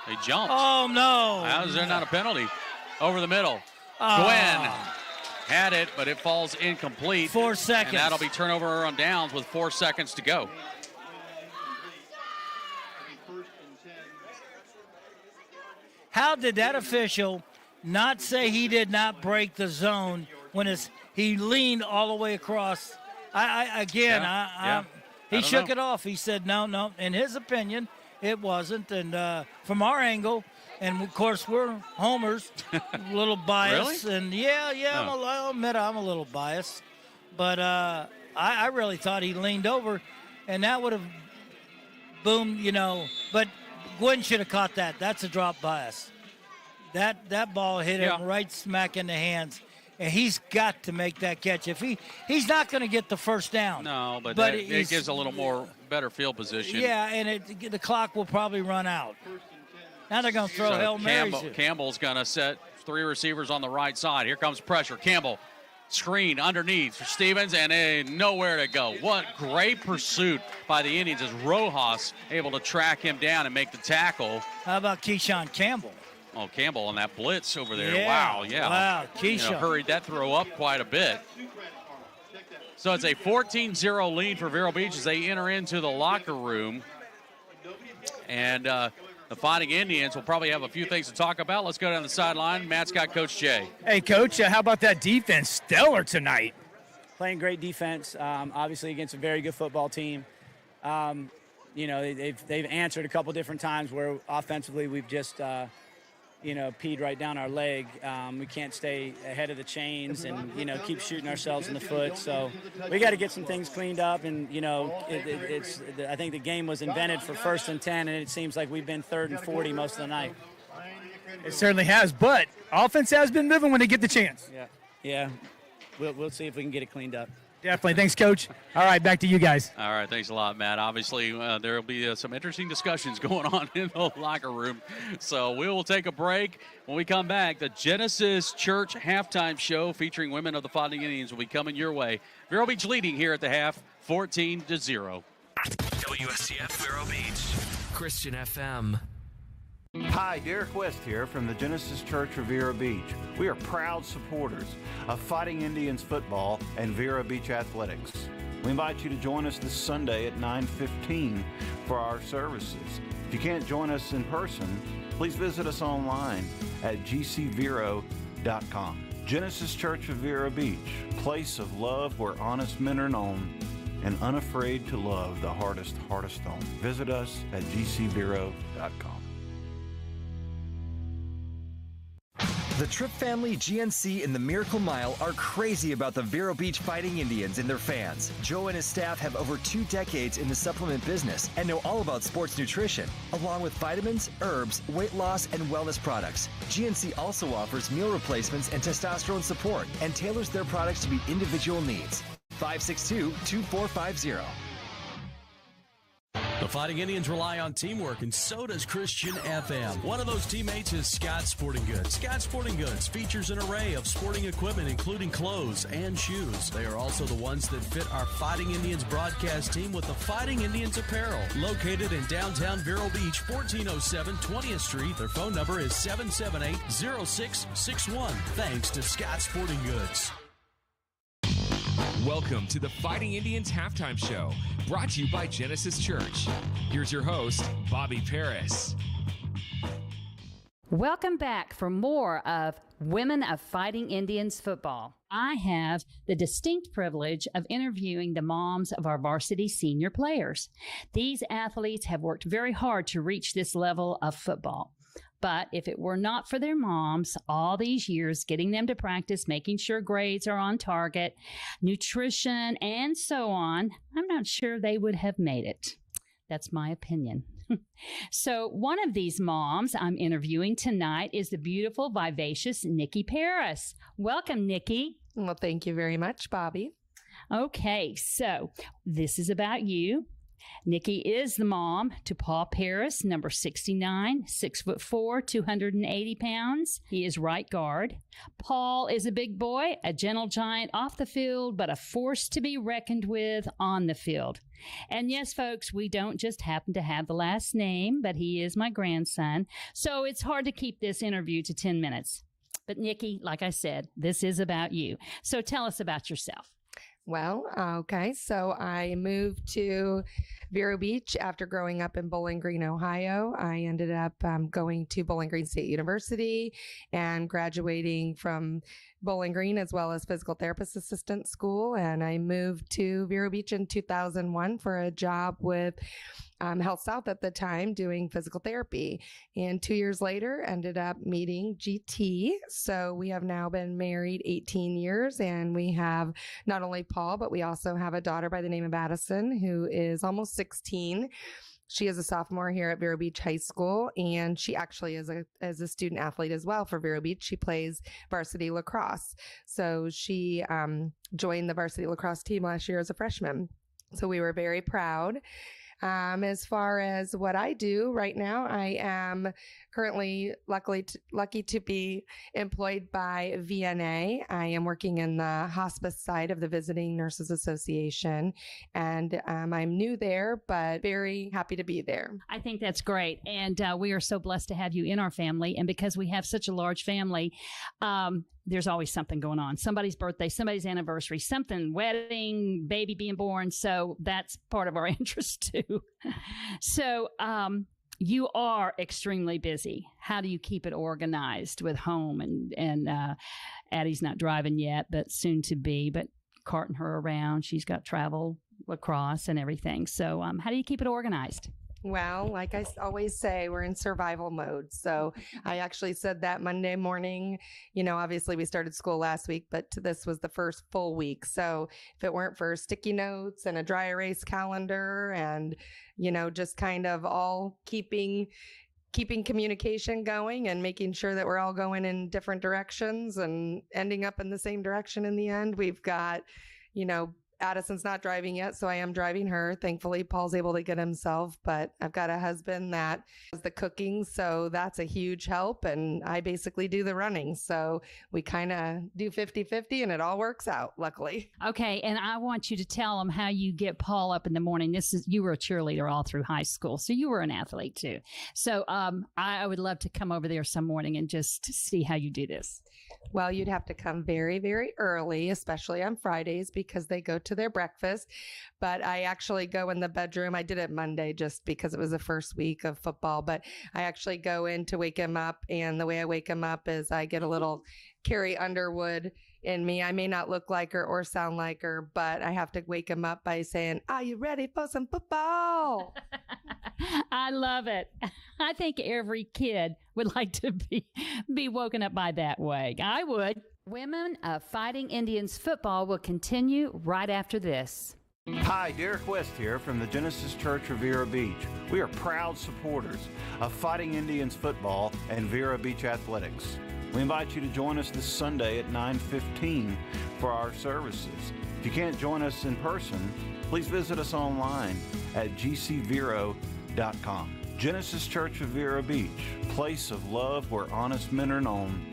they jumped. Oh, no. How is there not a penalty? Over the middle. Gwen had it, but it falls incomplete. 4 seconds. And that'll be turnover on downs with 4 seconds to go. How did that official not say he did not break the zone when he leaned all the way across? He shook it off. He said, no. In his opinion, it wasn't. And from our angle, and of course we're homers, a little biased. Really? And I'll admit I'm a little biased. But I really thought he leaned over, and that would have boomed, But Gwen should have caught that. That's a drop bias. That ball hit him right smack in the hands. And he's got to make that catch. If he's not going to get the first down. No, but it gives a little more better field position. Yeah, and the clock will probably run out. Now they're going to throw Hail Marys. Campbell's going to set 3 receivers on the right side. Here comes pressure. Campbell, screen underneath for Stevens, and nowhere to go. What great pursuit by the Indians as Rojas able to track him down and make the tackle. How about Keyshawn Campbell? Oh, Campbell on that blitz over there. Yeah. Wow, yeah. Wow, Keyshawn. Hurried that throw up quite a bit. So it's a 14-0 lead for Vero Beach as they enter into the locker room. And the Fighting Indians will probably have a few things to talk about. Let's go down the sideline. Matt's got Coach Jay. Hey, Coach, how about that defense? Stellar tonight. Playing great defense, obviously against a very good football team. They've answered a couple different times where offensively we've just peed right down our leg. We can't stay ahead of the chains and, keep shooting ourselves in the foot. So we got to get some things cleaned up. And, I think the game was invented for 1st and 10, and it seems like we've been 3rd and 40 most of the night. It certainly has, but offense has been moving when they get the chance. Yeah. We'll see if we can get it cleaned up. Definitely. Thanks, Coach. All right, back to you guys. All right, thanks a lot, Matt. Obviously, there will be some interesting discussions going on in the locker room. So we will take a break. When we come back, the Genesis Church halftime show featuring women of the Fighting Indians will be coming your way. Vero Beach leading here at the half, 14-0. WSCF Vero Beach, Christian FM. Hi, Derek West here from the Genesis Church of Vero Beach. We are proud supporters of Fighting Indians football and Vero Beach athletics. We invite you to join us this Sunday at 9:15 for our services. If you can't join us in person, please visit us online at gcvero.com. Genesis Church of Vero Beach, place of love where honest men are known and unafraid to love the hardest stone. Visit us at gcvero.com. The Tripp family, GNC, and the Miracle Mile are crazy about the Vero Beach Fighting Indians and their fans. Joe and his staff have over 2 decades in the supplement business and know all about sports nutrition, along with vitamins, herbs, weight loss, and wellness products. GNC also offers meal replacements and testosterone support and tailors their products to meet individual needs. 562-2450. The Fighting Indians rely on teamwork, and so does Christian FM. One of those teammates is Scott Sporting Goods. Scott Sporting Goods features an array of sporting equipment, including clothes and shoes. They are also the ones that fit our Fighting Indians broadcast team with the Fighting Indians apparel. Located in downtown Vero Beach, 1407 20th Street. Their phone number is 778-0661. Thanks to Scott Sporting Goods. Welcome to the Fighting Indians halftime show, brought to you by Genesis Church. Here's your host, Bobby Paris. Welcome back for more of Women of Fighting Indians football. I have the distinct privilege of interviewing the moms of our varsity senior players. These athletes have worked very hard to reach this level of football. But if it were not for their moms, all these years getting them to practice, making sure grades are on target, nutrition, and so on, I'm not sure they would have made it. That's my opinion. So one of these moms I'm interviewing tonight is the beautiful, vivacious Nikki Paris. Welcome, Nikki. Well, thank you very much, Bobby. Okay, so this is about you. Nikki is the mom to Paul Paris, number 69, 6'4", 280 pounds. He is right guard. Paul is a big boy, a gentle giant off the field, but a force to be reckoned with on the field. And yes, folks, we don't just happen to have the last name, but he is my grandson. So it's hard to keep this interview to 10 minutes. But Nikki, like I said, this is about you. So tell us about yourself. Well, okay. So I moved to Vero Beach after growing up in Bowling Green, Ohio. I ended up going to Bowling Green State University and graduating from Bowling Green as well as physical therapist assistant school. And I moved to Vero Beach in 2001 for a job with Health South at the time doing physical therapy. And 2 years later, ended up meeting GT. So we have now been married 18 years and we have not only Paul, but we also have a daughter by the name of Addison who is almost 16. She is a sophomore here at Vero Beach High School, and she actually is a student athlete as well for Vero Beach. She plays varsity lacrosse. So she joined the varsity lacrosse team last year as a freshman. So we were very proud. As far as what I do right now, I am currently lucky to be employed by VNA. I am working in the hospice side of the Visiting Nurses Association, and I'm new there, but very happy to be there. I think that's great. And we are so blessed to have you in our family. And because we have such a large family, there's always something going on. Somebody's birthday, somebody's anniversary, something, wedding, baby being born. So that's part of our interest too. So You are extremely busy. How do you keep it organized with home and Addie's not driving yet, but soon to be, but carting her around. She's got travel, lacrosse and everything. So how do you keep it organized? Well, like I always say, we're in survival mode. So I actually said that Monday morning. Obviously we started school last week, but this was the first full week. So if it weren't for sticky notes and a dry erase calendar and, just kind of all keeping communication going and making sure that we're all going in different directions and ending up in the same direction in the end. We've got, Addison's not driving yet, so I am driving her. Thankfully, Paul's able to get himself, but I've got a husband that does the cooking, so that's a huge help, and I basically do the running. So we kind of do 50-50, and it all works out, luckily. Okay, and I want you to tell them how you get Paul up in the morning. You were a cheerleader all through high school, so you were an athlete too. So I would love to come over there some morning and just see how you do this. Well, you'd have to come very, very early, especially on Fridays, because they go to their breakfast. But I actually go in the bedroom. I did it Monday just because it was the first week of football, but I actually go in to wake him up. And the way I wake him up is I get a little Carrie Underwood in me. I may not look like her or sound like her, but I have to wake him up by saying, "Are you ready for some football?" I love it. I think every kid would like to be woken up by that way. I would. Women of Fighting Indians football will continue right after this. Hi, Derek West here from the Genesis Church of Vero Beach. We are proud supporters of Fighting Indians football and Vero Beach athletics. We invite you to join us this Sunday at 9:15 for our services. If you can't join us in person, please visit us online at gcvero.com. Genesis Church of Vero Beach, place of love where honest men are known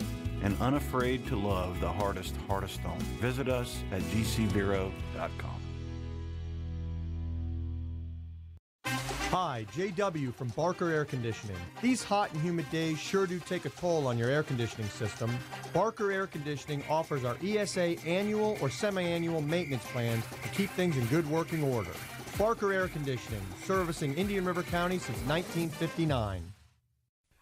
and unafraid to love the hardest stone. Visit us at gcvero.com. Hi, JW from Barker Air Conditioning. These hot and humid days sure do take a toll on your air conditioning system. Barker Air Conditioning offers our ESA annual or semi-annual maintenance plans to keep things in good working order. Barker Air Conditioning, servicing Indian River County since 1959.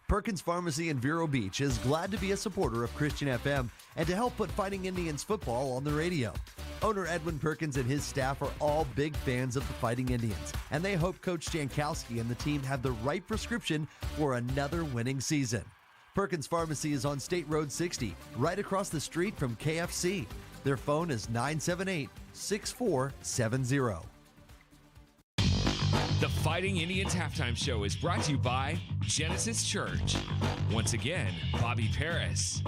Perkins Pharmacy in Vero Beach is glad to be a supporter of Christian FM and to help put Fighting Indians football on the radio. Owner Edwin Perkins and his staff are all big fans of the Fighting Indians, and they hope Coach Jankowski and the team have the right prescription for another winning season. Perkins Pharmacy is on State Road 60, right across the street from KFC. Their phone is 978-6470. The Fighting Indians Halftime Show is brought to you by Genesis Church. Once again, Bobby Paris.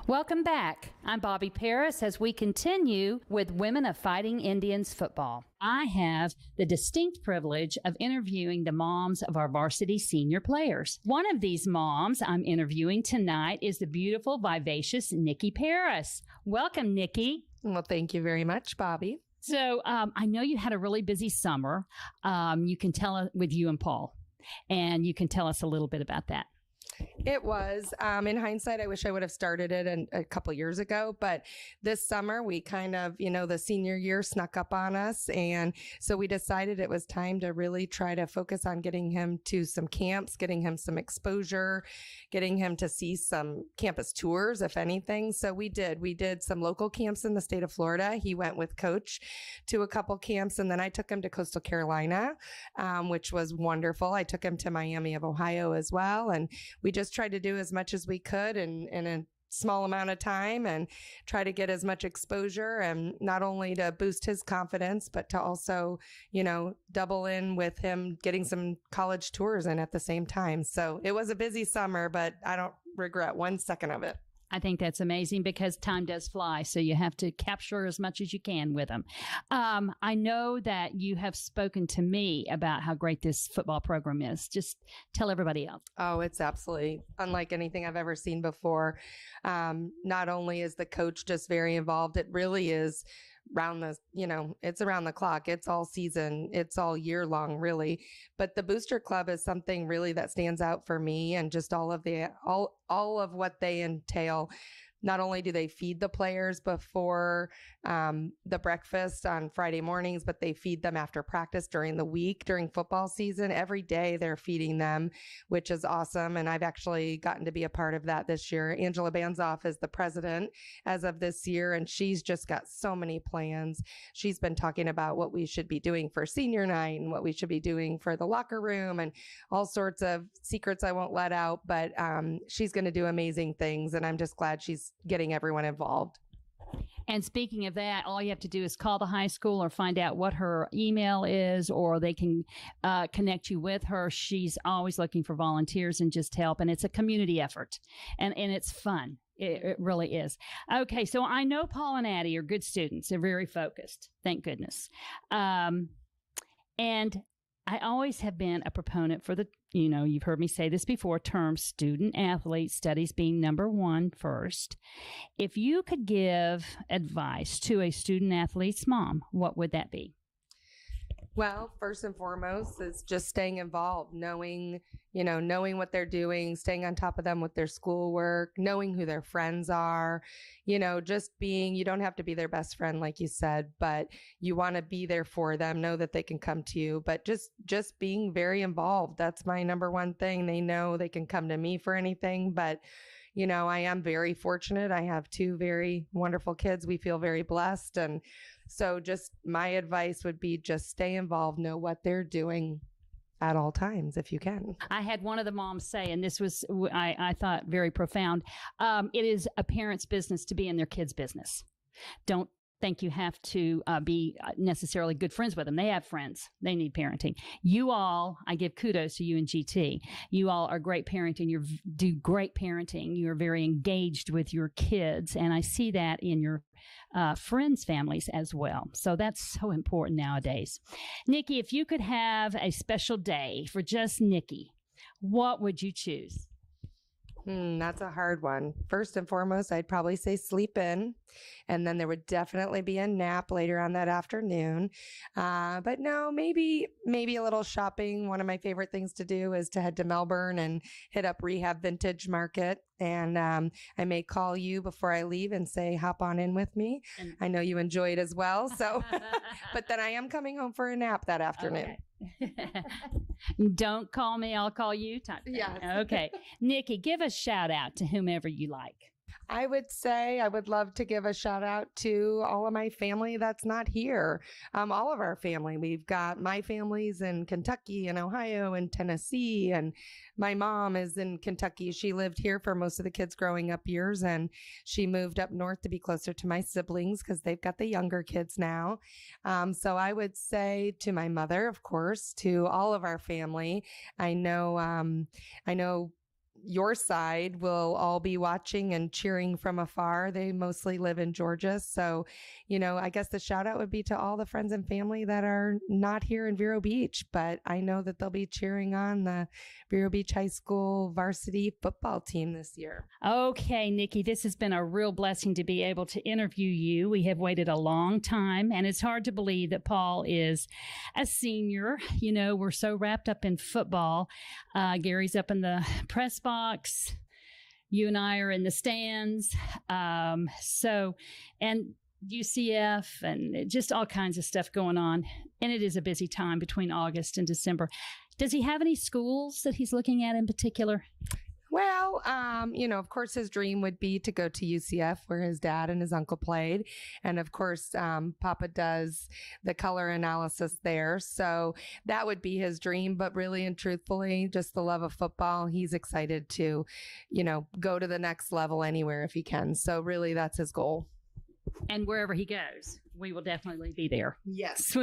Welcome back. I'm Bobby Paris as we continue with Women of Fighting Indians football. I have the distinct privilege of interviewing the moms of our varsity senior players. One of these moms I'm interviewing tonight is the beautiful, vivacious Nikki Paris. Welcome, Nikki. Well, thank you very much, Bobby. So I know you had a really busy summer. You can tell with you and Paul, and you can tell us a little bit about that. It was. In hindsight, I wish I would have started it a couple years ago. But this summer, we kind of, the senior year snuck up on us. And so we decided it was time to really try to focus on getting him to some camps, getting him some exposure, getting him to see some campus tours, if anything. So we did. We did some local camps in the state of Florida. He went with Coach to a couple camps. And then I took him to Coastal Carolina, which was wonderful. I took him to Miami of Ohio as well. And we just tried to do as much as we could in a small amount of time and try to get as much exposure, and not only to boost his confidence, but to also, double in with him getting some college tours in at the same time. So it was a busy summer, but I don't regret one second of it. I think that's amazing because time does fly. So you have to capture as much as you can with them. I know that you have spoken to me about how great this football program is. Just tell everybody else. Oh, it's absolutely unlike anything I've ever seen before. Not only is the coach just very involved, it really is it's around the clock. It's all season. It's all year long, really. But the Booster Club is something really that stands out for me, and just all of what they entail. not only do they feed the players before the breakfast on Friday mornings, but they feed them after practice during the week, during football season. Every day they're feeding them, which is awesome. And I've actually gotten to be a part of that this year. Angela Banzoff is the president as of this year, and she's just got so many plans. She's been talking about what we should be doing for senior night and what we should be doing for the locker room and all sorts of secrets I won't let out, but she's going to do amazing things. And I'm just glad she's getting everyone involved. And speaking of that, all you have to do is call the high school or find out what her email is, or they can connect you with her. She's always looking for volunteers and just help. And it's a community effort, and it's fun. It really is. Okay, so I know Paul and Addie are good students. They're very focused. Thank goodness. And I always have been a proponent for the, you've heard me say this before, term student athlete, studies being number one first. If you could give advice to a student athlete's mom, what would that be? Well, first and foremost is just staying involved, knowing what they're doing, staying on top of them with their schoolwork, knowing who their friends are, just being, you don't have to be their best friend, like you said, but you want to be there for them, know that they can come to you, but just being very involved. That's my number one thing. They know they can come to me for anything, but I am very fortunate. I have two very wonderful kids. We feel very blessed. And so just my advice would be just stay involved, know what they're doing at all times if you can. I had one of the moms say, and this was, I thought, very profound. It is a parent's business to be in their kid's business. Don't think you have to be necessarily good friends with them. They have friends. They need parenting. You all, I give kudos to you and GT. You all are great parenting. You do great parenting. You're very engaged with your kids. And I see that in your friends' families as well. So that's so important nowadays. Nikki, if you could have a special day for just Nikki, what would you choose? That's a hard one. First and foremost, I'd probably say sleep in, and then there would definitely be a nap later on that afternoon. But no, maybe a little shopping. One of my favorite things to do is to head to Melbourne and hit up Rehab Vintage Market. And I may call you before I leave and say, hop on in with me. I know you enjoy it as well. So, but then I am coming home for a nap that afternoon. Okay. Don't call me, I'll call you type thing. Yes. Okay. Nikki, give a shout out to whomever you like. I would say I would love to give a shout out to all of my family that's not here. All of our family. We've got my family's in Kentucky and Ohio and Tennessee, and my mom is in Kentucky. She lived here for most of the kids' growing up years, and she moved up north to be closer to my siblings because they've got the younger kids now. So I would say to my mother, of course, to all of our family. I know your side will all be watching and cheering from afar. They mostly live in Georgia. So, I guess the shout out would be to all the friends and family that are not here in Vero Beach, but I know that they'll be cheering on the Vero Beach High School varsity football team this year. Okay, Nikki, this has been a real blessing to be able to interview you. We have waited a long time, and it's hard to believe that Paul is a senior. We're so wrapped up in football. Gary's up in the press box. You and I are in the stands. And UCF and just all kinds of stuff going on. And it is a busy time between August and December. Does he have any schools that he's looking at in particular? Well, of course, his dream would be to go to UCF where his dad and his uncle played. And of course, Papa does the color analysis there. So that would be his dream. But really and truthfully, just the love of football. He's excited to, go to the next level anywhere if he can. So really, that's his goal. And wherever he goes, we will definitely be there. Yes.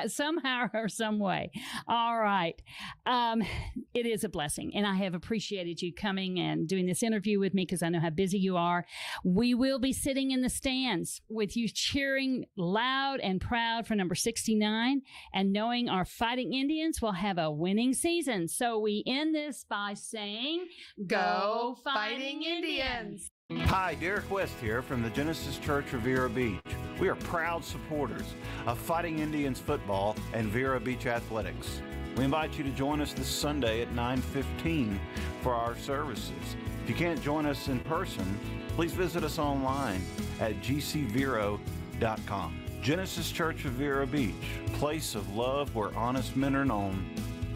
Somehow or some way. All right. It is a blessing. And I have appreciated you coming and doing this interview with me because I know how busy you are. We will be sitting in the stands with you cheering loud and proud for number 69 and knowing our Fighting Indians will have a winning season. So we end this by saying, Go Fighting Indians! Hi, Derek West here from the Genesis Church of Vero Beach. We are proud supporters of Fighting Indians football and Vero Beach athletics. We invite you to join us this Sunday at 9:15 for our services. If you can't join us in person, please visit us online at gcvero.com. Genesis Church of Vero Beach, place of love where honest men are known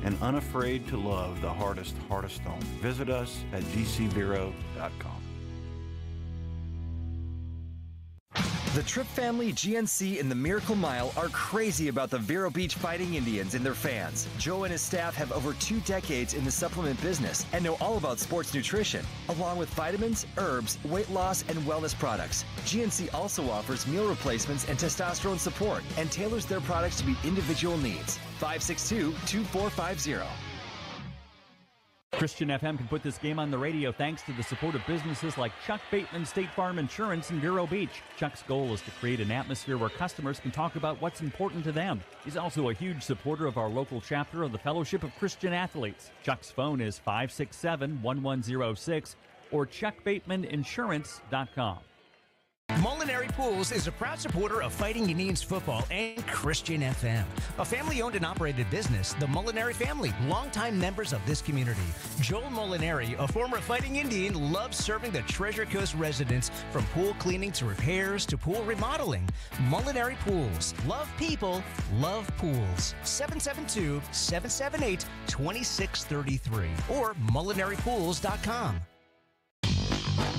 and unafraid to love the hardest heart of stone. Visit us at gcvero.com. The Tripp family, GNC, and the Miracle Mile are crazy about the Vero Beach Fighting Indians and their fans. Joe and his staff have over 2 decades in the supplement business and know all about sports nutrition, along with vitamins, herbs, weight loss, and wellness products. GNC also offers meal replacements and testosterone support and tailors their products to meet individual needs. 562-2450. Christian FM can put this game on the radio thanks to the support of businesses like Chuck Bateman State Farm Insurance in Vero Beach. Chuck's goal is to create an atmosphere where customers can talk about what's important to them. He's also a huge supporter of our local chapter of the Fellowship of Christian Athletes. Chuck's phone is 567-1106 or chuckbatemaninsurance.com. Molinari Pools is a proud supporter of Fighting Indians football and Christian FM. A family-owned and operated business, the Molinari family, longtime members of this community. Joel Molinari, a former Fighting Indian, loves serving the Treasure Coast residents from pool cleaning to repairs to pool remodeling. Molinari Pools. Love people, love pools. 772-778-2633 or molinaripools.com.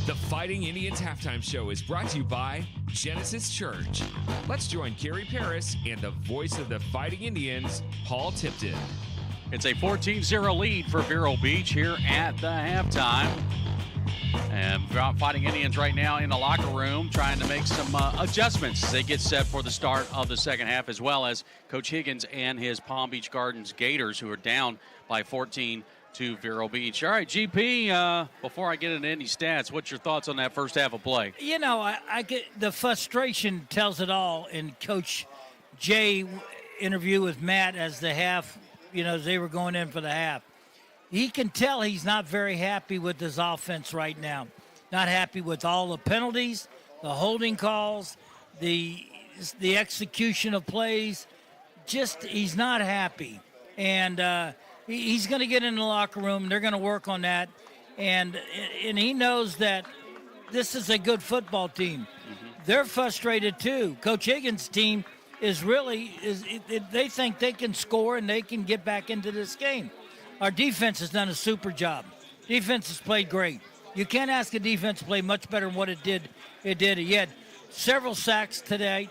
The Fighting Indians Halftime Show is brought to you by Genesis Church. Let's join Gary Paris and the voice of the Fighting Indians, Paul Tipton. It's a 14-0 lead for Vero Beach here at the halftime. And Fighting Indians right now in the locker room trying to make some adjustments as they get set for the start of the second half, as well as Coach Higgins and his Palm Beach Gardens Gators, who are down by 14 to Vero Beach. All right, GP, before I get into any stats, what's your thoughts on that first half of play? You know, I get the frustration tells it all in Coach Jay interview with Matt as the half, as they were going in for the half. He can tell he's not very happy with his offense right now. Not happy with all the penalties, the holding calls, the execution of plays. Just, he's not happy. And he's going to get in the locker room. They're going to work on that. And he knows that this is a good football team. Mm-hmm. They're frustrated too. Coach Higgins' team is really they think they can score and they can get back into this game. Our defense has done a super job. Defense has played great. You can't ask a defense to play much better than what it did. He had several sacks today,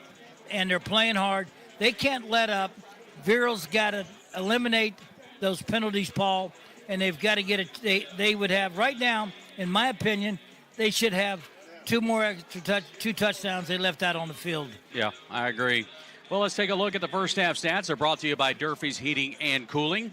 and they're playing hard. They can't let up. Vero's got to eliminate those penalties, Paul, and they've got to get it. They would have right now, in my opinion, they should have two touchdowns they left out on the field. Yeah, I agree. Well, let's take a look at the first half stats. They're brought to you by Durfee's Heating and Cooling.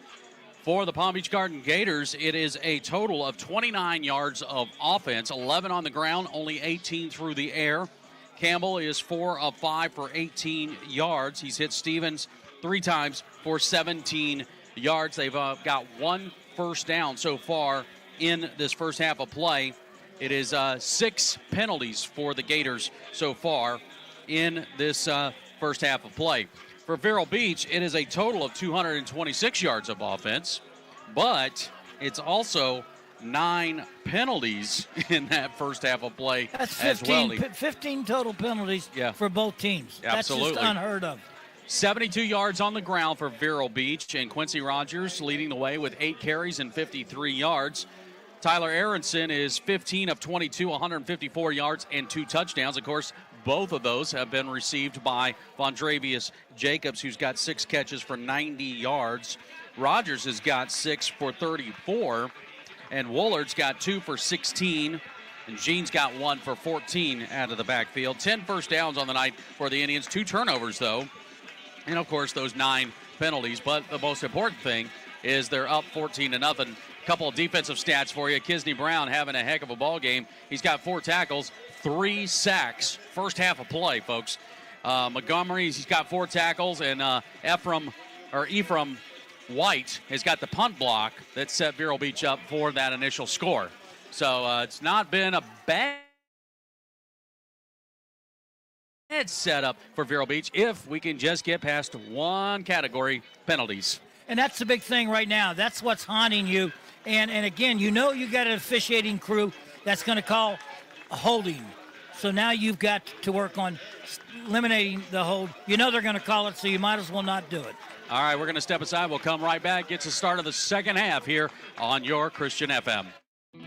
For the Palm Beach Garden Gators, it is a total of 29 yards of offense, 11 on the ground, only 18 through the air. Campbell is 4 of 5 for 18 yards. He's hit Stevens 3 times for 17 yards. They've got 1 first down so far in this first half of play. It is 6 penalties for the Gators so far in this first half of play. For Vero Beach, it is a total of 226 yards of offense, but it's also 9 penalties in that first half of play. That's 15, as well. 15 total penalties for both teams. Absolutely. That's just unheard of. 72 yards on the ground for Vero Beach, and Quincy Rogers leading the way with 8 carries and 53 yards. Tyler Aronson is 15 of 22, 154 yards and 2 touchdowns. Of course, both of those have been received by Vondravius Jacobs, who's got 6 catches for 90 yards. Rogers has got 6 for 34, and Woolard's got 2 for 16, and Jean's got 1 for 14 out of the backfield. 10 first downs on the night for the Indians, 2 turnovers, though, and, of course, those 9 penalties. But the most important thing is they're up 14-0. Couple of defensive stats for you. Kisney Brown having a heck of a ball game. He's got 4 tackles, 3 sacks. First half of play, folks. Montgomery's he's got 4 tackles, and Ephraim White has got the punt block that set Vero Beach up for that initial score. So it's not been a bad setup for Vero Beach if we can just get past one category, penalties. And that's the big thing right now. That's what's haunting you. And again, you got an officiating crew that's going to call holding. So now you've got to work on eliminating the hold. You know they're going to call it, so you might as well not do it. All right, we're going to step aside. We'll come right back. Gets the start of the second half here on your Christian FM.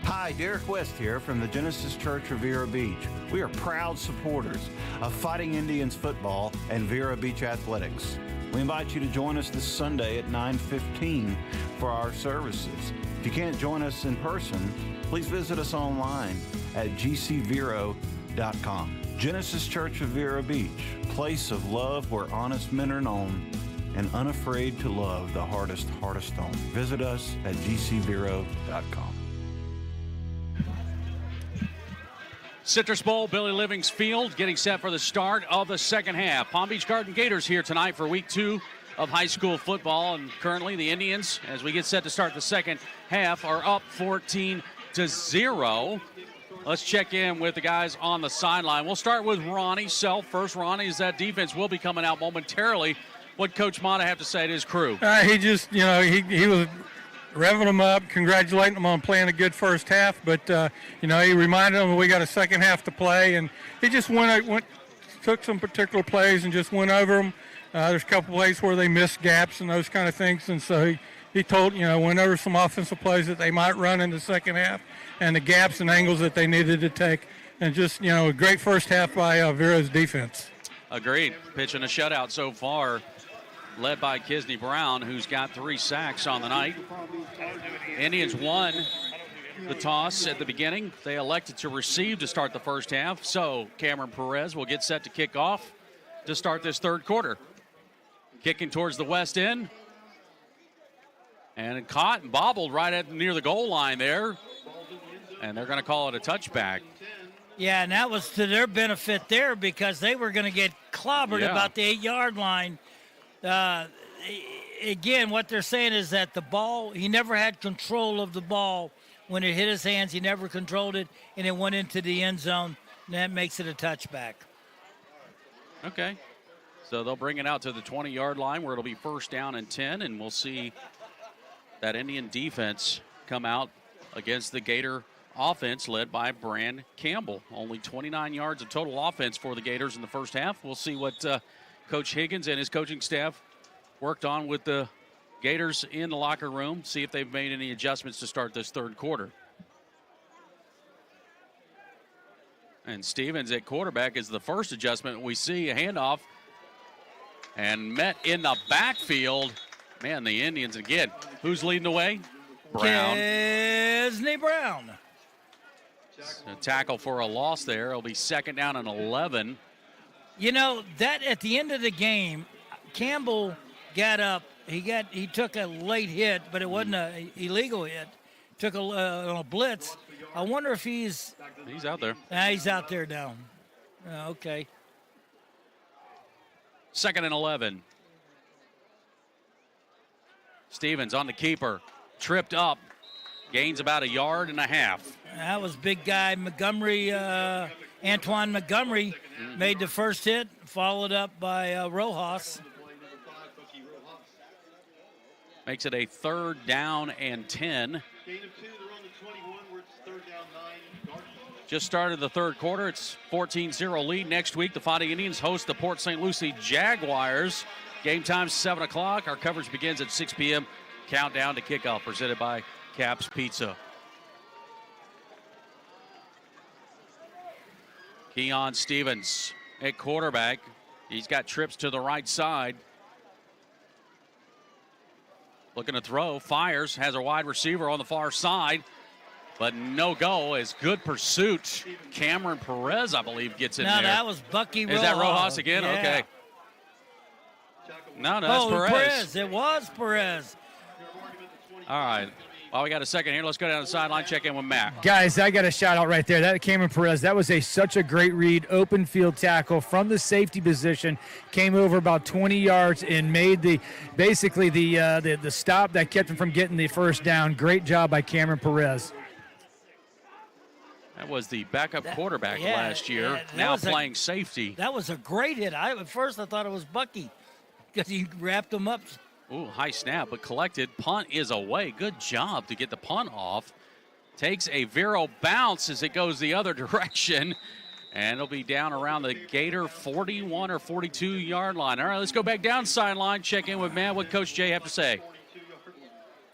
Hi, Derek West here from the Genesis Church of Vero Beach. We are proud supporters of Fighting Indians football and Vero Beach athletics. We invite you to join us this Sunday at 9:15 for our services. If you can't join us in person, please visit us online at gcvero.com. Genesis Church of Vero Beach, place of love where honest men are known and unafraid to love the hardest stone. Visit us at gcvero.com. Citrus Bowl, Billy Livings Field, getting set for the start of the second half. Palm Beach Garden Gators here tonight for week 2 of high school football, and currently the Indians, as we get set to start the second half, are up 14-0. Let's check in with the guys on the sideline. We'll start with Ronnie Self first. Ronnie, as that defense will be coming out momentarily, what Coach Mata have to say to his crew? He just, he was revving them up, congratulating them on playing a good first half, but, he reminded them we got a second half to play, and he just took some particular plays and just went over them. There's a couple plays where they missed gaps and those kind of things, and so he told, went over some offensive plays that they might run in the second half and the gaps and angles that they needed to take, and just, a great first half by Vero's defense. Agreed. Pitching a shutout so far, led by Kisney Brown, who's got 3 sacks on the night. Indians won the toss at the beginning. They elected to receive to start the first half, so Cameron Perez will get set to kick off to start this third quarter. Kicking towards the west end. And caught and bobbled right near the goal line there. And they're going to call it a touchback. Yeah, and that was to their benefit there because they were going to get clobbered about the 8-yard line. Again, what they're saying is that the ball, he never had control of the ball. When it hit his hands, he never controlled it, and it went into the end zone, and that makes it a touchback. Okay. So they'll bring it out to the 20-yard line where it'll be first down and 10, and we'll see that Indian defense come out against the Gator offense led by Brand Campbell. Only 29 yards of total offense for the Gators in the first half. We'll see what Coach Higgins and his coaching staff worked on with the Gators in the locker room, see if they've made any adjustments to start this third quarter. And Stevens at quarterback is the first adjustment. We see a handoff and met in the backfield. Man, the Indians again. Who's leading the way? Brown. Kisney Brown. A tackle for a loss there. It'll be second down and 11. That at the end of the game, Campbell got up. He took a late hit, but it wasn't an illegal hit. Took a blitz. I wonder if he's out there. He's out there now. Okay. Second and 11. Stevens on the keeper. Tripped up. Gains about 1.5 yards. That was big guy Montgomery. Antoine Montgomery made the first hit, followed up by Rojas. Makes it a third down and 10. Just started the third quarter. It's 14-0 lead. Next week, the Fighting Indians host the Port St. Lucie Jaguars. Game time 7 o'clock. Our coverage begins at 6 p.m. Countdown to kickoff presented by Caps Pizza. Keon Stevens at quarterback. He's got trips to the right side. Looking to throw, fires, has a wide receiver on the far side, but no go as good pursuit. Cameron Perez, I believe, gets in there. No, that was Bucky Rojas. Is that Rojas again? Yeah. Okay. No, that's Perez. It was Perez. All right. Well, we got a second here. Let's go down the sideline, check in with Matt. Guys, I got a shout out right there. That Cameron Perez, that was such a great read, open field tackle from the safety position, came over about 20 yards and made the stop that kept him from getting the first down. Great job by Cameron Perez. That was the backup quarterback last year, now playing safety. That was a great hit. At first I thought it was Bucky because he wrapped him up. Ooh, high snap, but collected. Punt is away. Good job to get the punt off. takes a Vero bounce as it goes the other direction. And it'll be down around the Gator 41 or 42 yard line. All right, let's go back down sideline, check in with Matt. What Coach Jay have to say?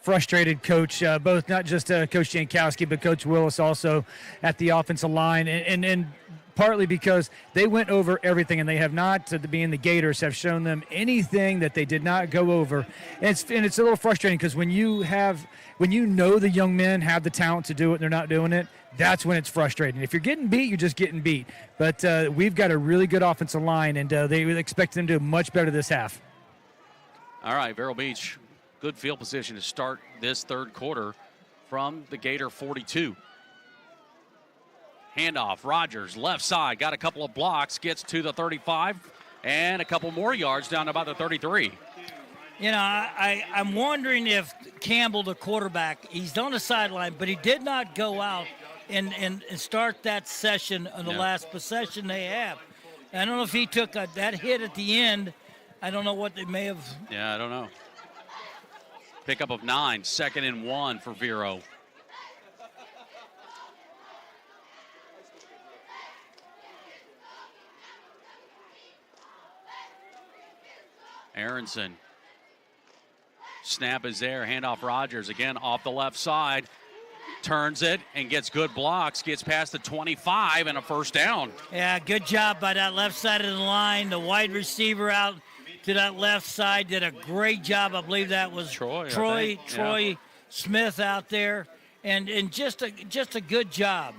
Frustrated coach, both not just Coach Jankowski, but Coach Willis also at the offensive line. And partly because they went over everything, and they have not, being the Gators, have shown them anything that they did not go over. And it's a little frustrating because when you know the young men have the talent to do it and they're not doing it, that's when it's frustrating. If you're getting beat, you're just getting beat. But we've got a really good offensive line, and they expect them to do much better this half. All right, Vero Beach, good field position to start this third quarter from the Gator 42. Handoff, Rogers, left side, got a couple of blocks, gets to the 35, and a couple more yards down to about the 33. You know, I'm wondering if Campbell, the quarterback, he's on the sideline, but he did not go out and start that session on the last possession they have. I don't know if he took that hit at the end. I don't know what they may have. Yeah, I don't know. Pickup of 9, 2nd and 1 for Vero. Aronson. Snap is there. Handoff Rogers again off the left side. Turns it and gets good blocks. Gets past the 25 and a first down. Yeah, good job by that left side of the line. The wide receiver out to that left side did a great job. I believe that was Troy Smith out there. And just a good job.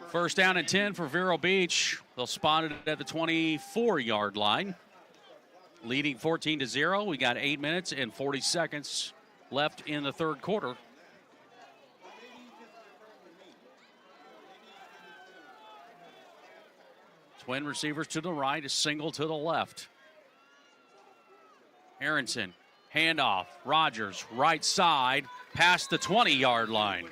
First down and 10 for Vero Beach. They'll spot it at the 24-yard line. Leading 14-0. We got 8 minutes and 40 seconds left in the third quarter. Twin receivers to the right, a single to the left. Aronson, handoff, Rogers, right side, past the 20-yard line.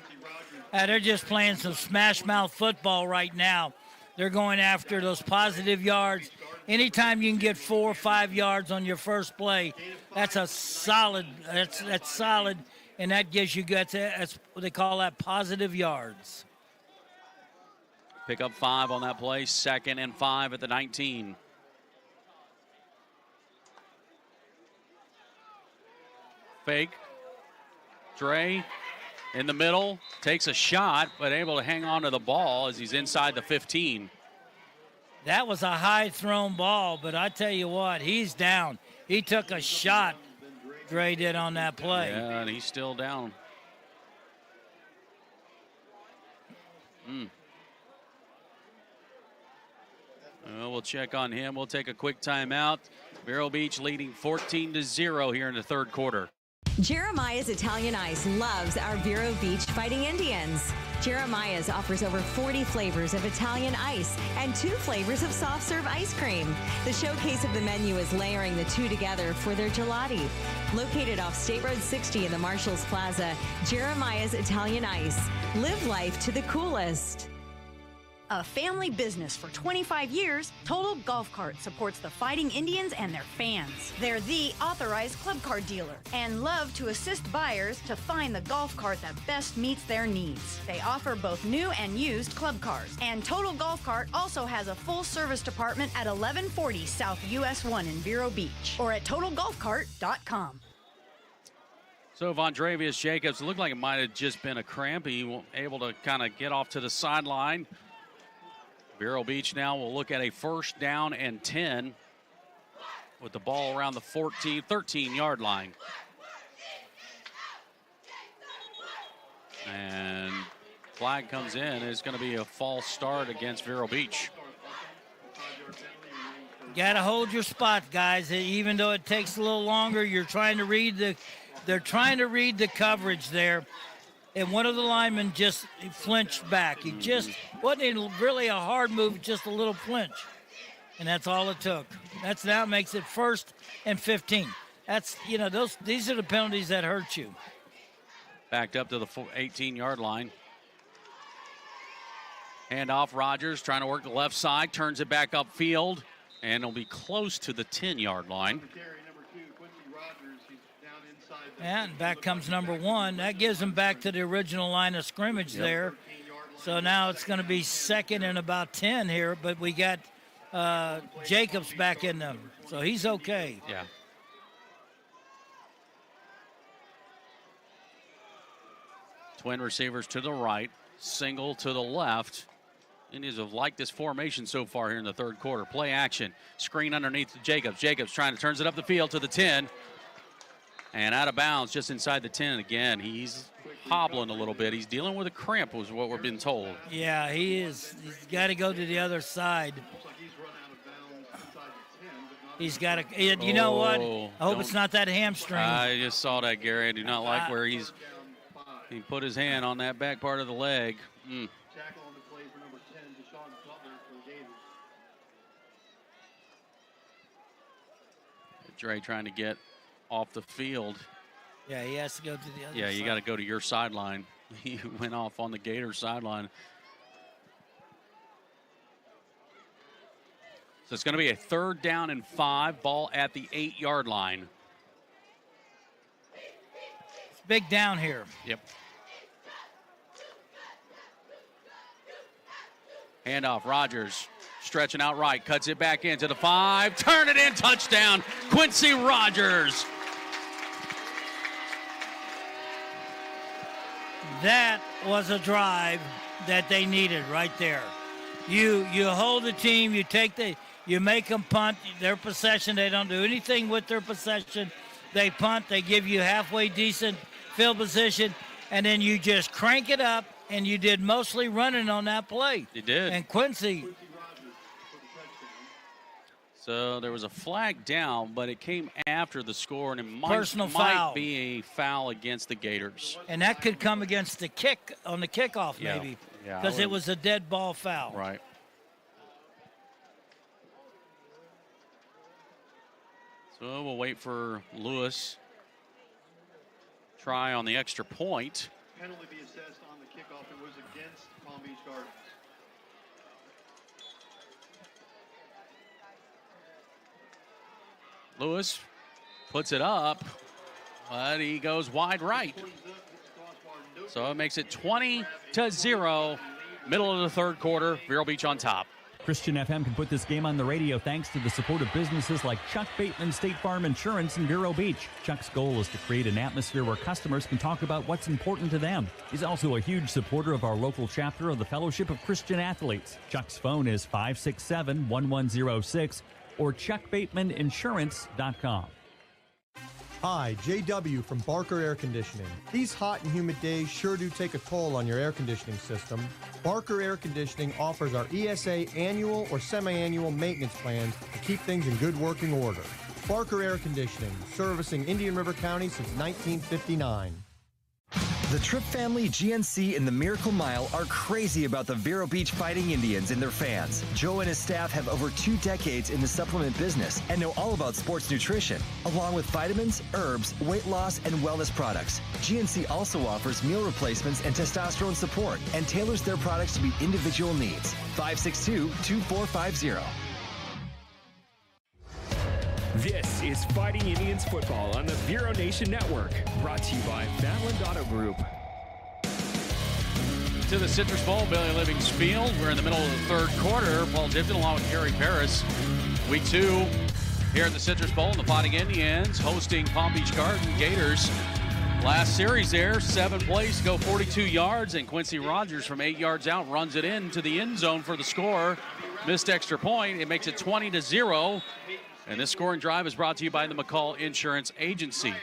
They're just playing some smash mouth football right now. They're going after those positive yards. Anytime you can get 4 or 5 yards on your first play, that's a solid. That's solid, and that gives you that's what they call that, positive yards. Pick up 5 on that play. 2nd and 5 at the 19. Fake. Dre in the middle, takes a shot, but able to hang on to the ball as he's inside the 15. That was a high thrown ball, but I tell you what, he's down. He took a shot, Dre did, on that play. Yeah, and he's still down. We'll check on him. We'll take a quick timeout. Vero Beach leading 14-0 here in the third quarter. Jeremiah's Italian Ice loves our Vero Beach Fighting Indians. Jeremiah's offers over 40 flavors of Italian ice and 2 flavors of soft serve ice cream. The showcase of the menu is layering the 2 together for their gelati. Located off State Road 60 in the Marshalls Plaza, Jeremiah's Italian Ice. Live life to the coolest. A family business for 25 years, Total Golf Cart supports the Fighting Indians and their fans. They're the authorized club card dealer and love to assist buyers to find the golf cart that best meets their needs. They offer both new and used club cars. And Total Golf Cart also has a full service department at 1140 South US 1 in Vero Beach or at TotalGolfCart.com. So Vondravius Jacobs, it looked like it might have just been a cramp. He was able to kind of get off to the sideline. Vero Beach now will look at a first down and 10 with the ball around the 13-yard line. And flag comes in. It's going to be a false start against Vero Beach. Got to hold your spot, guys. Even though it takes a little longer, they're trying to read the coverage there. And one of the linemen just flinched back. He just wasn't really a hard move, just a little flinch. And that's all it took. That's now makes it 1st and 15. That's, these are the penalties that hurt you. Backed up to the 18-yard line. Hand off, Rogers trying to work the left side, turns it back upfield, and it'll be close to the 10-yard line. Number 2, Quincy Rogers, he's down inside And back comes number 1. That gives them back to the original line of scrimmage there. So now it's going to be second and about 10 here, but we got Jacobs back in them. So he's okay. Yeah. Twin receivers to the right, single to the left. Indians have liked this formation so far here in the third quarter. Play action, screen underneath Jacobs. Jacobs turns it up the field to the 10. And out of bounds just inside the 10 again. He's hobbling a little bit. He's dealing with a cramp was what we're being told. Yeah, he is. He's got to go to the other side. He's got to, you know what? I hope it's not that hamstring. I just saw that, Gary. I do not like where he put his hand on that back part of the leg. Tackle on the play for number 10, Deshaun Butler for the Gators. Dre trying to get off the field. Yeah, he has to go to the other side. Yeah, you got to go to your sideline. He went off on the Gator sideline. So it's going to be a 3rd down and 5, ball at the 8-yard line. It's big down here. Yep. Handoff, Rogers stretching out right, cuts it back into the 5, turn it in, touchdown, Quincy Rogers. That was a drive that they needed right there. You hold the team, you make them punt, their possession, they don't do anything with their possession. They punt, they give you halfway decent field position, and then you just crank it up, and you did mostly running on that play. You did. And Quincy. So there was a flag down, but it came after the score, and it Personal might foul. be a foul against the Gators. And that could come against the kick on the kickoff, maybe, because it was a dead ball foul. Right. So we'll wait for Lewis. Try on the extra point. Penalty be assessed on the kickoff. It was against Palm Beach Gardens. Lewis puts it up, but he goes wide right. So it makes it 20-0, middle of the third quarter. Vero Beach on top. Christian FM can put this game on the radio thanks to the support of businesses like Chuck Bateman State Farm Insurance in Vero Beach. Chuck's goal is to create an atmosphere where customers can talk about what's important to them. He's also a huge supporter of our local chapter of the Fellowship of Christian Athletes. Chuck's phone is 567-1106 or chuckbatemaninsurance.com. Hi, JW from Barker Air Conditioning. These hot and humid days sure do take a toll on your air conditioning system. Barker Air Conditioning offers our ESA annual or semi-annual maintenance plans to keep things in good working order. Barker Air Conditioning, servicing Indian River County since 1959. The Tripp family, GNC, and the Miracle Mile are crazy about the Vero Beach Fighting Indians and their fans. Joe and his staff have over 2 decades in the supplement business and know all about sports nutrition, along with vitamins, herbs, weight loss, and wellness products. GNC also offers meal replacements and testosterone support and tailors their products to meet individual needs. 562-2450. This is Fighting Indians football on the Vero Nation Network, brought to you by Vanland Auto Group. To the Citrus Bowl, Billy Livings Field. We're in the middle of the third quarter. Paul Tipton along with Gary Paris. Week 2 here at the Citrus Bowl. The Fighting Indians hosting Palm Beach Garden Gators. Last series there, 7 plays to go 42 yards, and Quincy Rogers from 8 yards out runs it into the end zone for the score. Missed extra point. It makes it 20-0. And this scoring drive is brought to you by the McCall Insurance Agency.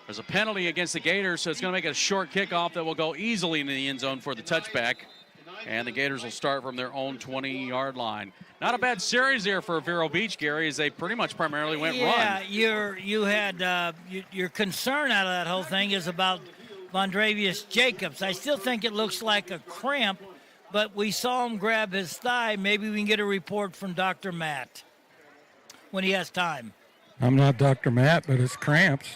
There's a penalty against the Gators, so it's going to make it a short kickoff that will go easily into the end zone for the touchback. And the Gators will start from their own 20-yard line. Not a bad series there for Vero Beach, Gary, as they pretty much primarily went run. Yeah, your concern out of that whole thing is about Vondravius Jacobs. I still think it looks like a cramp, but we saw him grab his thigh. Maybe we can get a report from Dr. Matt when he has time. I'm not Dr. Matt, but it's cramps.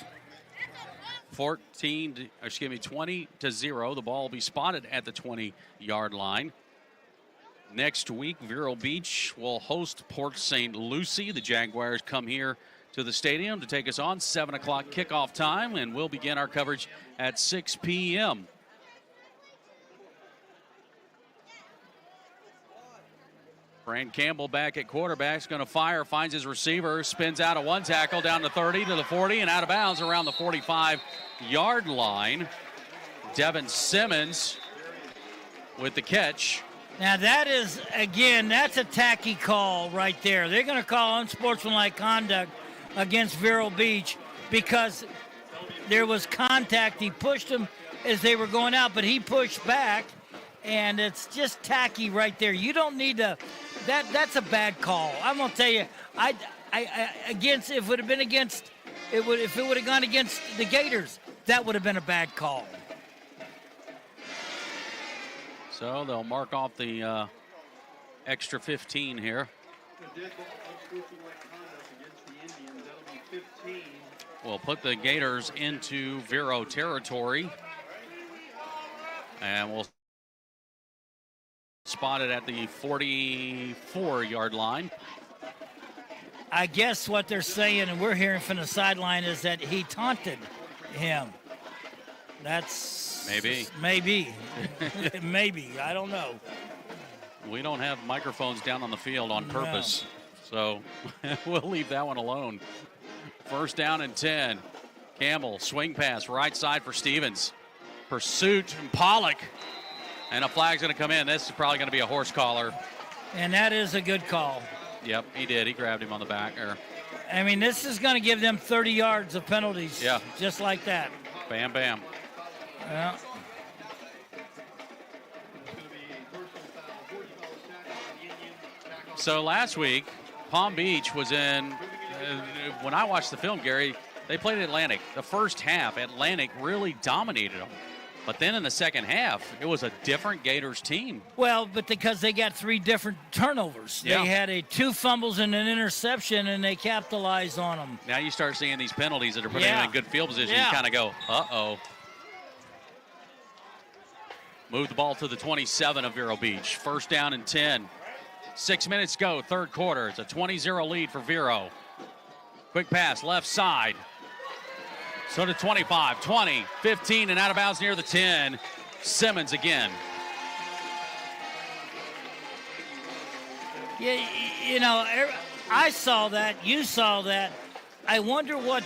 20-0. The ball will be spotted at the 20-yard line. Next week, Vero Beach will host Port St. Lucie. The Jaguars come here to the stadium to take us on. 7 o'clock kickoff time, and we'll begin our coverage at 6 p.m. Fran Campbell back at quarterback, is going to fire, finds his receiver, spins out of one tackle down to 30 to the 40 and out of bounds around the 45-yard line. Devin Simmons with the catch. Now that is, again, that's a tacky call right there. They're going to call unsportsmanlike conduct against Vero Beach because there was contact. He pushed him as they were going out, but he pushed back, and it's just tacky right there. You don't need to. That's a bad call. I'm gonna tell you. Against, if it would have been against, if it would have gone against the Gators, that would have been a bad call. So they'll mark off the extra 15 here. We'll put the Gators into Vero territory, and we'll spot it at the 44-yard line. I guess what they're saying, and we're hearing from the sideline, is that he taunted him. That's maybe. Maybe. I don't know. We don't have microphones down on the field on purpose, so we'll leave that one alone. First down and 10. Campbell, swing pass, right side for Stevens. Pursuit from Pollock. And a flag's going to come in. This is probably going to be a horse collar. And that is a good call. Yep, he did. He grabbed him on the back. I mean, this is going to give them 30 yards of penalties. Yeah. Just like that. Bam, bam. Yeah. So last week, Palm Beach was in, when I watched the film, Gary, they played Atlantic. The first half, Atlantic really dominated them. But then in the second half, it was a different Gators team. Well, but because they got 3 different turnovers. Yeah. They had 2 fumbles and an interception, and they capitalized on them. Now you start seeing these penalties that are putting them in good field position. Yeah. You kind of go, uh-oh. Move the ball to the 27 of Vero Beach. First down and 10. 6 minutes go, third quarter. It's a 20-0 lead for Vero. Quick pass, left side. So to 25, 20, 15, and out of bounds near the 10. Simmons again. Yeah, you know, I saw that. You saw that. I wonder what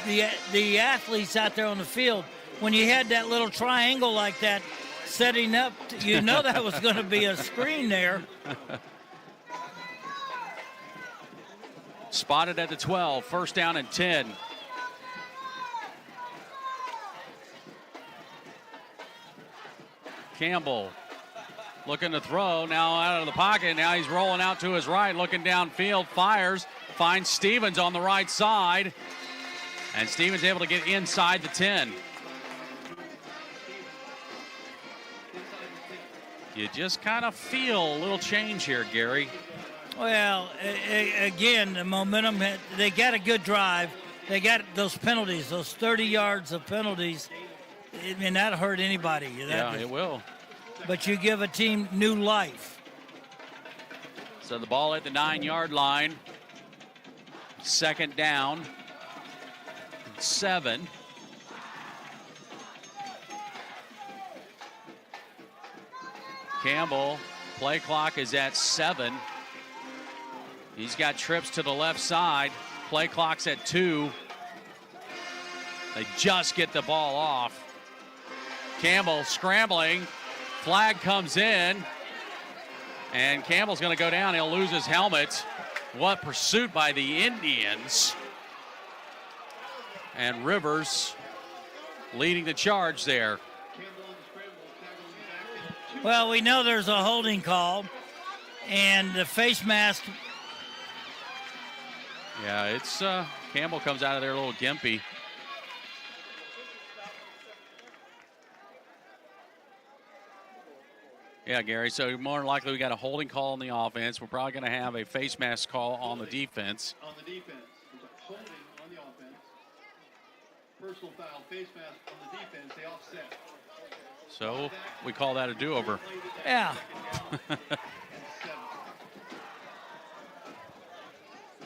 the athletes out there on the field, when you had that little triangle like that setting up, you know that was going to be a screen there. Spotted at the 12, first down and 10. Campbell looking to throw, now out of the pocket. Now he's rolling out to his right, looking downfield, fires, finds Stevens on the right side. And Stevens able to get inside the 10. You just kind of feel a little change here, Gary. Well, again, the momentum, they got a good drive. They got those penalties, those 30 yards of penalties. I mean, that'll hurt anybody. Yeah, it will. But you give a team new life. So the ball at the 9-yard line. Second down. 7. Campbell, play clock is at 7. He's got trips to the left side. Play clock's at 2. They just get the ball off. Campbell scrambling. Flag comes in. And Campbell's going to go down. He'll lose his helmet. What pursuit by the Indians. And Rivers leading the charge there. Well, we know there's a holding call. And the face mask. Yeah, it's Campbell comes out of there a little gimpy. Yeah, Gary, so more than likely we got a holding call on the offense. We're probably going to have a face mask call on the defense. On the defense. There's a holding on the offense. Personal foul, face mask on the defense. They offset. So we call that a do-over. Yeah.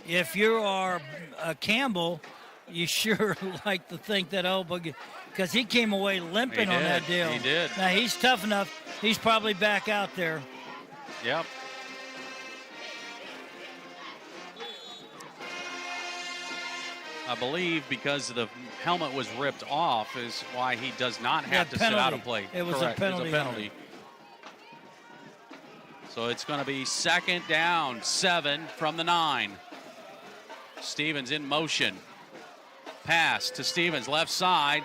if you are Campbell, you sure like to think that, because he came away limping on that deal. He did. Now, he's tough enough. He's probably back out there. Yep. I believe because the helmet was ripped off is why he does not have to sit out of play. It was Correct. a penalty. It was a penalty. So it's going to be 2nd down, 7 from the 9. Stevens in motion. Pass to Stevens, left side.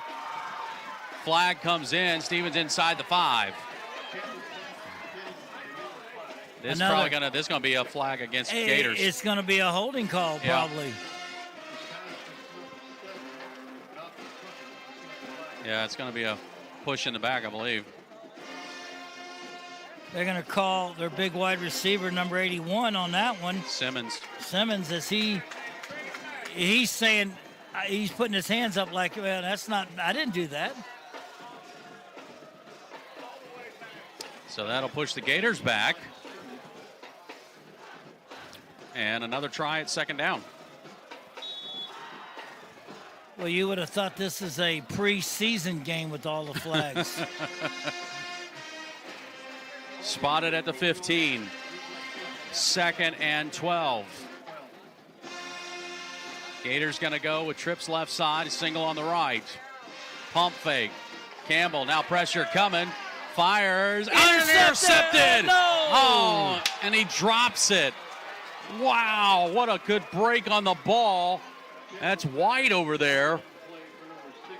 Flag comes in. Stevens inside the 5. This is going to be a flag against Gators. It's going to be a holding call, probably. Yeah, it's going to be a push in the back, I believe. They're going to call their big wide receiver, number 81, on that one. Simmons, as he's saying, he's putting his hands up like, well, that's not, I didn't do that. So that'll push the Gators back. And another try at 2nd down. Well, you would have thought this is a preseason game with all the flags. Spotted at the 15. 2nd and 12. Gators going to go with trips left side, a single on the right. Pump fake. Campbell, now pressure coming. Fires. Intercepted! No! Oh, and he drops it. Wow, what a good break on the ball. That's White over there.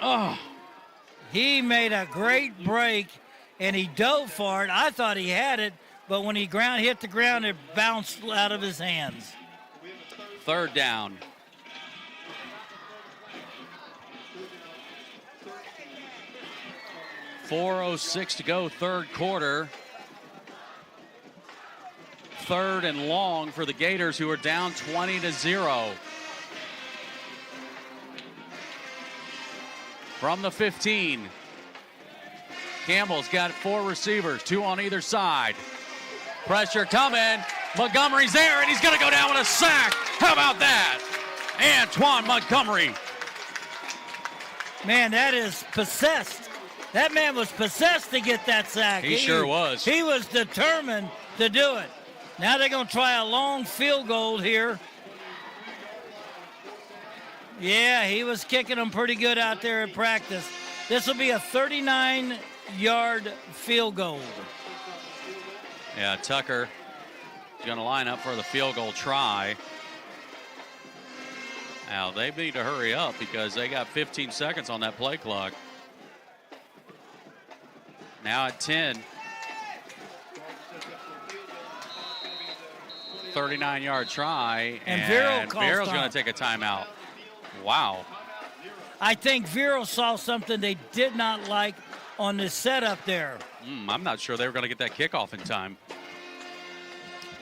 Oh. He made a great break, and he dove for it. I thought he had it, but when he hit the ground, it bounced out of his hands. 3rd down. .406 to go, 3rd quarter. 3rd and long for the Gators, who are down 20-0. From the 15. Campbell's got 4 receivers, 2 on either side. Pressure coming. Montgomery's there, and he's going to go down with a sack. How about that? Antoine Montgomery. Man, that is possessed. That man was possessed to get that sack. He sure was. He was determined to do it. Now they're going to try a long field goal here. Yeah, he was kicking them pretty good out there in practice. This will be a 39-yard field goal. Yeah, Tucker is going to line up for the field goal try. Now, they need to hurry up because they got 15 seconds on that play clock. Now at 10. 39-yard try. And Vero's going to take a timeout. Wow. I think Vero saw something they did not like on this setup there. I'm not sure they were going to get that kickoff in time.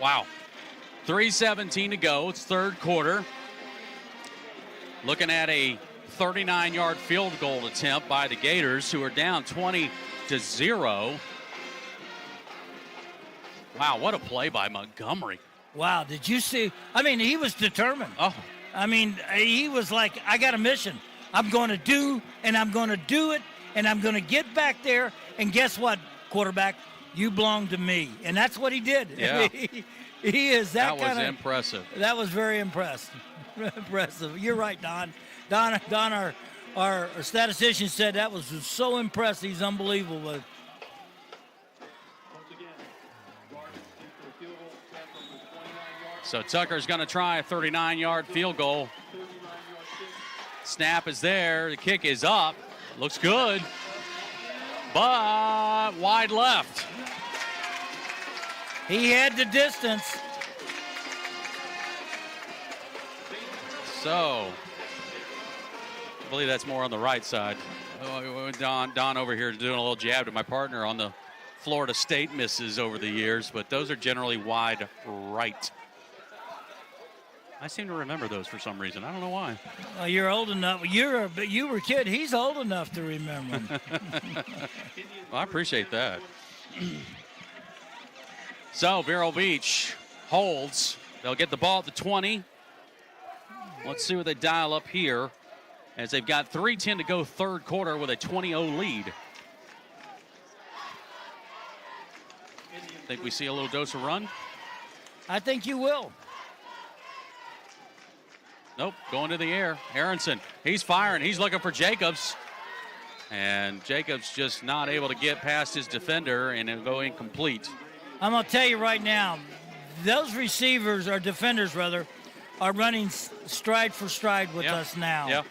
Wow. 3:17 to go. It's 3rd quarter. Looking at a 39-yard field goal attempt by the Gators, who are down 20-0. Wow, what a play by Montgomery. Wow, did you see? I mean, he was determined. Oh. I mean, he was like, I got a mission. I'm going to do, and I'm going to do it, and I'm going to get back there. And guess what, quarterback? You belong to me. And that's what he did. Yeah. He is that kind of. That was impressive. That was very impressive. You're right, Don. Don, our statistician said that was so impressive. He's unbelievable. So Tucker's going to try a 39-yard field goal. Snap is there. The kick is up. Looks good. But wide left. He had the distance. So, I believe that's more on the right side. Don over here doing a little jab to my partner on the Florida State misses over the years, but those are generally wide right. I seem to remember those for some reason. I don't know why. Well, you're old enough. You were a kid. He's old enough to remember them. Well, I appreciate that. So, Vero Beach holds. They'll get the ball at the 20. Let's see what they dial up here as they've got 3:10 to go third quarter with a 20-0 lead. Think we see a little dose of run? I think you will. Nope, going to the air. Aronson, he's firing. He's looking for Jacobs. And Jacobs just not able to get past his defender and it'll go incomplete. I'm going to tell you right now, those receivers, or defenders rather, are running stride for stride with us now. Yeah.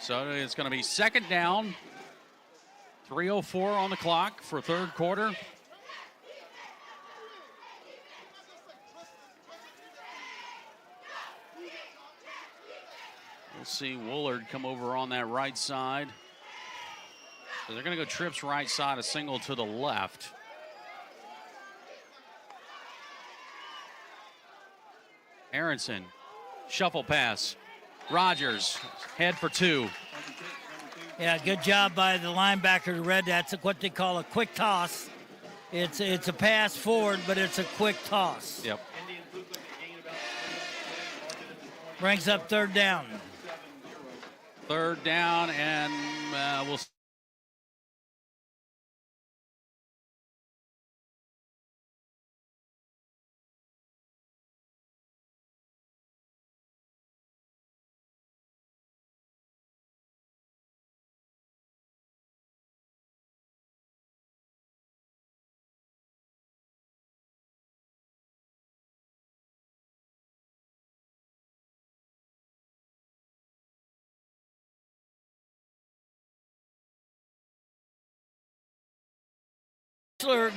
So it's going to be second down. 3:04 on the clock for third quarter. We'll see Woolard come over on that right side. So they're going to go trips right side, a single to the left. Aronson, shuffle pass. Rogers, head for 2. Yeah, good job by the linebacker who read that. It's what they call a quick toss. It's a pass forward, but it's a quick toss. Yep. Brings up third down. Third down, and we'll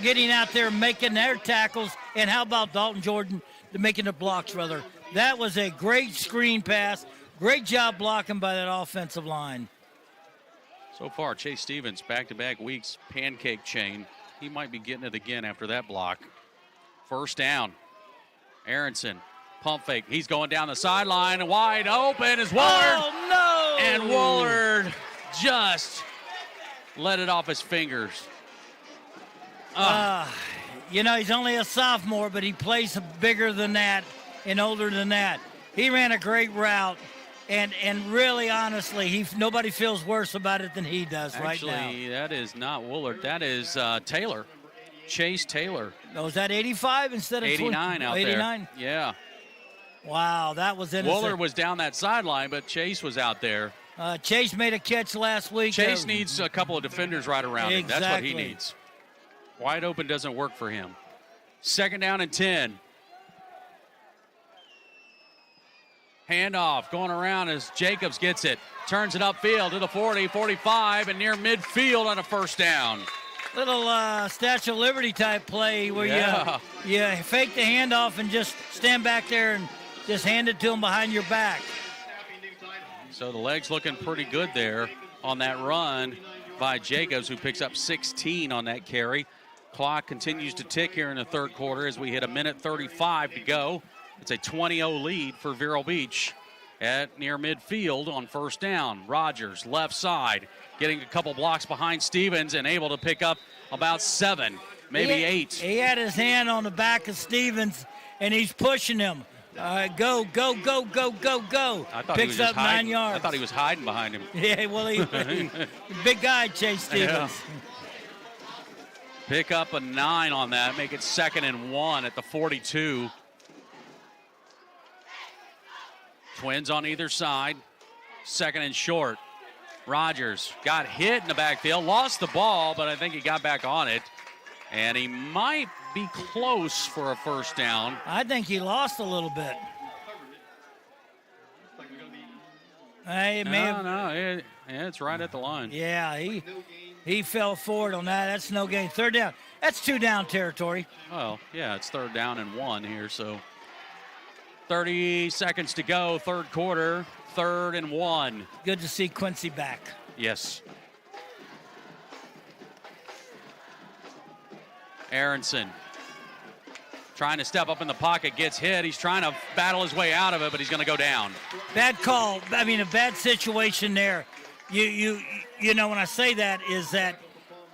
getting out there making their tackles, and how about Dalton Jordan making the blocks, rather. That was a great screen pass. Great job blocking by that offensive line. So far, Chase Stevens, back-to-back weeks, pancake chain. He might be getting it again after that block. First down. Aronson, pump fake. He's going down the sideline. Wide open is Woolard. Oh, no! And Woolard just let it off his fingers. He's only a sophomore, but he plays bigger than that and older than that. He ran a great route, and really, honestly, nobody feels worse about it than he does right now. Actually, that is not Woolard. That is Taylor, Chase Taylor. Oh, is that 85 instead of 89 out 89? there. Yeah. Wow, that was innocent. Woolard was down that sideline, but Chase was out there. Chase made a catch last week. Chase needs a couple of defenders right around him. That's what he needs. Wide open doesn't work for him. Second down and 10. Handoff going around as Jacobs gets it. Turns it upfield to the 40, 45, and near midfield on a first down. Little Statue of Liberty type play where you fake the handoff and just stand back there and just hand it to him behind your back. So the legs looking pretty good there on that run by Jacobs, who picks up 16 on that carry. Clock continues to tick here in the third quarter as we hit 1:35 to go. It's a 20-0 lead for Vero Beach at near midfield on first down. Rogers, left side, getting a couple blocks behind Stevens and able to pick up about 7, maybe 8. He had his hand on the back of Stevens, and he's pushing him. Go, go, go, go, go, go. Picks up 9 yards. I thought he was hiding behind him. Yeah, well, he big guy, Chase Stevens. Yeah. Pick up a 9 on that, make it 2nd and 1 at the 42. Twins on either side, 2nd and short. Rogers got hit in the backfield, lost the ball, but I think he got back on it. And he might be close for a first down. I think he lost a little bit. It's right at the line. Yeah, he fell forward on that. That's no gain. Third down. That's 2 down territory. Well, yeah, it's 3rd down and 1 here, so 30 seconds to go, third quarter, 3rd and 1. Good to see Quincy back. Yes. Aronson trying to step up in the pocket, gets hit. He's trying to battle his way out of it, but he's going to go down. Bad call. I mean, a bad situation there. You know, when I say that is that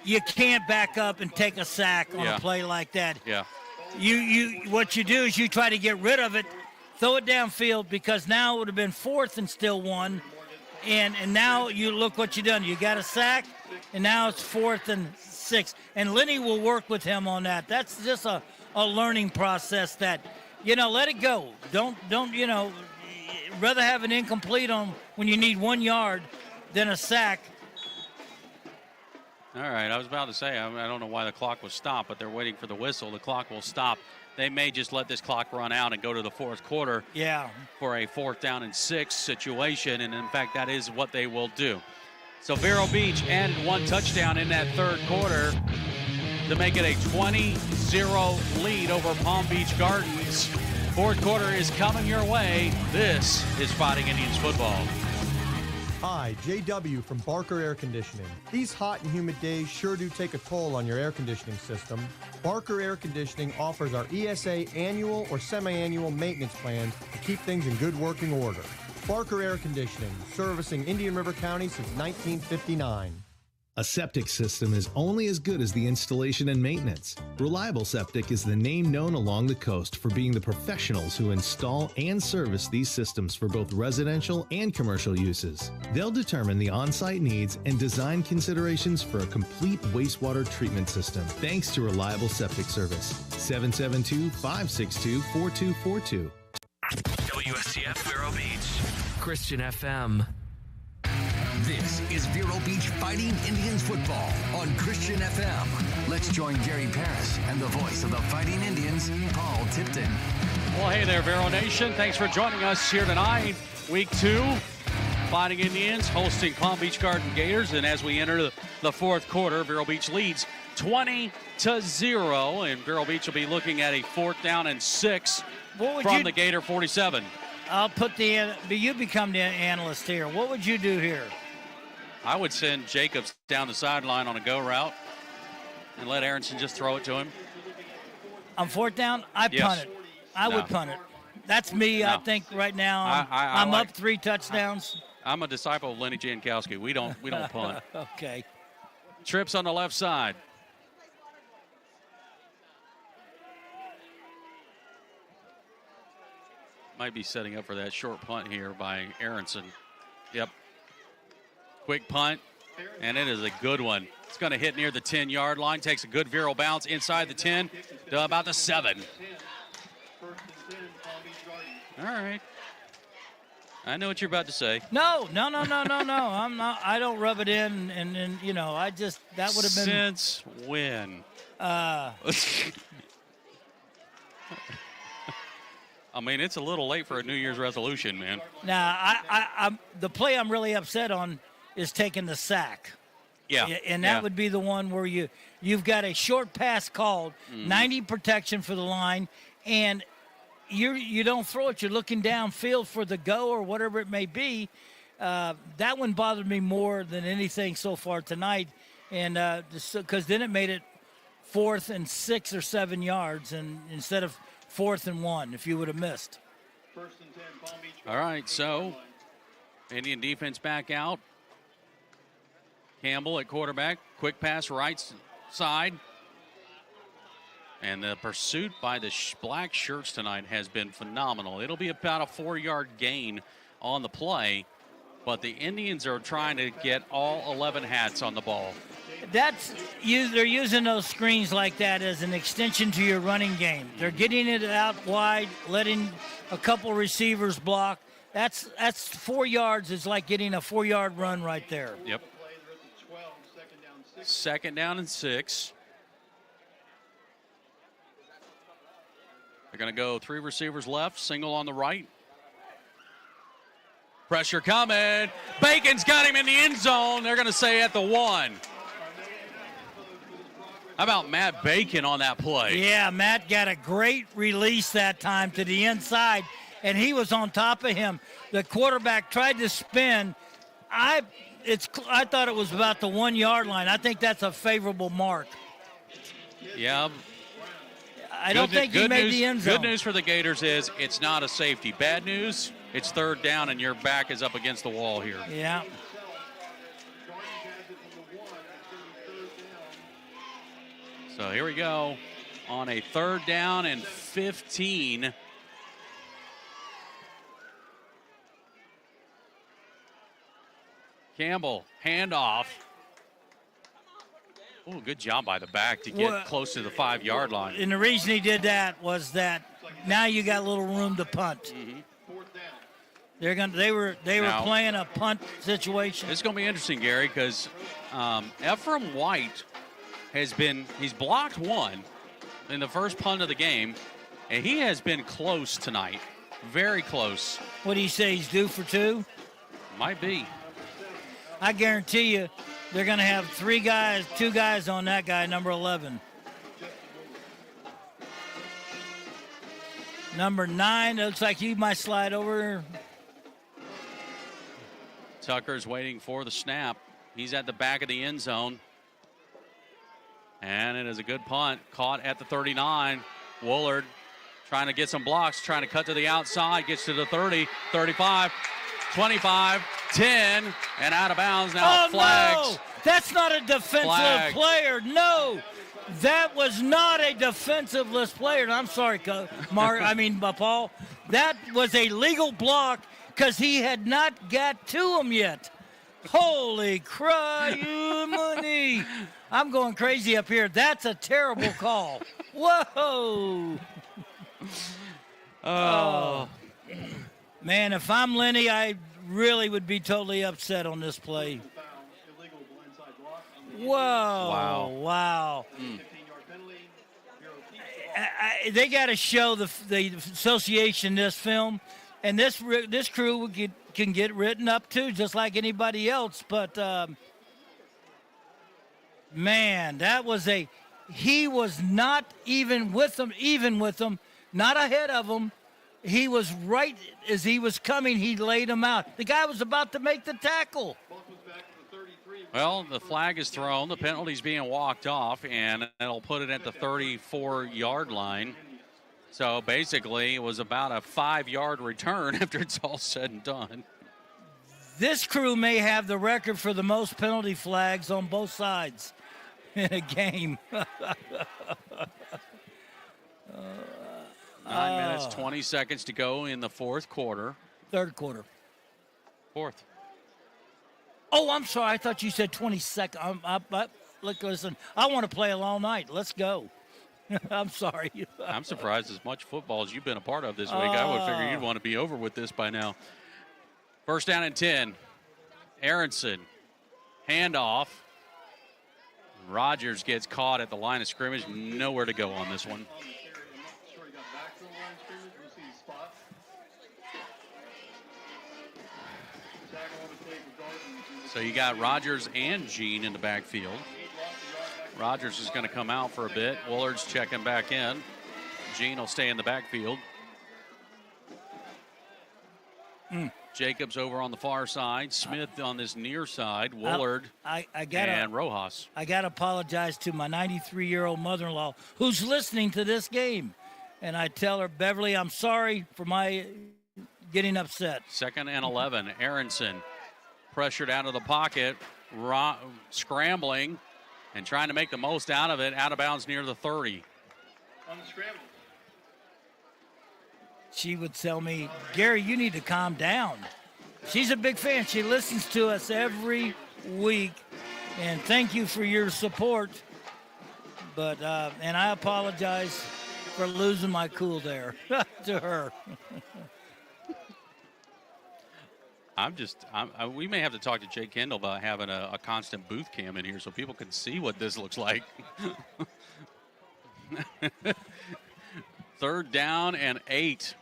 you can't back up and take a sack on a play like that. Yeah. what you do is you try to get rid of it, throw it downfield, because now it would have been 4th and still 1. And now you look what you done. You got a sack, and now it's 4th and 6. And Lenny will work with him on that. That's just a learning process that, let it go. Don't rather have an incomplete on when you need 1 yard than a sack. All right, I was about to say, I don't know why the clock was stopped, but they're waiting for the whistle. The clock will stop. They may just let this clock run out and go to the fourth quarter for a 4th down and 6 situation, and in fact, that is what they will do. So Vero Beach added 1 touchdown in that 3rd quarter to make it a 20-0 lead over Palm Beach Gardens. 4th quarter is coming your way. This is Fighting Indians football. Hi, JW from Barker Air Conditioning. These hot and humid days sure do take a toll on your air conditioning system. Barker Air Conditioning offers our ESA annual or semi-annual maintenance plans to keep things in good working order. Barker Air Conditioning, servicing Indian River County since 1959. A septic system is only as good as the installation and maintenance. Reliable Septic is the name known along the coast for being the professionals who install and service these systems for both residential and commercial uses. They'll determine the on-site needs and design considerations for a complete wastewater treatment system, thanks to Reliable Septic Service. 772-562-4242. WSCF Vero Beach, Christian FM. This is Vero Beach Fighting Indians football on Christian FM. Let's join Gary Paris and the voice of the Fighting Indians, Paul Tipton. Well, hey there, Vero Nation. Thanks for joining us here tonight. Week 2, Fighting Indians hosting Palm Beach Garden Gators. And as we enter the 4th quarter, Vero Beach leads 20-0. And Vero Beach will be looking at a 4th down and 6 from the Gator 47. I'll put you become the analyst here. What would you do here? I would send Jacobs down the sideline on a go route and let Aronson just throw it to him. On 4th down, punt it. I would punt it. That's me. I think right now I'm up 3 touchdowns. I'm a disciple of Lenny Jankowski. We don't punt. Okay. Trips on the left side. Might be setting up for that short punt here by Aronson. Yep. Quick punt, and it is a good one. It's going to hit near the 10-yard line. Takes a good Vero bounce inside the 10 to about the 7. All right. I know what you're about to say. No. I'm not. I don't rub it in, and I just that would have been. Since when? I mean, it's a little late for a New Year's resolution, man. I'm the play I'm really upset on is taking the sack. Yeah. And that would be the one where you've got a short pass called, 90 protection for the line, and you don't throw it. You're looking downfield for the go or whatever it may be. That one bothered me more than anything so far tonight, and because then it made it 4th and 6 or 7 yards, and instead of 4th and 1 if you would have missed. All right, so Indian defense back out. Campbell at quarterback. Quick pass right side. And the pursuit by the black shirts tonight has been phenomenal. It'll be about a 4-yard gain on the play, but the Indians are trying to get all 11 hats on the ball. They're using those screens like that as an extension to your running game. They're getting it out wide, letting a couple receivers block. That's 4 yards is like getting a 4-yard run right there. Yep. 2nd down and 6. They're going to go 3 receivers left, single on the right. Pressure coming. Bacon's got him in the end zone. They're going to say at the 1. How about Matt Bacon on that play? Yeah, Matt got a great release that time to the inside, and he was on top of him. The quarterback tried to spin. I thought it was about the 1-yard line. I think that's a favorable mark. Yeah. I don't think he made the end zone. Good news for the Gators is it's not a safety. Bad news, it's 3rd down and your back is up against the wall here. Yeah. So here we go. on a 3rd down and 15. Campbell, handoff. Oh, good job by the back to get close to the 5-yard line. And the reason he did that was that now you got a little room to punt. Mm-hmm. They were playing a punt situation. It's going to be interesting, Gary, because Ephraim White he's blocked one in the first punt of the game, and he has been close tonight. Very close. What do you say? He's due for 2? Might be. I guarantee you they're going to have 2 guys on that guy, number 11. Number 9, it looks like he might slide over. Tucker's waiting for the snap. He's at the back of the end zone. And it is a good punt. Caught at the 39. Woolard trying to get some blocks, trying to cut to the outside. Gets to the 30, 35, 25, 10, and out of bounds now. Flags. No! That's not a defensive player. No, that was not a defensiveless player. I'm sorry, Paul. That was a legal block because he had not got to him yet. Holy money. I'm going crazy up here. That's a terrible call. Whoa. Oh. Man, if I'm Lenny, I really would be totally upset on this play. Whoa. Wow. They got to show the association this film, and this crew can get written up too, just like anybody else. But man, he was not even with them, not ahead of them. He was right as he was coming. He laid him out. The guy was about to make the tackle. Well, the flag is thrown. The penalty's being walked off, and it'll put it at the 34-yard line. So basically, it was about a 5-yard return after it's all said and done. This crew may have the record for the most penalty flags on both sides in a game. 9 minutes, 20 seconds to go in the 4th quarter. 3rd quarter. 4th. Oh, I'm sorry. I thought you said 20 seconds. Look, listen, I want to play it all night. Let's go. I'm sorry. I'm surprised as much football as you've been a part of this week. I would figure you'd want to be over with this by now. 1st down and 10. Aronson. Handoff. Rogers gets caught at the line of scrimmage. Nowhere to go on this one. So you got Rogers and Jean in the backfield. Rogers is going to come out for a bit. Woolard's checking back in. Jean will stay in the backfield. Jacobs over on the far side. Smith on this near side. Woolard and Rojas. I got to apologize to my 93-year-old mother-in-law who's listening to this game. And I tell her, Beverly, I'm sorry for my getting upset. 2nd and 11. Aronson pressured out of the pocket, scrambling and trying to make the most out of it. Out of bounds near the 30. On the scramble. She would tell me, Gary, you need to calm down. She's a big fan. She listens to us every week. And thank you for your support. But and I apologize for losing my cool there to her. We may have to talk to Jake Kendall about having a constant booth cam in here so people can see what this looks like. 3rd down and 8.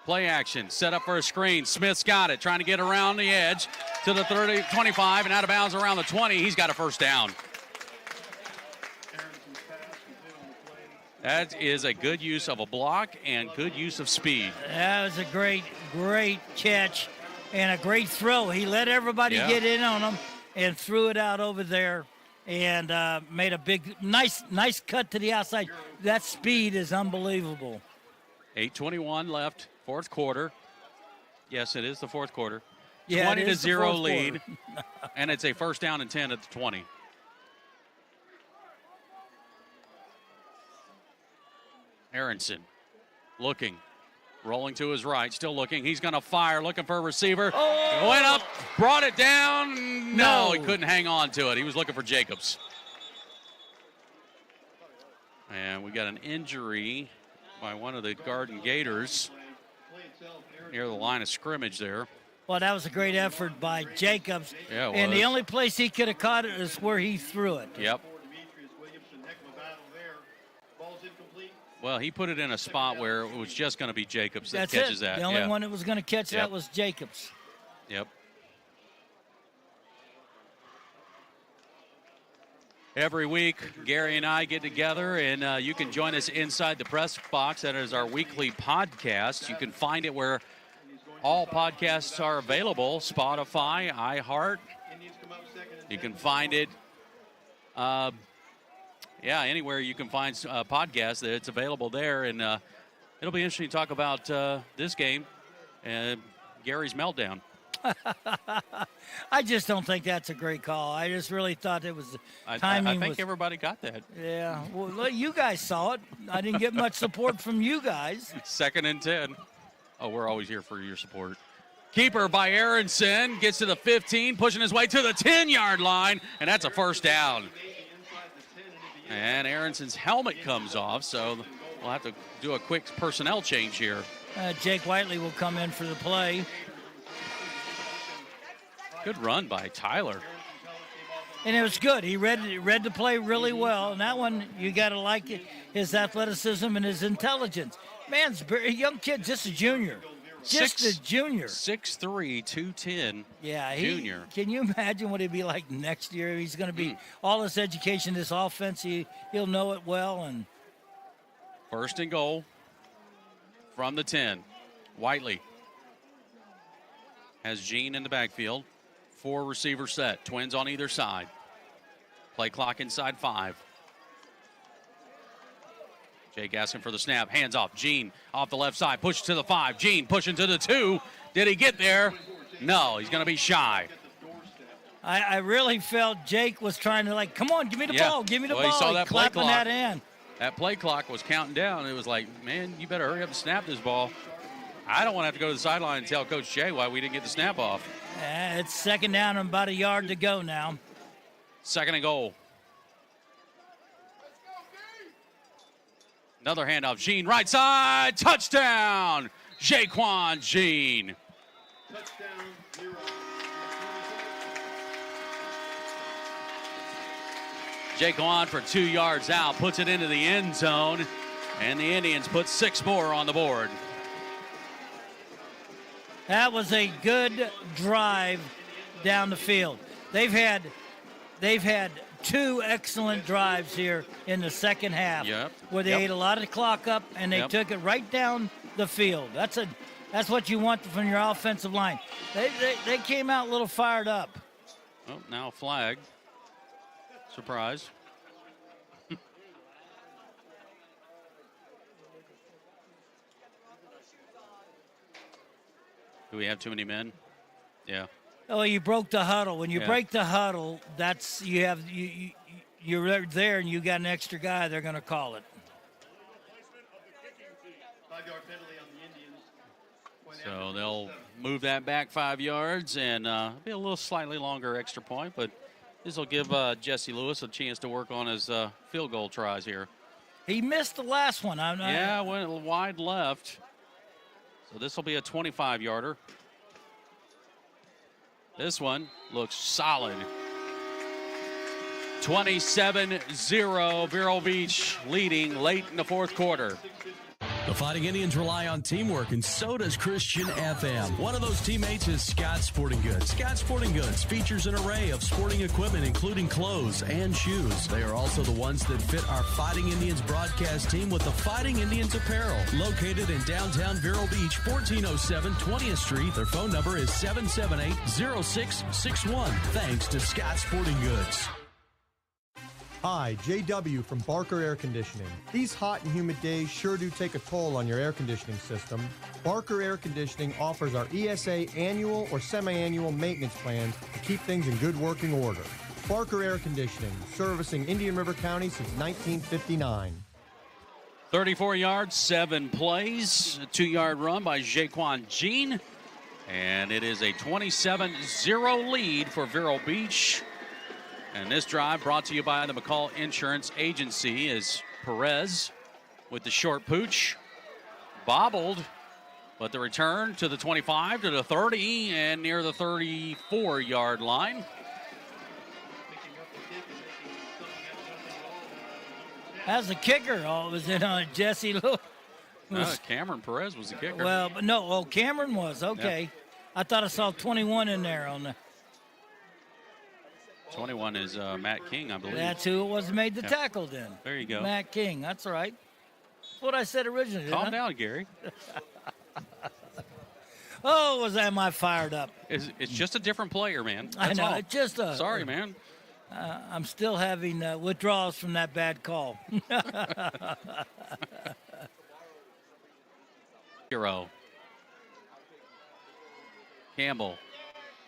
Play action, set up for a screen. Smith's got it, trying to get around the edge to the 30, 25, and out of bounds around the 20. He's got a 1st down. That is a good use of a block and good use of speed. That was a great catch and a great throw. He let everybody get in on him and threw it out over there and made a big, nice cut to the outside. That speed is unbelievable. 8:21 left, 4th quarter. Yes, it is the 4th quarter. Yeah, 20-0 lead, and it's a 1st down and 10 at the 20. Aronson looking. Rolling to his right, still looking. He's going to fire, looking for a receiver. Oh! Went up, brought it down. No, he couldn't hang on to it. He was looking for Jacobs. And we got an injury by one of the Garden Gators near the line of scrimmage there. Well, that was a great effort by Jacobs. Yeah, it and was. the only place he could have caught it is where he threw it. Yep. Well, he put it in a spot where it was just going to be Jacobs that catches that. The only one that was going to catch that was Jacobs. Yep. Every week, Gary and I get together, and you can join us inside the press box. That is our weekly podcast. You can find it where all podcasts are available, Spotify, iHeart. You can find it, anywhere you can find podcasts, that it's available there. And it'll be interesting to talk about this game and Gary's meltdown. I just don't think that's a great call. I just really thought it was timing. I think everybody got that. Yeah. Well, you guys saw it. I didn't get much support from you guys. 2nd and 10. Oh, we're always here for your support. Keeper by Aronson gets to the 15, pushing his way to the 10-yard line, and that's a first down. And Aronson's helmet comes off, so we'll have to do a quick personnel change here. Jake Whiteley will come in for the play. Good run by Tyler. And it was good. He read the play really well. And that one, you got to like it, his athleticism and his intelligence. Man's a young kid, just a junior. Just a junior. 6'3", 210. Yeah, junior. Can you imagine what he'd be like next year? He's going to be all this education, this offense. He'll know it well. And 1st and goal from the 10. Whiteley has Gene in the backfield. 4 receiver set. Twins on either side. Play clock inside 5. Jake asking for the snap. Hands off. Gene off the left side. Push to the 5. Gene pushing to the 2. Did he get there? No, he's going to be shy. I really felt Jake was trying to, come on, give me the ball. Give me the ball. He saw that clapping play clock. that in. That play clock was counting down. It was like, man, you better hurry up and snap this ball. I don't want to have to go to the sideline and tell Coach Jay why we didn't get the snap off. It's 2nd down and about a yard to go now. 2nd and goal. Another handoff. Gene, right side. Touchdown. Jaquan Gene. Touchdown, Jaquan for 2 yards out. Puts it into the end zone. And the Indians put 6 more on the board. That was a good drive down the field. They've had 2 excellent drives here in the second half, where they ate a lot of the clock up and they took it right down the field. That's what you want from your offensive line. They came out a little fired up. Well, now a flag. Surprise. Do we have too many men? Yeah. Oh, you broke the huddle. When you break the huddle, that's you're there and you got an extra guy. They're going to call it. 5-yard penalty on the Indians. So they'll move that back 5 yards and be a little slightly longer extra point, but this will give Jesse Lewis a chance to work on his field goal tries here. He missed the last one. Went wide left. So this will be a 25-yarder. This one looks solid. 27-0, Vero Beach leading late in the 4th quarter. The Fighting Indians rely on teamwork, and so does Christian FM. One of those teammates is Scott Sporting Goods. Scott Sporting Goods features an array of sporting equipment, including clothes and shoes. They are also the ones that fit our Fighting Indians broadcast team with the Fighting Indians apparel. Located in downtown Vero Beach, 1407 20th Street. Their phone number is 778-0661. Thanks to Scott Sporting Goods. Hi, JW from Barker Air Conditioning. These hot and humid days sure do take a toll on your air conditioning system. Barker Air Conditioning offers our ESA annual or semi-annual maintenance plans to keep things in good working order. Barker Air Conditioning, servicing Indian River County since 1959. 34 yards, 7 plays, a 2-yard run by Jaquan Jean. And it is a 27-0 lead for Vero Beach. And this drive brought to you by the McCall Insurance Agency is Perez with the short pooch. Bobbled, but the return to the 25, to the 30, and near the 34-yard line. As a kicker, it was in on Jesse Lewis. Cameron Perez was the kicker. Well, but no, Cameron was. Okay. Yep. I thought I saw 21 in there on the. 21 is Matt King, I believe. That's who it was made the tackle then. There you go. Matt King. That's right. That's what I said originally. Calm down, Gary. Oh, am I fired up? It's just a different player, man. I That's know. all. It's just a. Sorry, man. I'm still having withdrawals from that bad call. Hero. Campbell.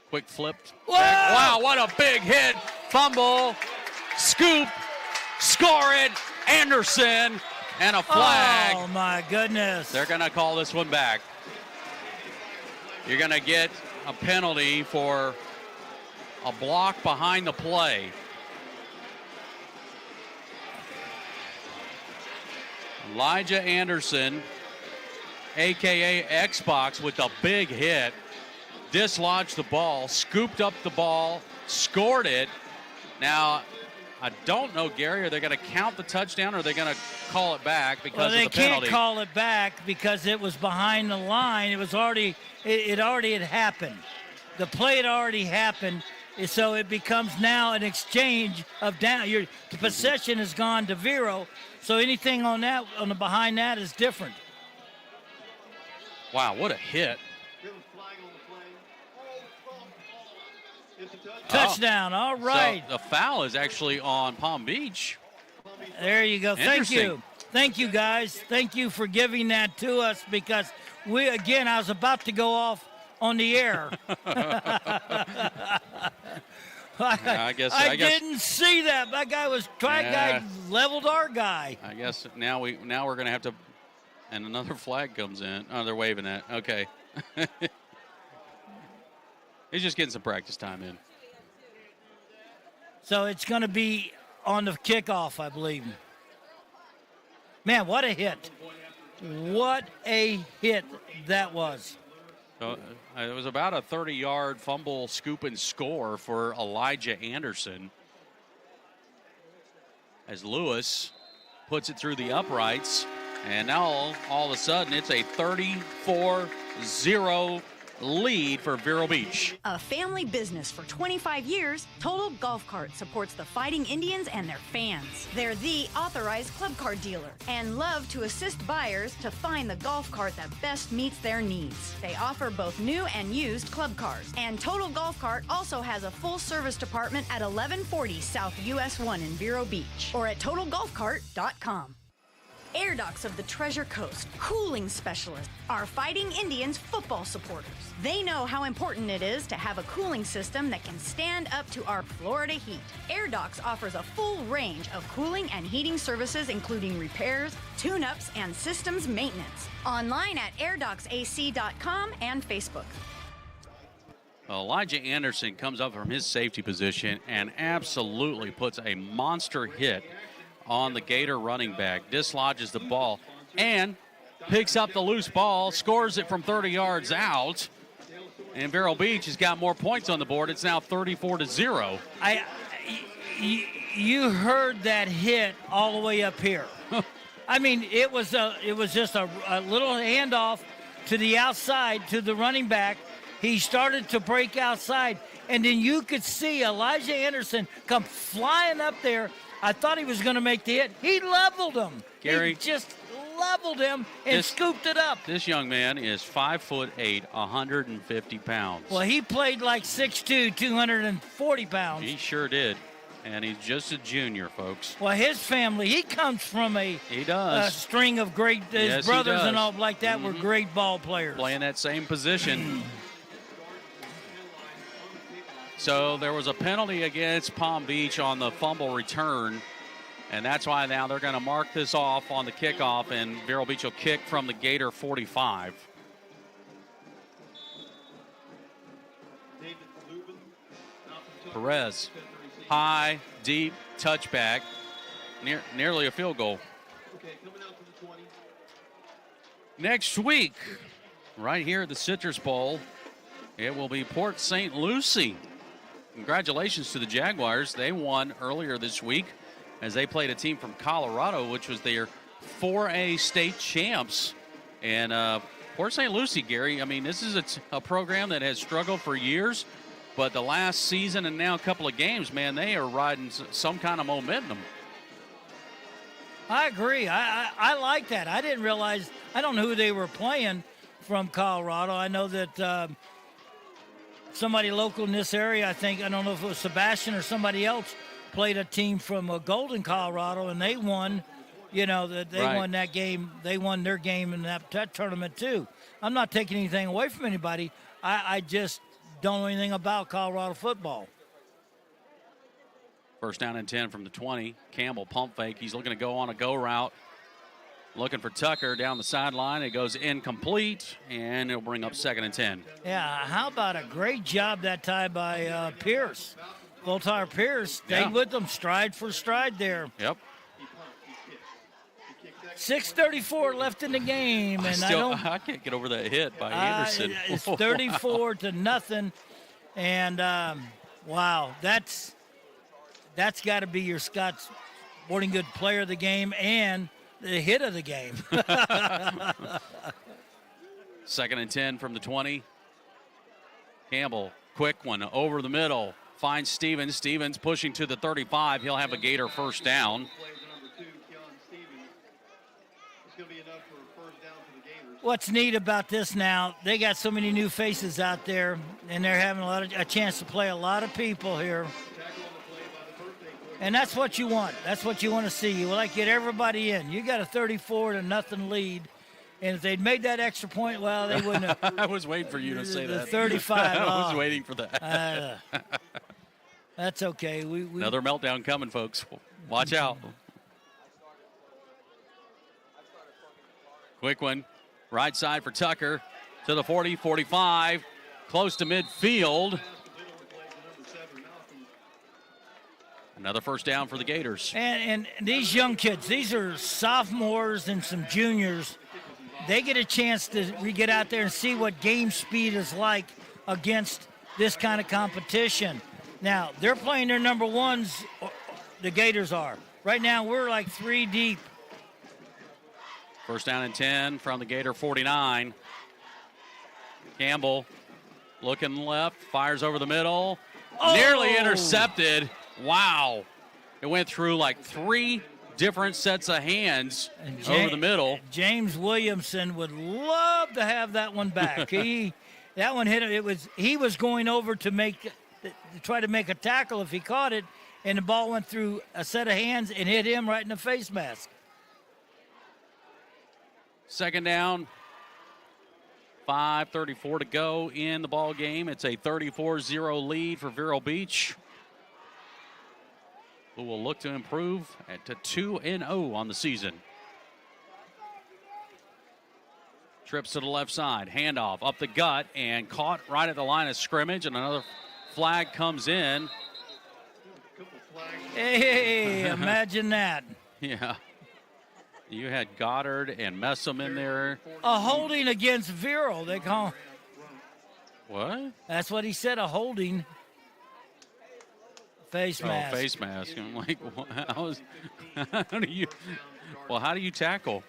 Quick flip. Wow, what a big hit. Fumble. Scoop. Score it. Anderson. And a flag. Oh, my goodness. They're going to call this one back. You're going to get a penalty for a block behind the play. Elijah Anderson, a.k.a. Xbox, with a big hit. Dislodged the ball, scooped up the ball, scored it. Now, I don't know, Gary, are they going to count the touchdown or are they going to call it back because of the penalty? They can't call it back because it was behind the line. It was already, it already had happened. The play had already happened, so it becomes now an exchange of down. The possession has gone to Vero, so anything on the behind that is different. Wow, what a hit. Touchdown, all right. So the foul is actually on Palm Beach. There you go. Thank you. Thank you, guys. Thank you for giving that to us because I was about to go off on the air. I didn't see that. That guy was guy leveled our guy. I guess now we're going to have to, and another flag comes in. Oh, they're waving it. Okay. He's just getting some practice time in. So it's going to be on the kickoff, I believe. Man, what a hit. What a hit that was. So, it was about a 30-yard fumble, scoop, and score for Elijah Anderson. As Lewis puts it through the uprights. And now, all of a sudden, it's a 34-0 lead for Vero Beach. A family business for 25 years, Total Golf Cart supports the Fighting Indians and their fans. They're the authorized club card dealer and love to assist buyers to find the golf cart that best meets their needs. They offer both new and used club cars. And Total Golf Cart also has a full service department at 1140 South US 1 in Vero Beach or at TotalGolfCart.com. Air Docs of the Treasure Coast, cooling specialists, are Fighting Indians football supporters. They know how important it is to have a cooling system that can stand up to our Florida heat. Air Docs offers a full range of cooling and heating services, including repairs, tune-ups, and systems maintenance. Online at airdocsac.com and Facebook. Well, Elijah Anderson comes up from his safety position and absolutely puts a monster hit on the Gator running back, dislodges the ball, and picks up the loose ball, scores it from 30 yards out, and Vero Beach has got more points on the board. It's now 34-0. You heard that hit all the way up here. I mean, it was just a little handoff to the outside to the running back. He started to break outside, and then you could see Elijah Anderson come flying up there. I thought he was going to make the hit. He leveled him. Gary, he just leveled him and scooped it up. This young man is 5'8", 150 pounds. Well, he played like 6'2", 240 pounds. He sure did. And he's just a junior, folks. Well, his family, he comes from a string of great, his brothers and all like that were great ball players. Playing that same position. So there was a penalty against Palm Beach on the fumble return. And that's why now they're going to mark this off on the kickoff, and Vero Beach will kick from the Gator 45. Perez, high, deep, touchback, nearly a field goal. Next week, right here at the Citrus Bowl, it will be Port St. Lucie. Congratulations to the Jaguars. They won earlier this week as they played a team from Colorado, which was their 4A state champs. And Port St. Lucie, Gary, I mean, this is a program that has struggled for years, but the last season and now a couple of games, man, they are riding some kind of momentum. I agree. I like that. I didn't realize, I don't know who they were playing from Colorado. I know that somebody local in this area, I don't know if it was Sebastian or somebody else, played a team from Golden, Colorado, and they won. They won that game. They won their game in that tournament too. I'm not taking anything away from anybody. I just don't know anything about Colorado football. First down and 10 from the 20. Campbell pump fake. He's looking to go on a go route. Looking for Tucker down the sideline. It goes incomplete, and it'll bring up 2nd and 10. Yeah, how about a great job that time by Pierce. Voltaire Pierce stayed with them stride for stride there. Yep. 6:34 left in the game, and I can't get over that hit by Anderson. It's 34 to nothing, and wow, that's got to be your Scott Sporting Good player of the game and the hit of the game. 2nd and 10 from the 20. Campbell, quick one over the middle. Finds Stevens. Stevens pushing to the 35. He'll have a Gator first down. What's neat about this now, they got so many new faces out there, and they're having a chance to play a lot of people here. And that's what you want. That's what you want to see. You like get everybody in. You got a 34 to nothing lead. And if they'd made that extra point, well, they wouldn't have. I was waiting for you to say that. 35. I was waiting for that. That's okay. We Another meltdown coming, folks. Watch out. Quick one. Right side for Tucker to the 40, 45. Close to midfield. Another first down for the Gators. And these young kids, these are sophomores and some juniors. They get a chance to get out there and see what game speed is like against this kind of competition. Now, they're playing their number ones, the Gators are. Right now, we're like 3 deep. First down and 10 from the Gator 49. Campbell looking left, fires over the middle. Oh! Nearly intercepted. Wow. It went through like 3 different sets of hands over the middle. James Williamson would love to have that one back. That one hit him. He was going over to try to make a tackle if he caught it, and the ball went through a set of hands and hit him right in the face mask. Second down, 5:34 to go in the ball game. It's a 34-0 lead for Vero Beach, who will look to improve to 2-0 on the season. Trips to the left side, handoff up the gut, and caught right at the line of scrimmage, and another flag comes in. Hey, imagine that. Yeah. You had Goddard and Messam in there. A holding against Vero, they call. What? That's what he said, a holding. Face mask. Oh, face mask. I'm like, how do you tackle?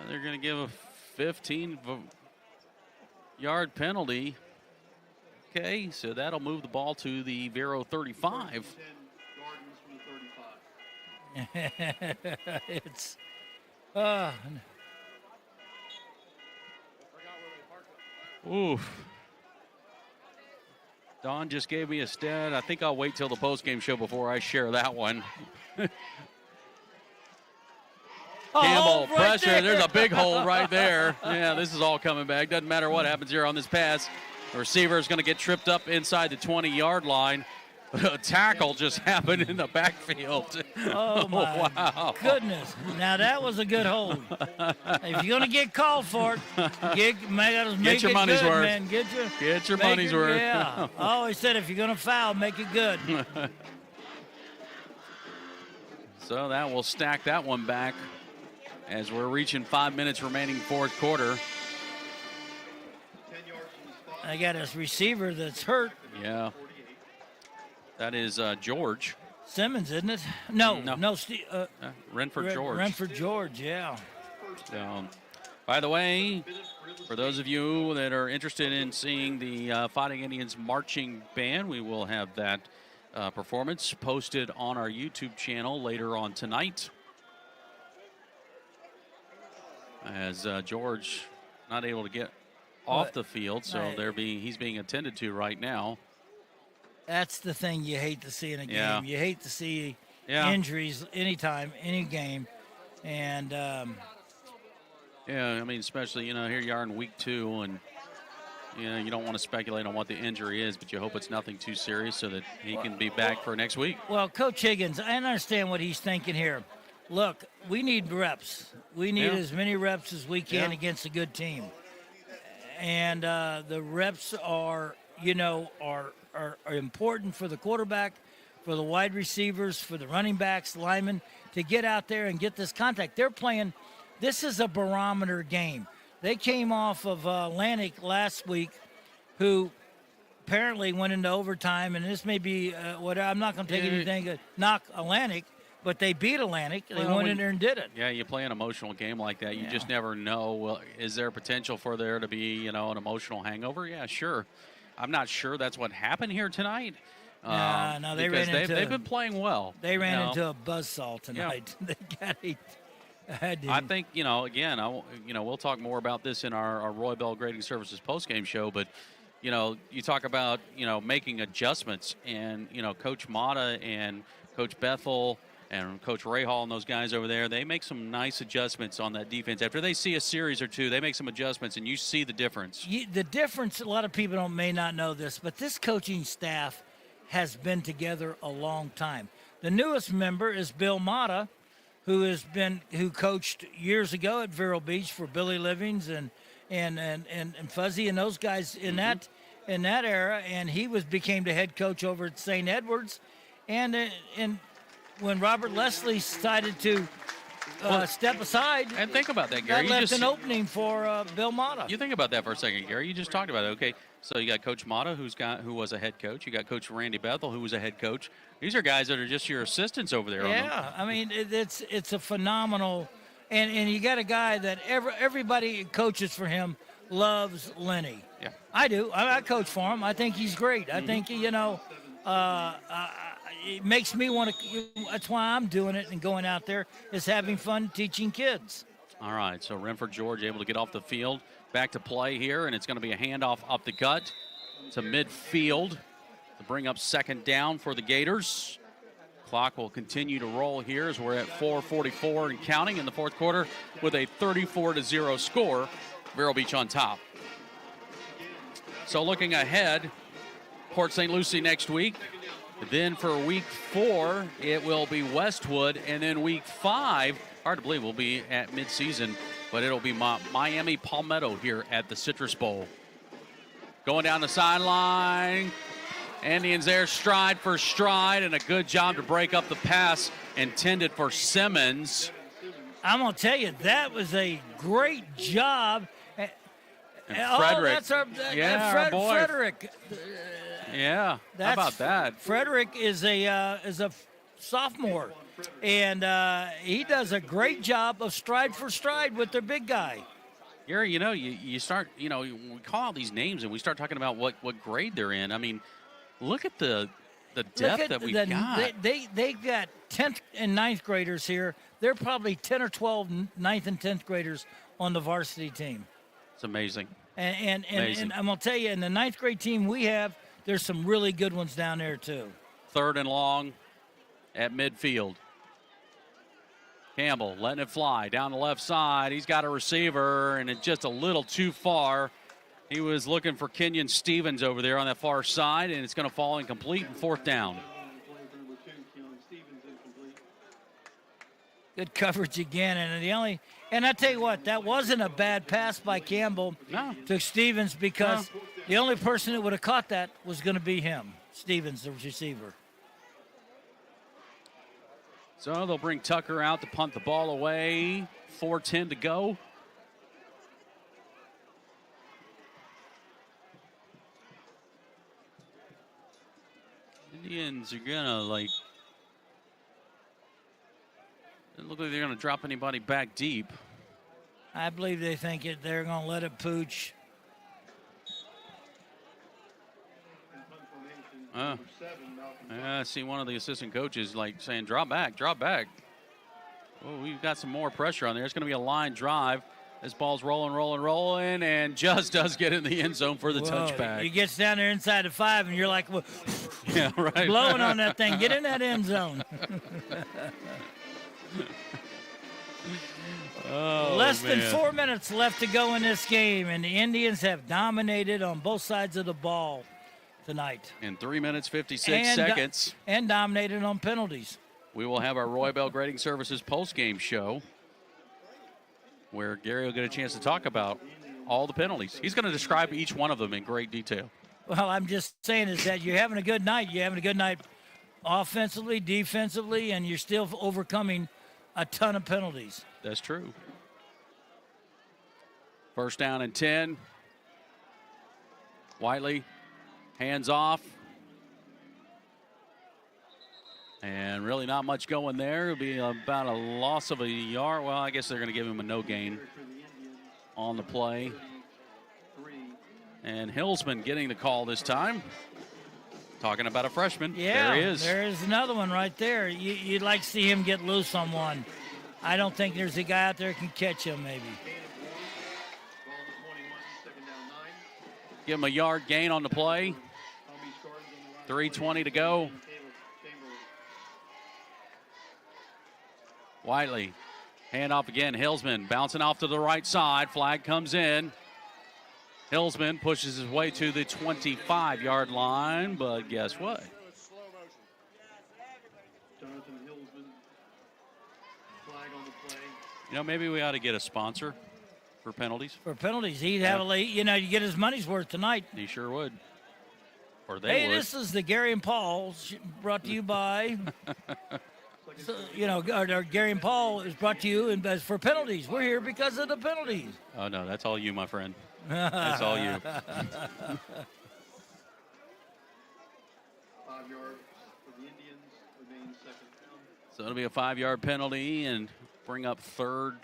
They're going to give a 15-yard penalty. Okay, so that'll move the ball to the Vero 35. It's oof. Don just gave me a stat. I think I'll wait till the postgame show before I share that one. Campbell, pressure. There's a big hole right there. Yeah, this is all coming back. Doesn't matter what happens here on this pass. The receiver is going to get tripped up inside the 20-yard line. a tackle just happened in the backfield. Oh, my wow. goodness. Now, that was a good hold. If you're going to get called for it, make your it money's good, worth. man. Get your money's worth. Yeah. I always said if you're going to foul, make it good. So that will stack that one back as we're reaching 5 minutes remaining fourth quarter. I got a receiver that's hurt. Yeah. That is George. Simmons, isn't it? No. Renford George. Renford George, yeah. By the way, for those of you that are interested in seeing the Fighting Indians marching band, we will have that performance posted on our YouTube channel later on tonight. As George not able to get off the field, so he's being attended to right now. That's the thing you hate to see in a game. Yeah. You hate to see injuries anytime, any game. And, I mean, especially, here you are in week 2, and, you don't want to speculate on what the injury is, but you hope it's nothing too serious so that he can be back for next week. Well, Coach Higgins, I understand what he's thinking here. Look, we need reps. We need as many reps as we can against a good team. And the reps are important for the quarterback, for the wide receivers, for the running backs, the linemen, to get out there and get this contact. They're playing – this is a barometer game. They came off of Atlantic last week, who apparently went into overtime, and this may be whatever. I'm not going to take anything to knock Atlantic, but they beat Atlantic. They went in there and did it. Yeah, you play an emotional game like that, you just never know. Well, is there potential for there to be, an emotional hangover? Yeah, sure. I'm not sure that's what happened here tonight. No, they've been playing well. They ran into a buzzsaw tonight. Yeah. They got it. I think, again, we'll talk more about this in our Roy Bell Grading Services postgame show, but, you talk about, making adjustments, and, Coach Mata and Coach Bethel and Coach Rahal and those guys over there, they make some nice adjustments on that defense. After they see a series or two, they make some adjustments, and you see the difference. The difference, a lot of people may not know this, but this coaching staff has been together a long time. The newest member is Bill Mata, who coached years ago at Vero Beach for Billy Livings and Fuzzy and those guys in that era, and he became the head coach over at St. Edwards, and when Robert Leslie decided to step aside, and think about that, Gary, that left an opening for Bill Mata. You think about that for a second, Gary. You just talked about it. Okay, so you got Coach Mata, who was a head coach. You got Coach Randy Bethel, who was a head coach. These are guys that are just your assistants over there. Yeah, I mean, it's a phenomenal, and you got a guy that everybody coaches for him loves Lenny. Yeah, I do. I coach for him. I think he's great. I think it makes me want to. That's why I'm doing it and going out there, is having fun teaching kids. All right, so Renford George able to get off the field, back to play here, and it's going to be a handoff up the gut to midfield to bring up second down for the Gators. Clock will continue to roll here as we're at 4:44 and counting in the fourth quarter with a 34-0 score. Vero Beach on top. So looking ahead, Port St. Lucie next week. Then for week 4, it will be Westwood. And then week 5, hard to believe we'll be at midseason, but it'll be Miami Palmetto here at the Citrus Bowl. Going down the sideline. Indians there stride for stride, and a good job to break up the pass intended for Simmons. I'm going to tell you, that was a great job. And Frederick. That's our boy. Frederick. Yeah, how about that? Frederick is a sophomore, and he does a great job of stride for stride with their big guy. Gary, you start, we call out these names and we start talking about what grade they're in. I mean, look at the depth that we've got. They've got 10th and 9th graders here. They're probably 10 or 12 9th and 10th graders on the varsity team. It's amazing. And I'm going to tell you, in the 9th grade team we have, there's some really good ones down there, too. 3rd and long at midfield. Campbell letting it fly down the left side. He's got a receiver, and it's just a little too far. He was looking for Kenyon Stevens over there on that far side, and it's going to fall incomplete and fourth down. Good coverage again, and I tell you what, that wasn't a bad pass by Campbell to Stevens, because the only person that would have caught that was going to be him, Stevens, the receiver. So they'll bring Tucker out to punt the ball away. 4:10 to go. Indians are gonna doesn't look like they're gonna drop anybody back deep. I believe they think they're gonna let it pooch. I see one of the assistant coaches saying, drop back. Oh, we've got some more pressure on there. It's going to be a line drive. This ball's rolling, and just does get in the end zone for the touchback. He gets down there inside the 5, and you're like, well, yeah, right. blowing on that thing. Get in that end zone. Less than 4 minutes left to go in this game, and the Indians have dominated on both sides of the ball tonight. In 3 minutes, 56 seconds. And dominated on penalties. We will have our Roy Bell Grading Services post-game show where Gary will get a chance to talk about all the penalties. He's going to describe each one of them in great detail. Well, I'm just saying is that you're having a good night. You're having a good night offensively, defensively, and you're still overcoming a ton of penalties. That's true. First down and 10. Whiteley, hands off. And really not much going there. It'll be about a loss of a yard. Well, I guess they're going to give him a no gain on the play. And Hillsman getting the call this time. Talking about a freshman. Yeah, there he is. There's another one right there. You'd like to see him get loose on one. I don't think there's a guy out there who can catch him, maybe. Give him a yard gain on the play. 3:20 to go. Whiteley, hand off again. Hillsman bouncing off to the right side. Flag comes in. Hillsman pushes his way to the 25-yard line, but guess what? Jonathan Hillsman, flag on the play. You know, maybe we ought to get a sponsor for penalties. For penalties, he'd have you get his money's worth tonight. He sure would. Or they would. This is the Gary and Paul brought to you by... So, Gary and Paul is brought to you and for penalties. We're here because of the penalties. Oh, no, that's all you, my friend. That's all you. 5 yards for the Indians, remains second down. So it'll be a 5-yard penalty and bring up third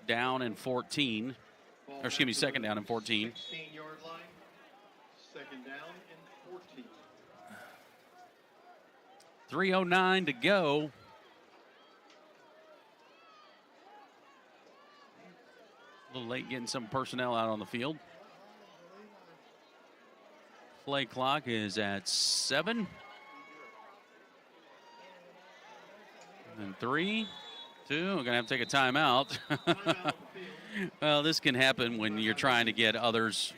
down and 14. Or excuse me, second down and 14. 16-yard line, second down and 14. 3:09 to go. A little late getting some personnel out on the field. Play clock is at 7. And 3, 2. We're going to have to take a timeout. Well, this can happen when you're trying to get others,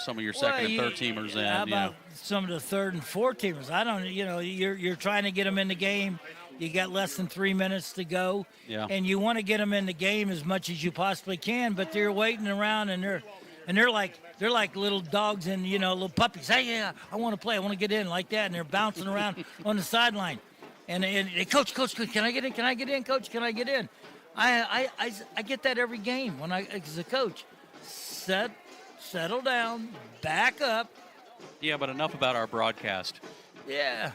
some of your second and third teamers in. How about some of the third and fourth teamers? I don't, you're trying to get them in the game. You got less than 3 minutes to go. Yeah. And you want to get them in the game as much as you possibly can, but they're waiting around and they're like little dogs and little puppies. Hey, yeah, I want to play. I want to get in like that, and they're bouncing around on the sideline. And coach, can I get in? Can I get in, coach? Can I get in? I get that every game as a coach. Settle down, back up. Yeah, but enough about our broadcast. Yeah.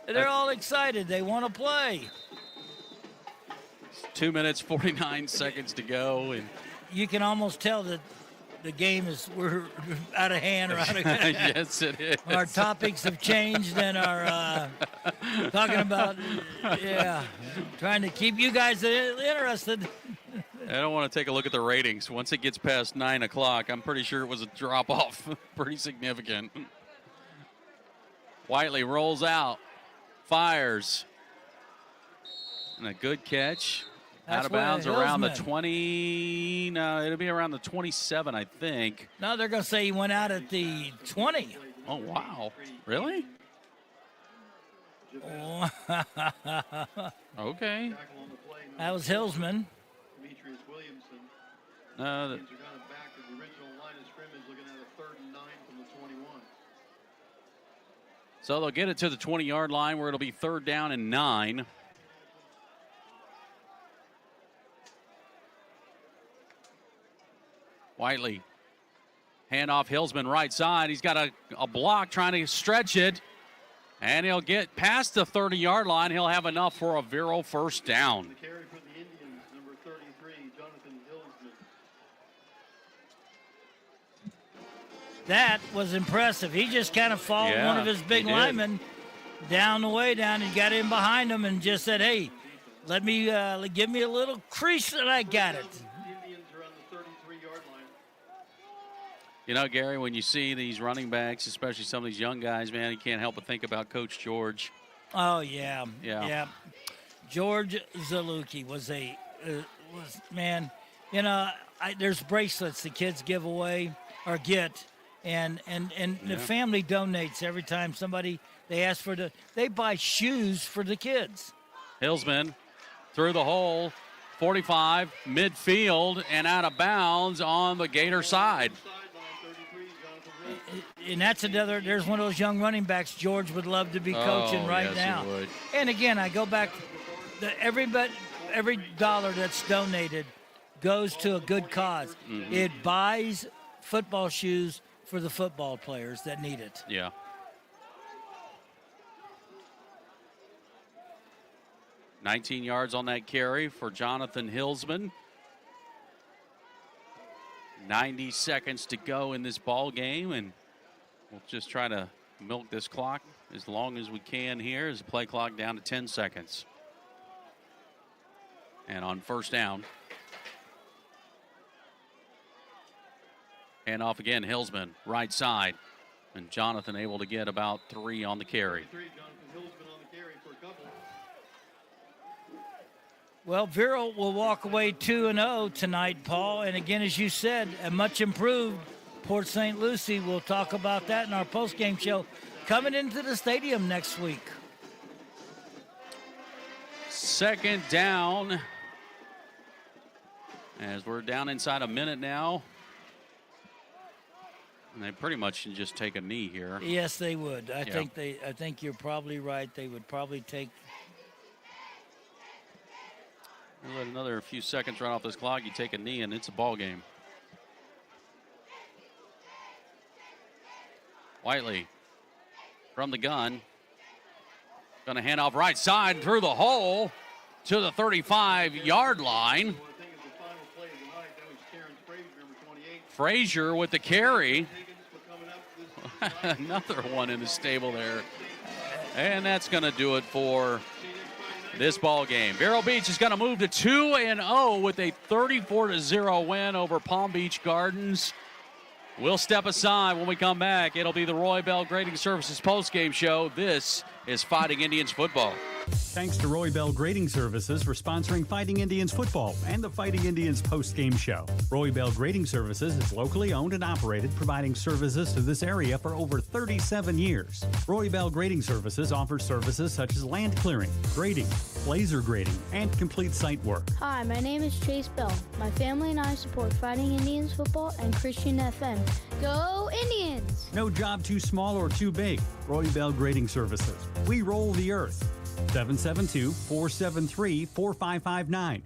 They're all excited. They want to play. 2 minutes, 49 seconds to go. And you can almost tell that the game we're out of hand or out of Yes, it is. Our topics have changed and our talking about, trying to keep you guys interested. I don't want to take a look at the ratings. Once it gets past 9 o'clock, I'm pretty sure it was a drop-off. Pretty significant. Whiteley rolls out, fires. And a good catch That's Out of bounds around the Hillsman. 20. No, it'll be around the 27, I think. No, they're going to say he went out at the 20. Oh, wow. Really? Oh. Okay. That was Hillsman. Demetrius Williamson. No, Teams are kind of back to the original line of scrimmage, looking at a 3rd and 9 from the 21. so they'll get it to the 20-yard line where it'll be 3rd down and 9. Whiteley. Handoff Hillsman right side. He's got a block trying to stretch it. And he'll get past the 30-yard line. He'll have enough for a Vero first down. The carry for the Indians, number 33, Jonathan Hillsman. That was impressive. He just kind of followed one of his big linemen down the way down and got in behind him and just said, hey, let me give me a little crease and I got it. Indians are on the 33-yard line. You know, Gary, when you see these running backs, especially some of these young guys, man, you can't help but think about Coach George. Oh, yeah. Yeah. George Zaluki was man, you know, there's bracelets the kids give away or get, and the family donates every time they ask they buy shoes for the kids. Hillsman through the hole, 45, midfield, and out of bounds on the Gator side. And that's there's one of those young running backs George would love to be coaching right now. He would. And again, I go back, every dollar that's donated goes to a good cause. Mm-hmm. It buys football shoes for the football players that need it. Yeah. $19 yards on that carry for Jonathan Hillsman. 90 seconds to go in this ball game, and we'll just try to milk this clock as long as we can here as the play clock down to 10 seconds. And on first down, hand off again, Hillsman, right side. And Jonathan able to get about 3 on the carry. Jonathan Hillsman on the carry for a couple. Well, Vero will walk away 2-0 tonight, Paul. And again, as you said, a much improved Port St. Lucie. We'll talk about that in our post-game show coming into the stadium next week. Second down. As we're down inside a minute now. And they pretty much can just take a knee here. Yes, they would. I think you're probably right. They would probably take. We'll let another few seconds run off this clock. You take a knee, and it's a ball game. Whiteley from the gun. Going to hand off right side through the hole to the 35-yard line. Frazier with the carry. Another one in the stable there. And that's going to do it for this ball game. Vero Beach is going to move to 2-0 with a 34-0 win over Palm Beach Gardens. We'll step aside when we come back. It'll be the Roy Bell Grading Services postgame show. This is Fighting Indians football. Thanks to Roy Bell Grading Services for sponsoring Fighting Indians football and the Fighting Indians post-game show. Roy Bell Grading Services is locally owned and operated, providing services to this area for over 37 years. Roy Bell Grading Services offers services such as land clearing, grading, laser grading, and complete site work. Hi, my name is Chase Bell. My family and I support Fighting Indians football and Christian FM. Go Indians! No job too small or too big. Roy Bell Grading Services. We roll the earth. 772-473-4559.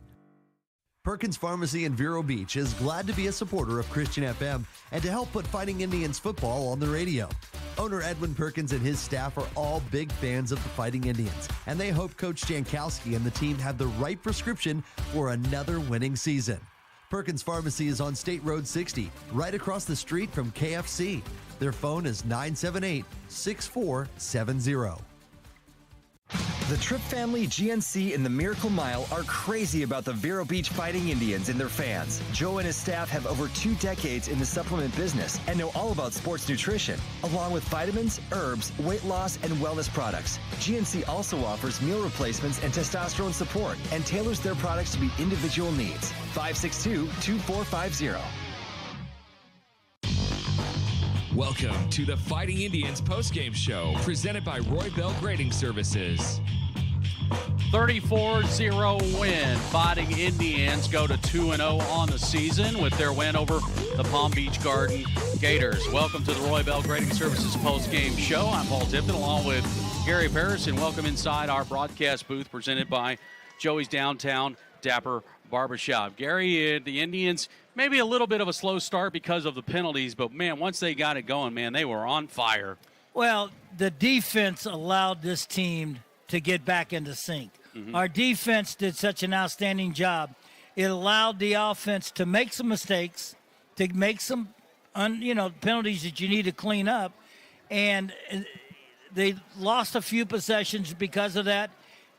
Perkins Pharmacy in Vero Beach is glad to be a supporter of Christian FM and to help put Fighting Indians football on the radio. Owner Edwin Perkins and his staff are all big fans of the Fighting Indians, and they hope Coach Jankowski and the team have the right prescription for another winning season. Perkins Pharmacy is on State Road 60, right across the street from KFC. Their phone is 978-6470. The Tripp family, GNC, and the Miracle Mile are crazy about the Vero Beach Fighting Indians and their fans. Joe and his staff have over 2 decades in the supplement business and know all about sports nutrition, along with vitamins, herbs, weight loss, and wellness products. GNC also offers meal replacements and testosterone support and tailors their products to meet individual needs. 562-2450. Welcome to the Fighting Indians postgame show, presented by Roy Bell Grading Services. 34-0 win. Fighting Indians go to 2-0 on the season with their win over the Palm Beach Garden Gators. Welcome to the Roy Bell Grading Services postgame show. I'm Paul Tipton along with Gary Parris, and welcome inside our broadcast booth presented by Joey's Downtown Dapper Barbershop. Gary, the Indians, maybe a little bit of a slow start because of the penalties, but, man, once they got it going, man, they were on fire. Well, the defense allowed this team to get back into sync. Mm-hmm. Our defense did such an outstanding job. It allowed the offense to make some mistakes, to make some penalties that you need to clean up, and they lost a few possessions because of that,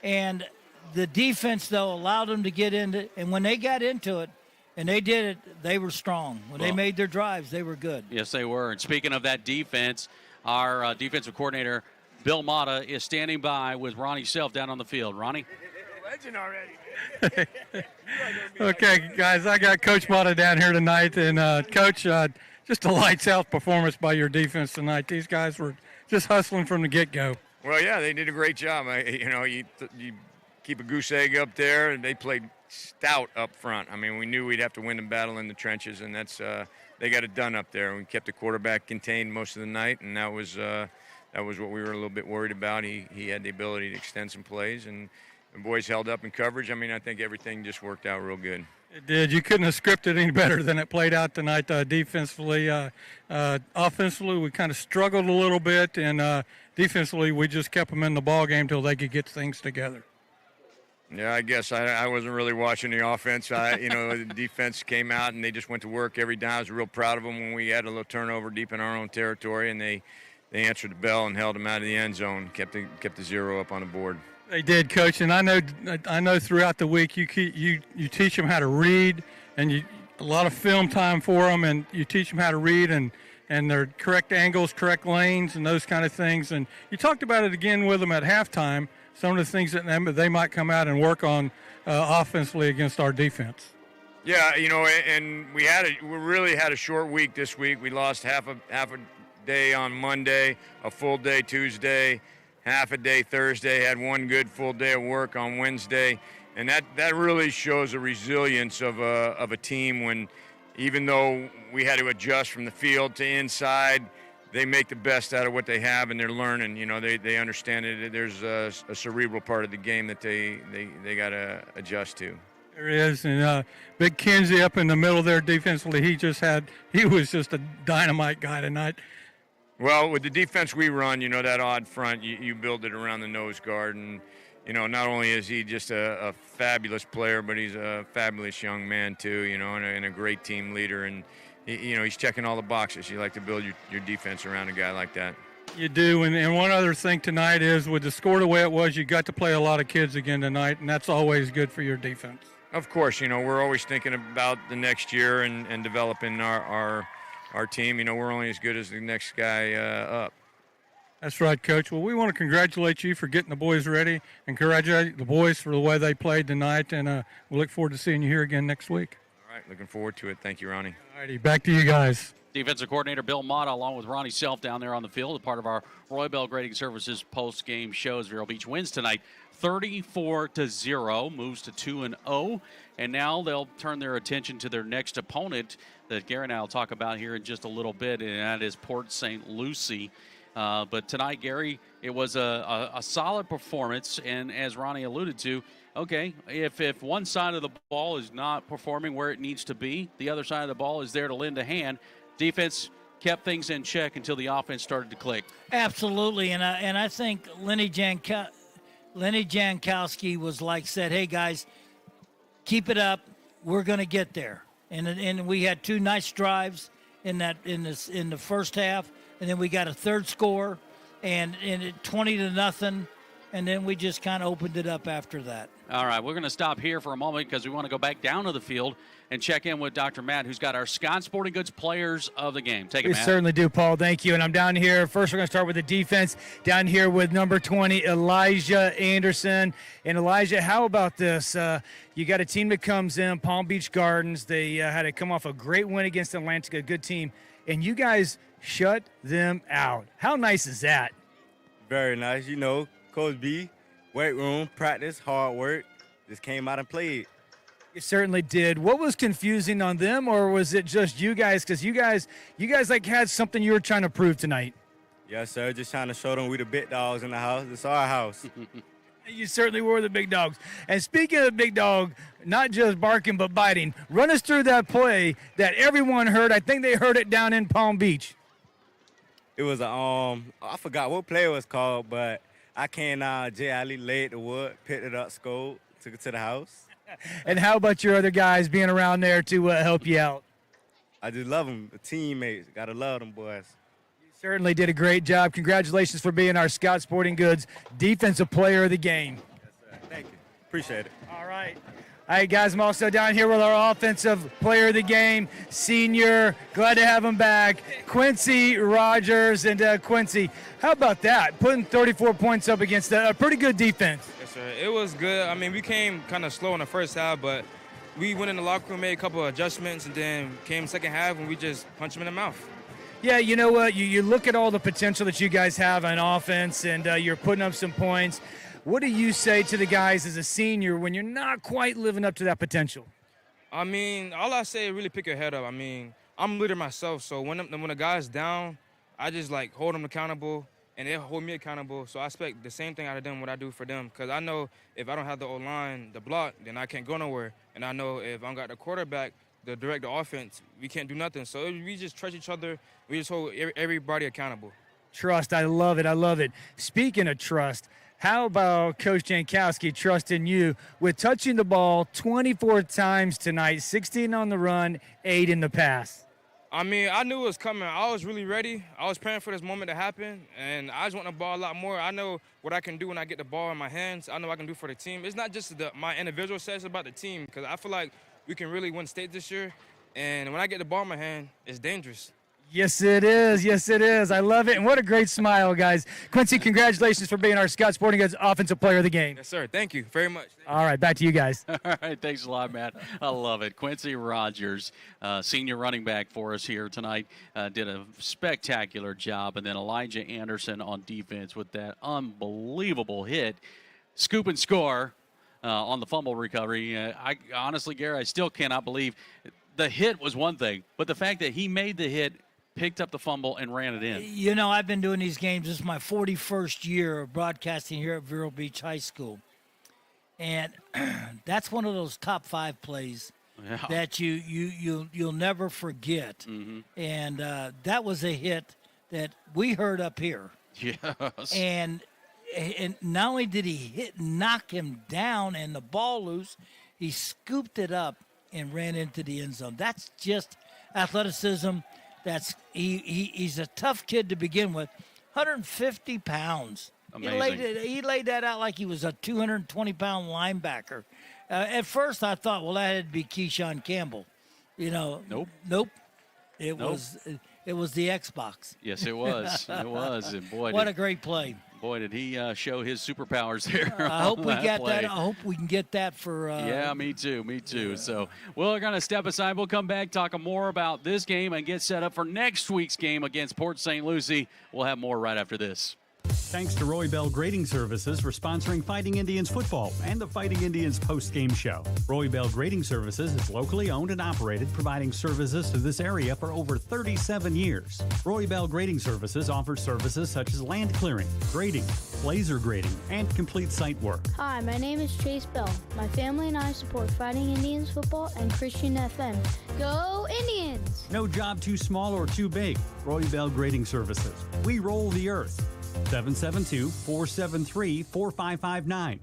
and the defense, though, allowed them to get into it, and when they got into it, and they did it, they were strong. When they made their drives, they were good. Yes, they were. And speaking of that defense, our defensive coordinator, Bill Mata, is standing by with Ronnie Self down on the field. Ronnie? Legend already. Okay, guys, I got Coach Mata down here tonight. And, Coach, just a lights-out performance by your defense tonight. These guys were just hustling from the get-go. Well, yeah, they did a great job. You keep a goose egg up there, and they played stout up front. I mean, we knew we'd have to win the battle in the trenches, and that's they got it done up there. We kept the quarterback contained most of the night, and that was what we were a little bit worried about. He had the ability to extend some plays, and the boys held up in coverage. I mean, I think everything just worked out real good. It did. You couldn't have scripted any better than it played out tonight defensively. Offensively, we kind of struggled a little bit, and defensively, we just kept them in the ball game until they could get things together. Yeah, I guess I wasn't really watching the offense. The defense came out, and they just went to work every down. I was real proud of them when we had a little turnover deep in our own territory, and they answered the bell and held them out of the end zone, kept the 0 up on the board. They did, Coach, and I know throughout the week you teach them how to read, and a lot of film time for them, and you teach them how to read and their correct angles, correct lanes, and those kind of things. And you talked about it again with them at halftime, some of the things that they might come out and work on offensively against our defense. Yeah, and we really had a short week this week. We lost half a day on Monday, a full day Tuesday, half a day Thursday, had one good full day of work on Wednesday, and that really shows the resilience of a team when, even though we had to adjust from the field to inside, they make the best out of what they have, and they're learning. They understand it. There's a cerebral part of the game that they got to adjust to. There is, and Big Kinsey up in the middle there defensively, he was just a dynamite guy tonight. Well, with the defense we run, that odd front, you build it around the nose guard, and not only is he just a fabulous player, but he's a fabulous young man too, and a great team leader, and he's checking all the boxes. You like to build your defense around a guy like that. You do, and one other thing tonight is with the score the way it was, you got to play a lot of kids again tonight, and that's always good for your defense. Of course, we're always thinking about the next year and developing our team. We're only as good as the next guy up. That's right, Coach. Well, we want to congratulate you for getting the boys ready and congratulate the boys for the way they played tonight, and we look forward to seeing you here again next week. All right, looking forward to it. Thank you, Ronnie. All righty, back to you guys. Defensive coordinator Bill Mata, along with Ronnie Self down there on the field, a part of our Roy Bell Grading Services post-game shows. Vero Beach wins tonight 34-0, moves to 2-0, and now they'll turn their attention to their next opponent that Gary and I will talk about here in just a little bit, and that is Port St. Lucie. But tonight, Gary, it was a solid performance, and as Ronnie alluded to, okay, if one side of the ball is not performing where it needs to be, the other side of the ball is there to lend a hand. Defense kept things in check until the offense started to click. Absolutely, and I think Lenny Jankowski was said, hey, guys, keep it up. We're going to get there. And we had 2 nice drives in the first half, and then we got a third score, and 20-0, and then we just kind of opened it up after that. All right, we're going to stop here for a moment because we want to go back down to the field and check in with Dr. Matt, who's got our Scott Sporting Goods players of the game. Take it, We Matt. certainly do, Paul. Thank you. And I'm down here. First, we're going to start with the defense. Down here with number 20, Elijah Anderson. And Elijah, how about this? You got a team that comes in, Palm Beach Gardens. They had to come off a great win against Atlantic, a good team. And you guys shut them out. How nice is that? Very nice. You know, Coach B, weight room, practice, hard work. Just came out and played. You certainly did. What was confusing on them, or was it just you guys? Because you guys like had something you were trying to prove tonight. Yes, sir. Just trying to show them we the big dogs in the house. It's our house. You certainly were the big dogs. And speaking of the big dog, not just barking but biting, run us through that play that everyone heard. I think they heard it down in Palm Beach. It was I forgot what play it was called, but I came down, Jay Ali laid the wood, picked it up, scored, took it to the house. And how about your other guys being around there to help you out? I just love them, the teammates. Got to love them boys. Certainly did a great job. Congratulations for being our Scott Sporting Goods Defensive Player of the Game. Yes, sir. Thank you. Appreciate it. All right. All right, guys, I'm also down here with our Offensive Player of the Game, senior. Glad to have him back, Quincy Rogers. And Quincy, how about that? Putting 34 points up against a pretty good defense. Yes, sir. It was good. I mean, we came kind of slow in the first half, but we went in the locker room, made a couple of adjustments, and then came second half and we just punched them in the mouth. Yeah, you know what? You look at all the potential that you guys have on offense, and you're putting up some points. What do you say to the guys as a senior when you're not quite living up to that potential? I mean, all I say is really pick your head up. I mean, I'm a leader myself, so when a guy's down, I just, like, hold them accountable, and they hold me accountable. So I expect the same thing out of them, what I do for them, because I know if I don't have the O-line, the block, then I can't go nowhere. And I know if I got the quarterback, the direct the offense, we can't do nothing. So we just trust each other. We just hold everybody accountable. Trust, I love it, I love it. Speaking of trust, how about Coach Jankowski trusting you with touching the ball 24 times tonight, 16 on the run, 8 in the pass? I mean, I knew it was coming. I was really ready. I was praying for this moment to happen, and I just want the ball a lot more. I know what I can do when I get the ball in my hands. I know what I can do for the team. It's not just my individual stats, it's about the team, because I feel like we can really win state this year, and when I get the ball in my hand, it's dangerous. Yes, it is. Yes, it is. I love it. And what a great smile, guys. Quincy, congratulations for being our Scott Sporting Goods Offensive Player of the Game. Yes, sir. Thank you very much. All right, back to you guys. All right, thanks a lot, Matt. I love it. Quincy Rogers, senior running back for us here tonight, did a spectacular job. And then Elijah Anderson on defense with that unbelievable hit. Scoop and score on the fumble recovery. I honestly, Gary, I still cannot believe the hit was one thing, but the fact that he made the hit, picked up the fumble, and ran it in. You know, I've been doing these games. This is my 41st year of broadcasting here at Vero Beach High School. And that's one of those top 5 plays that you'll never forget. Mm-hmm. And that was a hit that we heard up here. Yes. And not only did he knock him down and the ball loose, he scooped it up and ran into the end zone. That's just athleticism. He's a tough kid to begin with. 150 pounds. Amazing. He laid that out like he was a 220-pound linebacker. At first, I thought, well, that had to be Keyshawn Campbell. You know. Nope. It was the Xbox. Yes, it was. It was. And boy, what a great play. Boy, did he show his superpowers there. I hope we get that. I hope we can get that for. Yeah, me too. So we're going to step aside. We'll come back, talk more about this game, and get set up for next week's game against Port St. Lucie. We'll have more right after this. Thanks to Roy Bell Grading Services for sponsoring Fighting Indians football and the Fighting Indians post-game show. Roy Bell Grading Services is locally owned and operated, providing services to this area for over 37 years. Roy Bell Grading Services offers services such as land clearing, grading, laser grading, and complete site work. Hi, my name is Chase Bell. My family and I support Fighting Indians football and Christian FM. Go Indians! No job too small or too big. Roy Bell Grading Services. We roll the earth. 772-473-4559.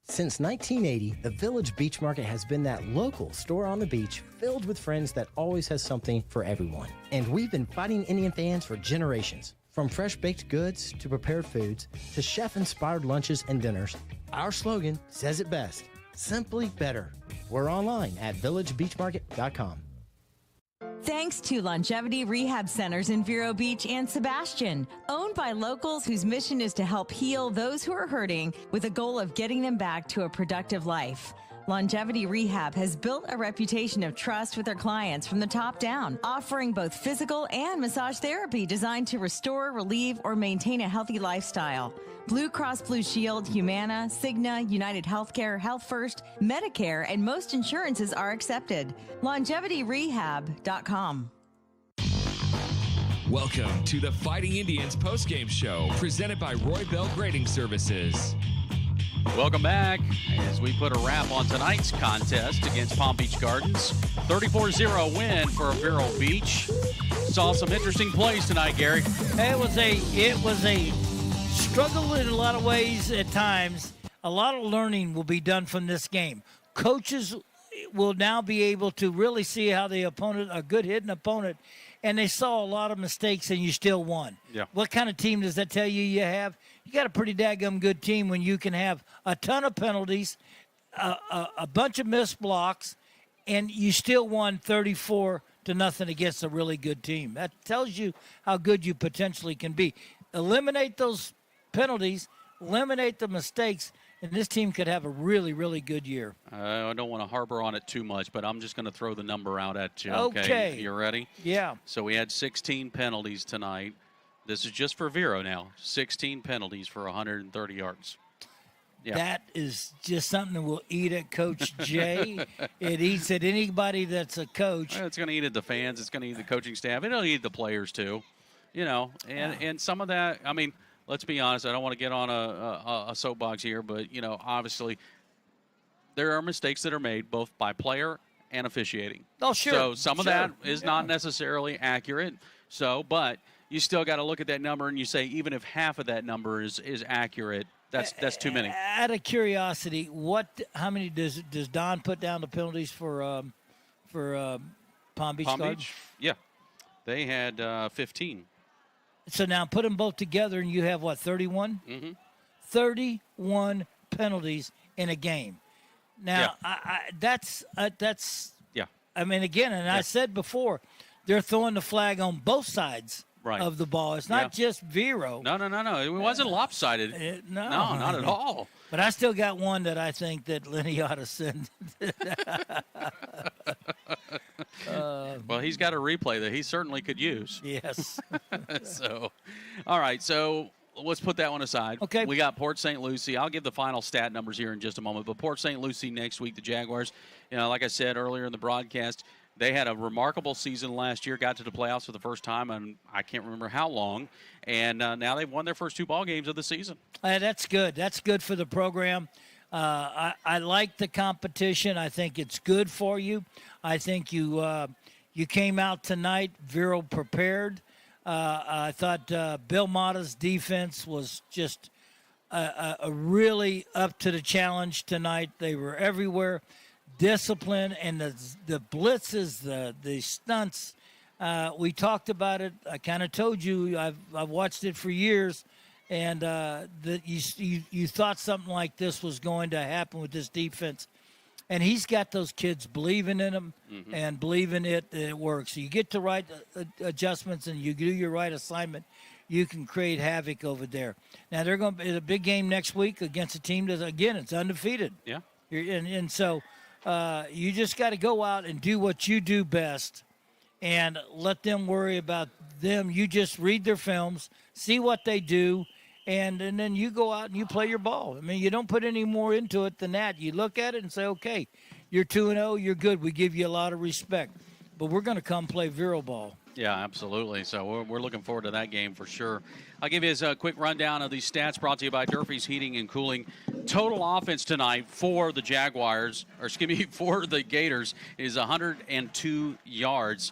Since 1980, the Village Beach Market has been that local store on the beach filled with friends that always has something for everyone. And we've been Fighting Indian fans for generations. From fresh baked goods to prepared foods to chef-inspired lunches and dinners, our slogan says it best, simply better. We're online at villagebeachmarket.com. Thanks to Longevity Rehab Centers in Vero Beach and Sebastian, owned by locals whose mission is to help heal those who are hurting with a goal of getting them back to a productive life. Longevity Rehab has built a reputation of trust with their clients from the top down, offering both physical and massage therapy designed to restore, relieve, or maintain a healthy lifestyle. Blue Cross Blue Shield, Humana, Cigna, United Healthcare, Health First, Medicare, and most insurances are accepted. LongevityRehab.com. Welcome to the Fighting Indians postgame show presented by Roy Bell Grading Services. Welcome back as we put a wrap on tonight's contest against Palm Beach Gardens. 34-0 win for Vero Beach. Saw some interesting plays tonight, Gary. It was a struggle in a lot of ways at times. A lot of learning will be done from this game. Coaches will now be able to really see how the opponent, a good hitting opponent, and they saw a lot of mistakes and you still won. Yeah. What kind of team does that tell you you have? You got a pretty daggum good team when you can have a ton of penalties, a bunch of missed blocks, and you still won 34-0 against a really good team. That tells you how good you potentially can be. Eliminate those penalties, eliminate the mistakes, and this team could have a really, really good year. I don't want to harbor on it too much, but I'm just going to throw the number out at you. Okay. You ready? Yeah. So we had 16 penalties tonight. This is just for Vero now. 16 penalties for 130 yards. Yeah. That is just something that will eat at Coach Jay. It eats at anybody that's a coach. It's going to eat at the fans. It's going to eat the coaching staff. It'll eat the players too. And some of that, I mean, let's be honest. I don't want to get on a soapbox here, but, obviously there are mistakes that are made both by player and officiating. Oh, sure. So some of that is not necessarily accurate. But you still got to look at that number and you say even if half of that number is accurate, that's too many. Out of curiosity, how many does Don put down the penalties for Palm Beach Gardens? Beach? Yeah. They had 15. So now put them both together and you have, 31? Mm-hmm. 31 penalties in a game. Now, that's yeah. I mean, again, and I said before, they're throwing the flag on both sides of the ball. It's not just Vero. No. It wasn't lopsided. No, not at all. But I still got one that I think that Lenny ought to send. Well, he's got a replay that he certainly could use. Yes. So, all right. So let's put that one aside. Okay. We got Port St. Lucie. I'll give the final stat numbers here in just a moment. But Port St. Lucie next week, the Jaguars, like I said earlier in the broadcast, they had a remarkable season last year, got to the playoffs for the first time, and I can't remember how long. And now they've won their first 2 ball games of the season. That's good. That's good for the program. I like the competition. I think it's good for you. I think you came out tonight Vero prepared. I thought Bill Mata's defense was just a really up to the challenge tonight. They were everywhere. Discipline and the blitzes, the stunts. We talked about it. I kind of told you I've watched it for years, and that you thought something like this was going to happen with this defense, and he's got those kids believing in him and believing it works. So you get the right adjustments and you do your right assignment, you can create havoc over there. Now they're going to be a big game next week against a team that again it's undefeated. Yeah, and so. You just got to go out and do what you do best and let them worry about them. You just read their films, see what they do, and then you go out and you play your ball. I mean, you don't put any more into it than that. You look at it and say, okay, you're 2-0, you're good. We give you a lot of respect. But we're going to come play Vero ball. Yeah, absolutely. So we're looking forward to that game for sure. I'll give you a quick rundown of these stats brought to you by Durfee's Heating and Cooling. Total offense tonight for the Jaguars, for the Gators, is 102 yards.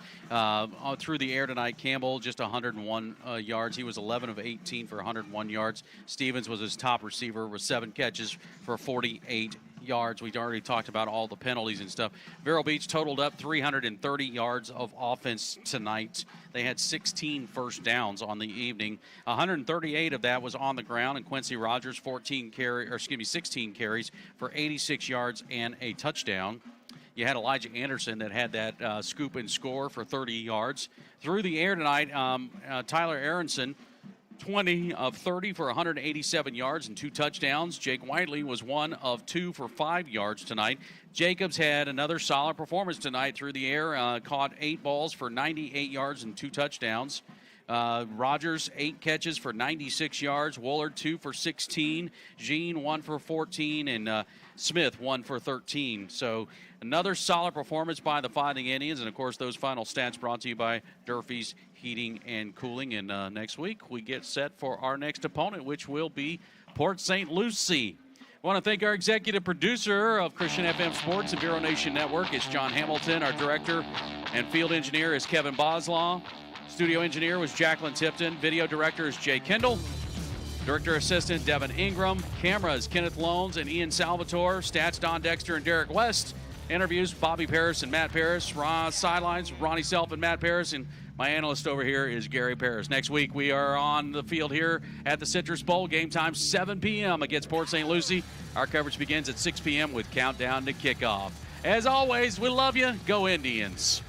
Through the air tonight, Campbell just 101 yards. He was 11 of 18 for 101 yards. Stevens was his top receiver with 7 catches for 48 yards. We'd already talked about all the penalties and stuff. Vero Beach totaled up 330 yards of offense tonight. They had 16 first downs on the evening. 138 of that was on the ground, and Quincy Rogers 16 carries for 86 yards and a touchdown. You had Elijah Anderson that had that scoop and score for 30 yards. Through the air tonight, Tyler Aronson, 20 of 30 for 187 yards and 2 touchdowns. Jake Whiteley was 1 of 2 for 5 yards tonight. Jacobs had another solid performance tonight through the air, caught 8 balls for 98 yards and 2 touchdowns. Rogers, 8 catches for 96 yards. Woolard, 2 for 16. Jean, 1 for 14. And Smith, 1 for 13. So another solid performance by the Fighting Indians. And, of course, those final stats brought to you by Durfee's Heating and Cooling. And next week we get set for our next opponent, which will be Port St. Lucie. I want to thank our executive producer of Christian FM Sports and Vero Nation Network. It's John Hamilton. Our director and field engineer is Kevin Boslaw. Studio engineer was Jacqueline Tipton. Video director is Jay Kendall. Director assistant Devin Ingram. Cameras Kenneth Loans and Ian Salvatore. Stats Don Dexter and Derek West. Interviews Bobby Paris and Matt Paris. Sidelines Ronnie Self and Matt Paris. And my analyst over here is Gary Paris. Next week we are on the field here at the Citrus Bowl. Game time 7 p.m. against Port St. Lucie. Our coverage begins at 6 p.m. with countdown to kickoff. As always, we love you. Go Indians.